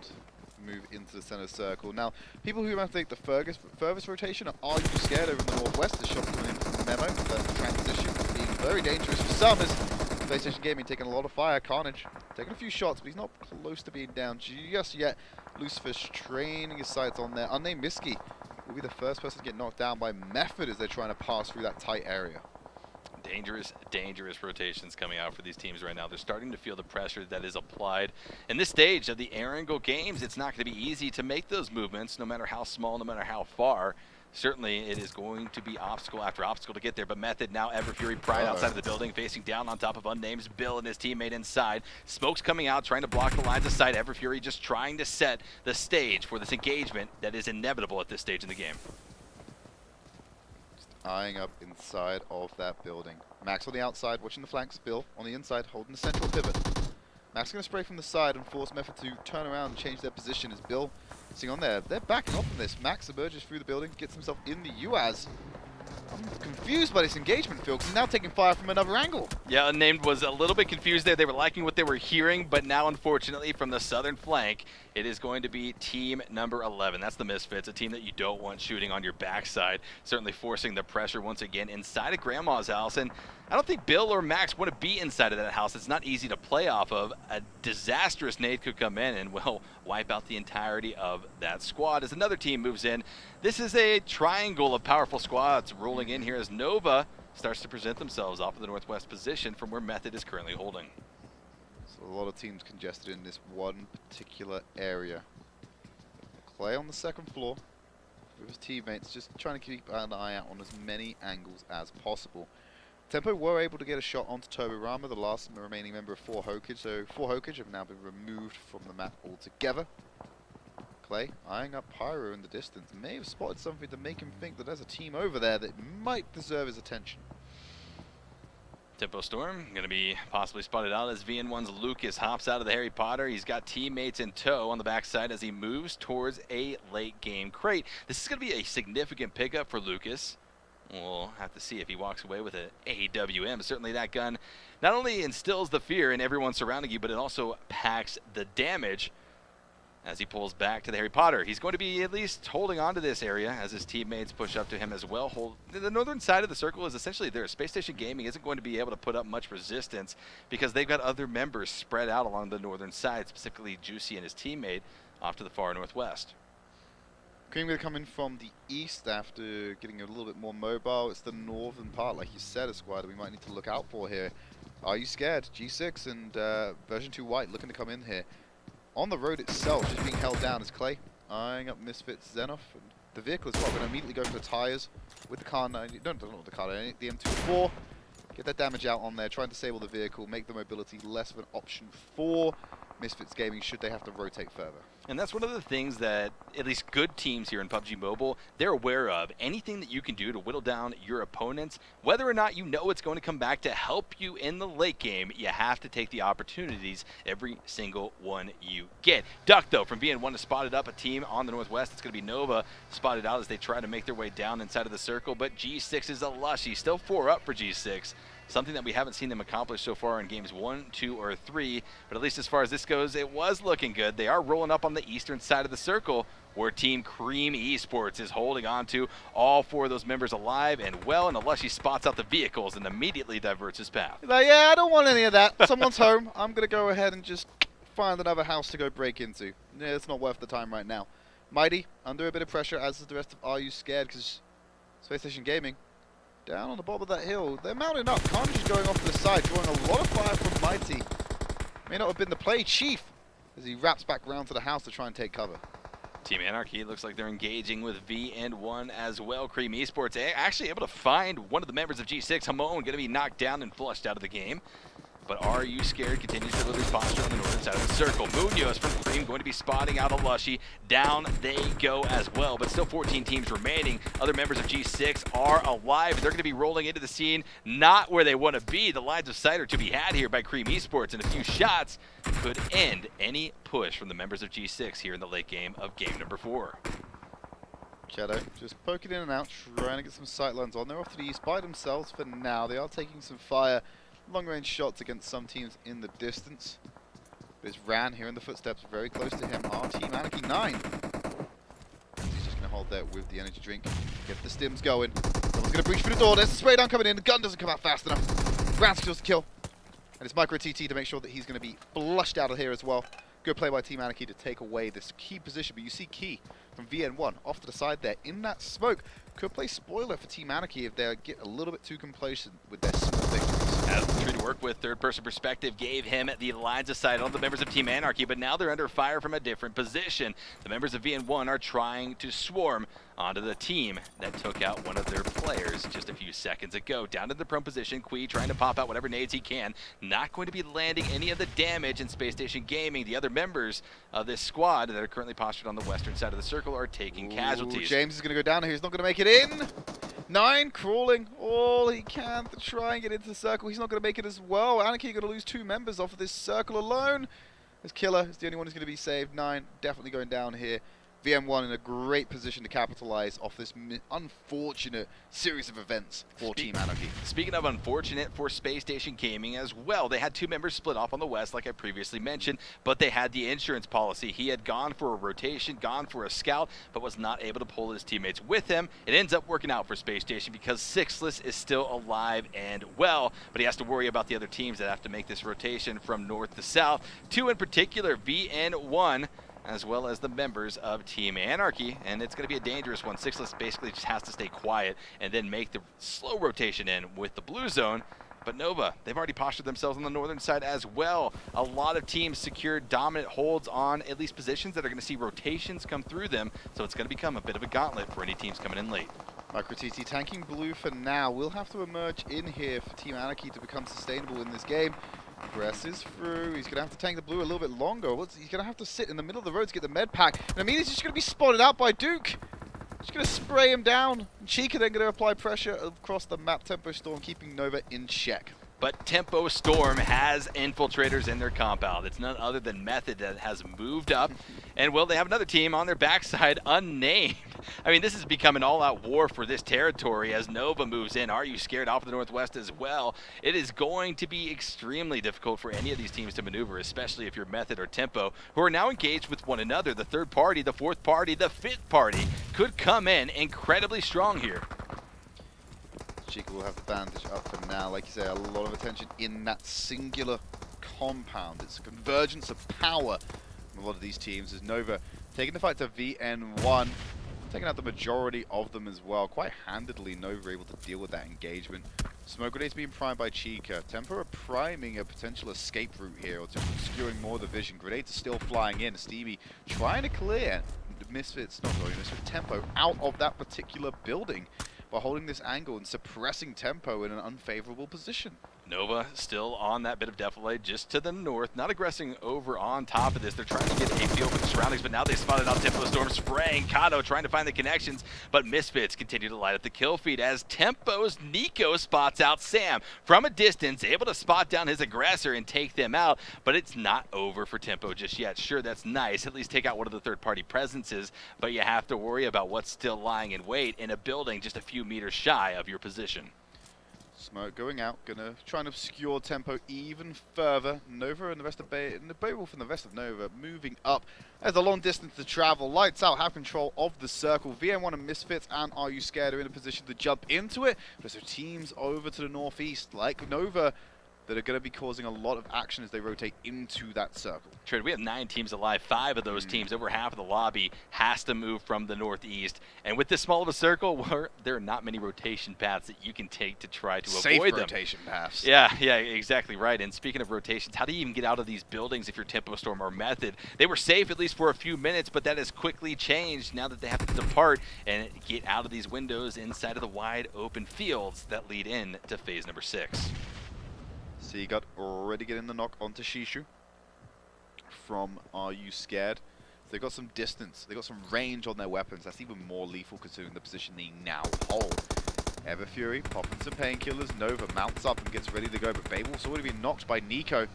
move into the center circle. Now, people who have to take the furthest rotation are AreYouScared over in the northwest. The shot coming in from the memo. The transition being very dangerous for some as Spacestation Gaming taking a lot of fire. Carnage taking a few shots, but he's not close to being down just yet. Lucifer's training his sights on there. Unnamed Miski will be the first person to get knocked down by Method as they're trying to pass through that tight area. Dangerous, dangerous rotations coming out for these teams right now. They're starting to feel the pressure that is applied. In this stage of the Erangel games, it's not going to be easy to make those movements, no matter how small, no matter how far. Certainly, it is going to be obstacle after obstacle to get there, but Method now Everfury Pride outside of the building, facing down on top of Unnamed, Bill and his teammate inside. Smoke's coming out, trying to block the lines of sight. Everfury just trying to set the stage for this engagement that is inevitable at this stage in the game. Eyeing up inside of that building. Max on the outside, watching the flanks. Bill on the inside, holding the central pivot. Max going to spray from the side and force Method to turn around and change their position as Bill sitting on there. They're backing off from this. Max emerges through the building, gets himself in the UAZ. I'm confused by this engagement, Phil, because he's now taking fire from another angle. Yeah, Unnamed was a little bit confused there. They were liking what they were hearing, but now, unfortunately, from the southern flank, it is going to be team number 11. That's the Misfits, a team that you don't want shooting on your backside, certainly forcing the pressure once again inside of Grandma's house. And I don't think Bill or Max want to be inside of that house. It's not easy to play off of. A disastrous nade could come in and, well, wipe out the entirety of that squad as another team moves in. This is a triangle of powerful squads rolling in here as Nova starts to present themselves off of the northwest position from where Method is currently holding. So a lot of teams congested in this one particular area. Clay on the second floor with his teammates, just trying to keep an eye out on as many angles as possible. Tempo were able to get a shot onto Turbo Rama, the last remaining member of 4 Hokage, so 4 Hokage have now been removed from the map altogether. Clay eyeing up Pyro in the distance, may have spotted something to make him think that there's a team over there that might deserve his attention. Tempo Storm going to be possibly spotted out as VN1's Lucas hops out of the Harry Potter. He's got teammates in tow on the backside as he moves towards a late game crate. This is going to be a significant pickup for Lucas. We'll have to see if he walks away with an AWM. Certainly that gun not only instills the fear in everyone surrounding you, but it also packs the damage as he pulls back to the Harry Potter. He's going to be at least holding on to this area as his teammates push up to him as well. The northern side of the circle is essentially there. Spacestation Gaming isn't going to be able to put up much resistance because they've got other members spread out along the northern side, specifically Juicy and his teammate off to the far northwest. Cream going to come in from the east after getting a little bit more mobile. It's the northern part, like you said, a squad that we might need to look out for here. Are you scared? G6 and version 2 White looking to come in here. On the road itself, just being held down is Clay, eyeing up Misfits Xenof. And the vehicle as well, going to immediately go for the tires with the car 90, not the car 90, the M24. Get that damage out on there, try and disable the vehicle, make the mobility less of an option for Misfits Gaming should they have to rotate further. And that's one of the things that at least good teams here in PUBG Mobile, they're aware of. Anything that you can do to whittle down your opponents, whether or not you know it's going to come back to help you in the late game, you have to take the opportunities, every single one you get. Duck, though, from VN1 to spotted up a team on the northwest. It's going to be Nova spotted out as they try to make their way down inside of the circle, but G6 is a lushy. Still 4 up for G6. Something that we haven't seen them accomplish so far in games 1, 2, or 3. But at least as far as this goes, it was looking good. They are rolling up on the eastern side of the circle where Team Cream Esports is holding on to all 4 of those members alive and well. And Alushy spots out the vehicles and immediately diverts his path. Like, yeah, I don't want any of that. Someone's home. I'm going to go ahead and just find another house to go break into. Yeah, it's not worth the time right now. Mighty, under a bit of pressure, as is the rest of AreYouScared, because Spacestation Gaming down on the bottom of that hill. They're mounting up. Carnage is going off to the side, drawing a lot of fire from Mighty. May not have been the play. Chief, as he wraps back around to the house to try and take cover. Team Anarchy looks like they're engaging with VN1 as well. Cream Esports actually able to find one of the members of G6. Hamon going to be knocked down and flushed out of the game. But AreYouScared continues to deliver posture on the northern side of the circle. Munoz from Cream going to be spotting out Alushy. Down they go as well, but still 14 teams remaining. Other members of G6 are alive. They're going to be rolling into the scene, not where they want to be. The lines of sight are to be had here by Cream Esports, and a few shots could end any push from the members of G6 here in the late game of game number 4. Shadow just poking in and out, trying to get some sightlines on. They're off to the east by themselves for now. They are taking some fire. Long-range shots against some teams in the distance. But it's Ran here in the footsteps, very close to him. Our Team Anarchy 9. He's just going to hold there with the energy drink. Get the stims going. Someone's going to breach through the door. There's the spray down coming in. The gun doesn't come out fast enough. Ran secures the kill. And it's Micro TT to make sure that he's going to be flushed out of here as well. Good play by Team Anarchy to take away this key position. But you see Key from VN1 off to the side there in that smoke. Could play spoiler for Team Anarchy if they get a little bit too complacent with their small victories. As true to work with, third-person perspective gave him the lines of sight on the members of Team Anarchy, but now they're under fire from a different position. The members of VN1 are trying to swarm onto the team that took out one of their players just a few seconds ago. Down to the prone position, Kui trying to pop out whatever nades he can. Not going to be landing any of the damage in Spacestation Gaming. The other members of this squad that are currently postured on the western side of the circle are taking casualties. James is going to go down here. He's not going to make it in. 9 crawling all he can to try and get into the circle. He's not going to make it as well. Anarchy going to lose 2 members off of this circle alone. As Killer is the only one who's going to be saved. 9 definitely going down here. VM1 in a great position to capitalize off this unfortunate series of events for Team Anarchy. Speaking of unfortunate for Spacestation Gaming as well, they had 2 members split off on the West, like I previously mentioned, but they had the insurance policy. He had gone for a rotation, gone for a scout, but was not able to pull his teammates with him. It ends up working out for Spacestation because Sixless is still alive and well, but he has to worry about the other teams that have to make this rotation from north to south. 2 in particular, VN1, as well as the members of Team Anarchy, and it's going to be a dangerous one. Sixless basically just has to stay quiet and then make the slow rotation in with the blue zone. But Nova, they've already postured themselves on the northern side as well. A lot of teams secured dominant holds on at least positions that are going to see rotations come through them, so it's going to become a bit of a gauntlet for any teams coming in late. MicroTT tanking blue for now. Will have to emerge in here for Team Anarchy to become sustainable in this game. Presses through. He's going to have to tank the blue a little bit longer. He's going to have to sit in the middle of the road to get the med pack. And immediately he's just going to be spotted out by Duke. Just going to spray him down. Chica then going to apply pressure across the map. Tempo Storm keeping Nova in check. But Tempo Storm has infiltrators in their compound. It's none other than Method that has moved up. And, well, they have another team on their backside, Unnamed. I mean, this has become an all-out war for this territory as Nova moves in. AreYouScared off of the northwest as well. It is going to be extremely difficult for any of these teams to maneuver, especially if you're Method or Tempo, who are now engaged with one another. The third party, the fourth party, the fifth party could come in incredibly strong here. Chica will have the bandage up for now. Like you say, a lot of attention in that singular compound. It's a convergence of power from a lot of these teams. As Nova taking the fight to VN1, taking out the majority of them as well. Quite handedly, Nova able to deal with that engagement. Smoke grenades being primed by Chica. Tempo are priming a potential escape route here, or just obscuring more of the vision. Grenades are still flying in. Stevie trying to clear Misfits Tempo out of that particular building by holding this angle and suppressing Tempo in an unfavorable position. Nova still on that bit of defilade just to the north, not aggressing over on top of this. They're trying to get a feel for the surroundings, but now they spotted out Tempo Storm spraying Kato, trying to find the connections, but Misfits continue to light up the kill feed as Tempo's Nico spots out Sam from a distance, able to spot down his aggressor and take them out, but it's not over for Tempo just yet. Sure, that's nice, at least take out one of the third-party presences, but you have to worry about what's still lying in wait in a building just a few meters shy of your position. Smoke going out, gonna try and obscure Tempo even further. Nova and the rest of Beowulf and the rest of Nova moving up. There's a long distance to travel. Lights out, have control of the circle. VM1 and Misfits and AreYouScared are in a position to jump into it. But there's teams over to the northeast, like Nova, that are going to be causing a lot of action as they rotate into that circle. Trade, we have 9 teams alive. 5 of those teams, over half of the lobby, has to move from the northeast. And with this small of a circle, there are not many rotation paths that you can take to try to avoid them. Safe rotation paths. Yeah, exactly right. And speaking of rotations, how do you even get out of these buildings if you're Tempo Storm or Method? They were safe at least for a few minutes, but that has quickly changed now that they have to depart and get out of these windows inside of the wide open fields that lead in to phase number 6. Seagut already getting the knock onto Shishu from AreYouScared. They've got some distance, they've got some range on their weapons. That's even more lethal considering the position they now hold. Everfury popping some painkillers. Nova mounts up and gets ready to go, but Babel's already been knocked by Nico.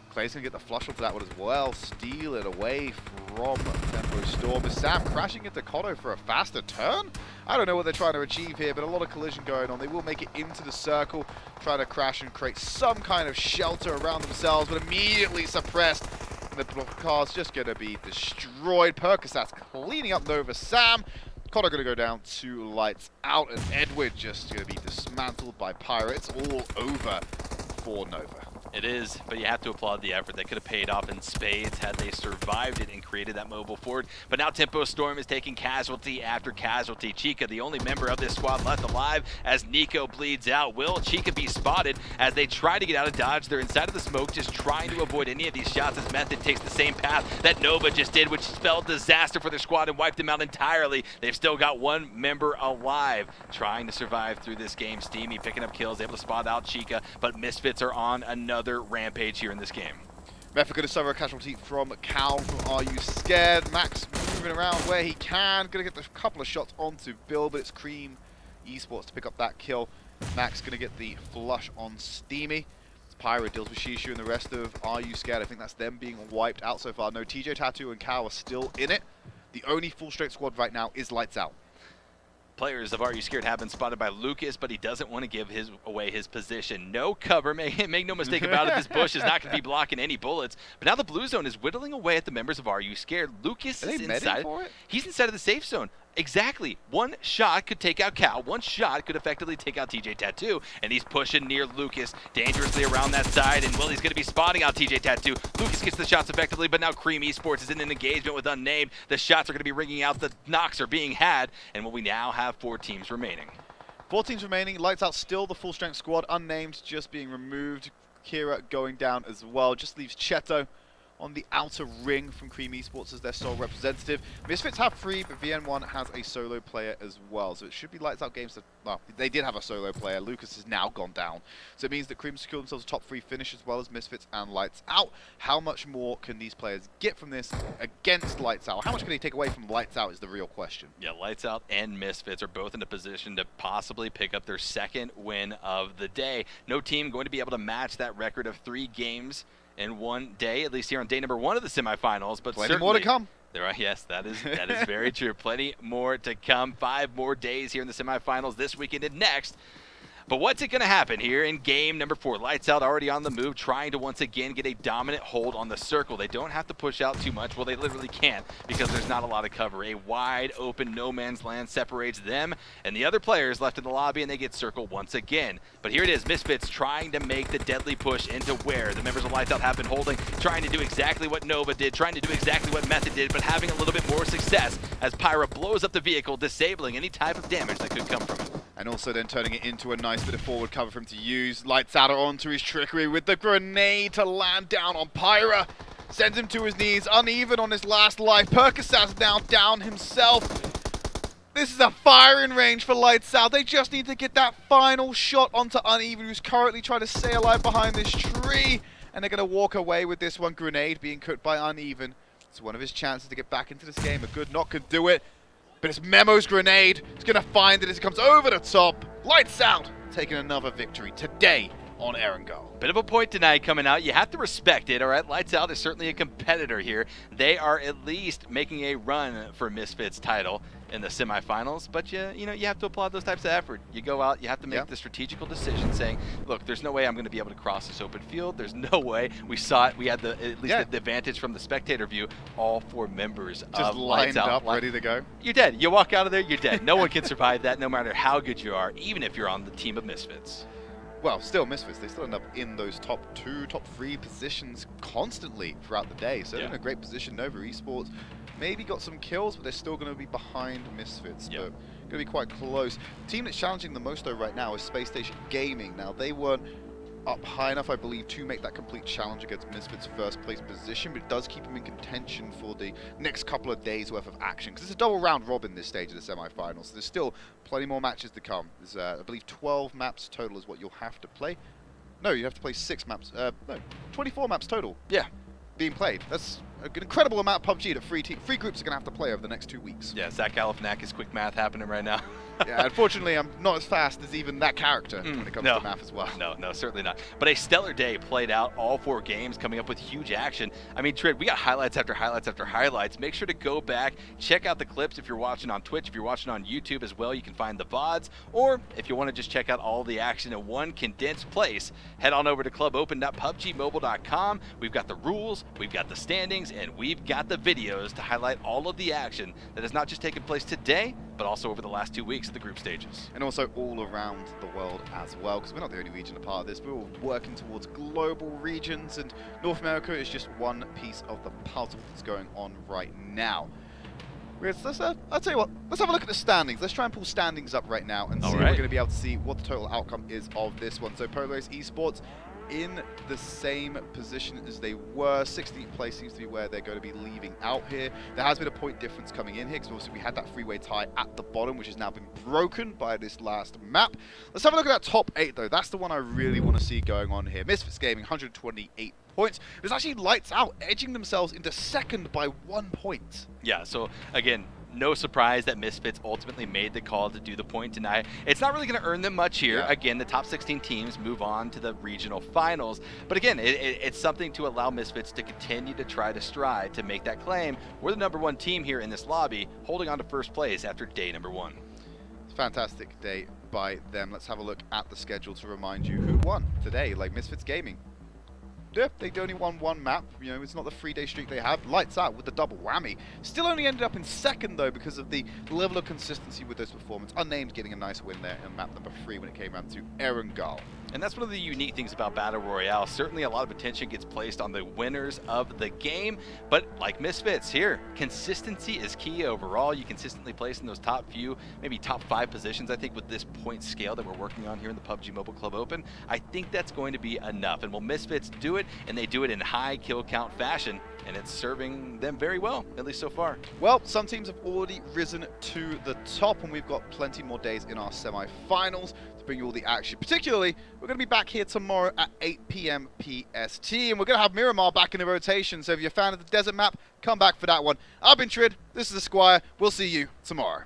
Clay's going to get the flush onto that one as well. Steal it away from Tempo Storm. Is Sam crashing into Koto for a faster turn? I don't know what they're trying to achieve here, but a lot of collision going on. They will make it into the circle, try to crash and create some kind of shelter around themselves, but immediately suppressed. And the car's just going to be destroyed. Percocet's cleaning up Nova. Sam, Koto going to go down to lights out, and Edward just going to be dismantled by Pirates all over for Nova. It is, but you have to applaud the effort. That could have paid off in spades had they survived it and created that mobile forward. But now Tempo Storm is taking casualty after casualty. Chica, the only member of this squad left alive as Nico bleeds out. Will Chica be spotted as they try to get out of dodge? They're inside of the smoke, just trying to avoid any of these shots as Method takes the same path that Nova just did, which spelled disaster for their squad and wiped them out entirely. They've still got one member alive, trying to survive through this game. Steamy picking up kills, able to spot out Chica, but Misfits are on another rampage here in this game. Method going to suffer a casualty from Cal from AreYouScared. Max moving around where he can. Going to get a couple of shots onto Bill, but it's Cream Esports to pick up that kill. Max going to get the flush on Steamy. Pyra deals with Shishu and the rest of AreYouScared. I think that's them being wiped out so far. No, TJ Tattoo and Cow are still in it. The only full-strength squad right now is Lights Out. Players of AreYouScared have been spotted by Lucas, but he doesn't want to give away his position. No cover. Make no mistake about it, this bush is not going to be blocking any bullets. But now the blue zone is whittling away at the members of AreYouScared. Lucas is inside. He's inside of the safe zone. Exactly. One shot could take out Cal. One shot could effectively take out TJ Tattoo. And he's pushing near Lucas, dangerously around that side. And Willie's going to be spotting out TJ Tattoo. Lucas gets the shots effectively, but now Cream Esports is in an engagement with Unnamed. The shots are going to be ringing out. The knocks are being had. And we now have 4 teams remaining. 4 teams remaining. Lights Out still the full-strength squad. Unnamed just being removed. Kira going down as well. Just leaves Cheto on the outer ring from Cream Esports as their sole representative. Misfits have 3, but VN1 has a solo player as well. So it should be Lights Out games that, well, they did have a solo player. Lucas has now gone down. So it means that Cream secured themselves a top 3 finish as well as Misfits and Lights Out. How much more can these players get from this against Lights Out? How much can they take away from Lights Out is the real question. Yeah, Lights Out and Misfits are both in a position to possibly pick up their 2nd win of the day. No team going to be able to match that record of 3 games in one day, at least here on day number 1 of the semifinals. But plenty more to come. There are, yes, that is very true. Plenty more to come. 5 more days here in the semifinals this weekend and next. But what's it going to happen here in game number 4? Lights Out already on the move, trying to once again get a dominant hold on the circle. They don't have to push out too much. Well, they literally can't because there's not a lot of cover. A wide open no man's land separates them and the other players left in the lobby, and they get circled once again. But here it is, Misfits trying to make the deadly push into where the members of Lights Out have been holding, trying to do exactly what Nova did, trying to do exactly what Method did, but having a little bit more success as Pyra blows up the vehicle, disabling any type of damage that could come from it. And also then turning it into a nice bit of forward cover for him to use. Lights Out are onto his trickery with the grenade to land down on Pyra. Sends him to his knees, uneven on his last life. Percasas now down himself. This is a firing range for Lights Out. They just need to get that final shot onto Uneven, who's currently trying to stay alive behind this tree. And they're going to walk away with this one. Grenade being cooked by Uneven. It's one of his chances to get back into this game. A good knock could do it. But it's Memo's grenade. He's going to find it as it comes over the top. Lights Out taking another victory today on Erangel. Bit of a point tonight coming out. You have to respect it, all right? Lights Out is certainly a competitor here. They are at least making a run for Misfits title in the semifinals, but you have to applaud those types of effort. You go out, you have to make the strategical decision saying, look, there's no way I'm going to be able to cross this open field. There's no way. We saw it. We had at least the advantage from the spectator view. All 4 members just of Lights Out, ready to go. You're dead. You walk out of there, you're dead. No one can survive that, no matter how good you are, even if you're on the team of Misfits. Well, still Misfits, they still end up in those top 2, top 3 positions constantly throughout the day. So they're in a great position. Nova Esports maybe got some kills, but they're still going to be behind Misfits. But going to be quite close. The team that's challenging the most though right now is Spacestation Gaming. Now they weren't up high enough, I believe, to make that complete challenge against Misfits' 1st place position, but it does keep them in contention for the next couple of days worth of action, because it's a double round robin this stage of the semifinals. So there's still plenty more matches to come. There's, I believe, 12 maps total is what you'll have to play. No, you have to play 6 maps. No, 24 maps total. Yeah, being played. That's an incredible amount of PUBG that 3 groups are going to have to play over the next 2 weeks. Yeah, Zach Galifianakis quick math happening right now. Yeah, unfortunately, I'm not as fast as even that character when it comes to math as well. No, certainly not. But a stellar day played out, all 4 games coming up with huge action. I mean, Trid, we got highlights after highlights after highlights. Make sure to go back, check out the clips if you're watching on Twitch, if you're watching on YouTube as well, you can find the VODs. Or if you want to just check out all the action in one condensed place, head on over to clubopen.pubgmobile.com. We've got the rules, we've got the standings, and we've got the videos to highlight all of the action that has not just taken place today, but also over the last 2 weeks of the group stages. And also all around the world as well, because we're not the only region a part of this. We're all working towards global regions, and North America is just one piece of the puzzle that's going on right now. I'll tell you what, let's have a look at the standings. Let's try and pull standings up right now and see if we're going to be able to see what the total outcome is of this one. So Ace Esports in the same position as they were. 16th place seems to be where they're going to be leaving out here. There has been a point difference coming in here, because obviously we had that freeway tie at the bottom, which has now been broken by this last map. Let's have a look at that top 8 though. That's the one I really want to see going on here. Misfits Gaming, 128 points. It's actually Lights Out edging themselves into 2nd by 1 point. Yeah, so again, no surprise that Misfits ultimately made the call to do the point deny. It's not really going to earn them much here. Yeah. Again, the top 16 teams move on to the regional finals. But again, it's something to allow Misfits to continue to try to stride to make that claim. We're the #1 team here in this lobby, holding on to first place after day number 1. Fantastic day by them. Let's have a look at the schedule to remind you who won today, like Misfits Gaming. Yeah, they only won one map. You know, it's not the 3-day streak they have. Lights out with the double whammy. Still only ended up in second, though, because of the level of consistency with those performances. Unnamed getting a nice win there in map number 3 when it came around to Erangel. And that's one of the unique things about Battle Royale. Certainly a lot of attention gets placed on the winners of the game, but like Misfits here, consistency is key overall. You consistently place in those top few, maybe top 5 positions, I think, with this point scale that we're working on here in the PUBG Mobile Club Open. I think that's going to be enough. And will Misfits do it? And they do it in high kill count fashion, and it's serving them very well, at least so far. Well, some teams have already risen to the top, and we've got plenty more days in our semi-finals to bring you all the action. Particularly, we're going to be back here tomorrow at 8 p.m. PST, and we're going to have Miramar back in the rotation, so if you're a fan of the desert map, come back for that one. I've been Trid, this is Esquire, we'll see you tomorrow.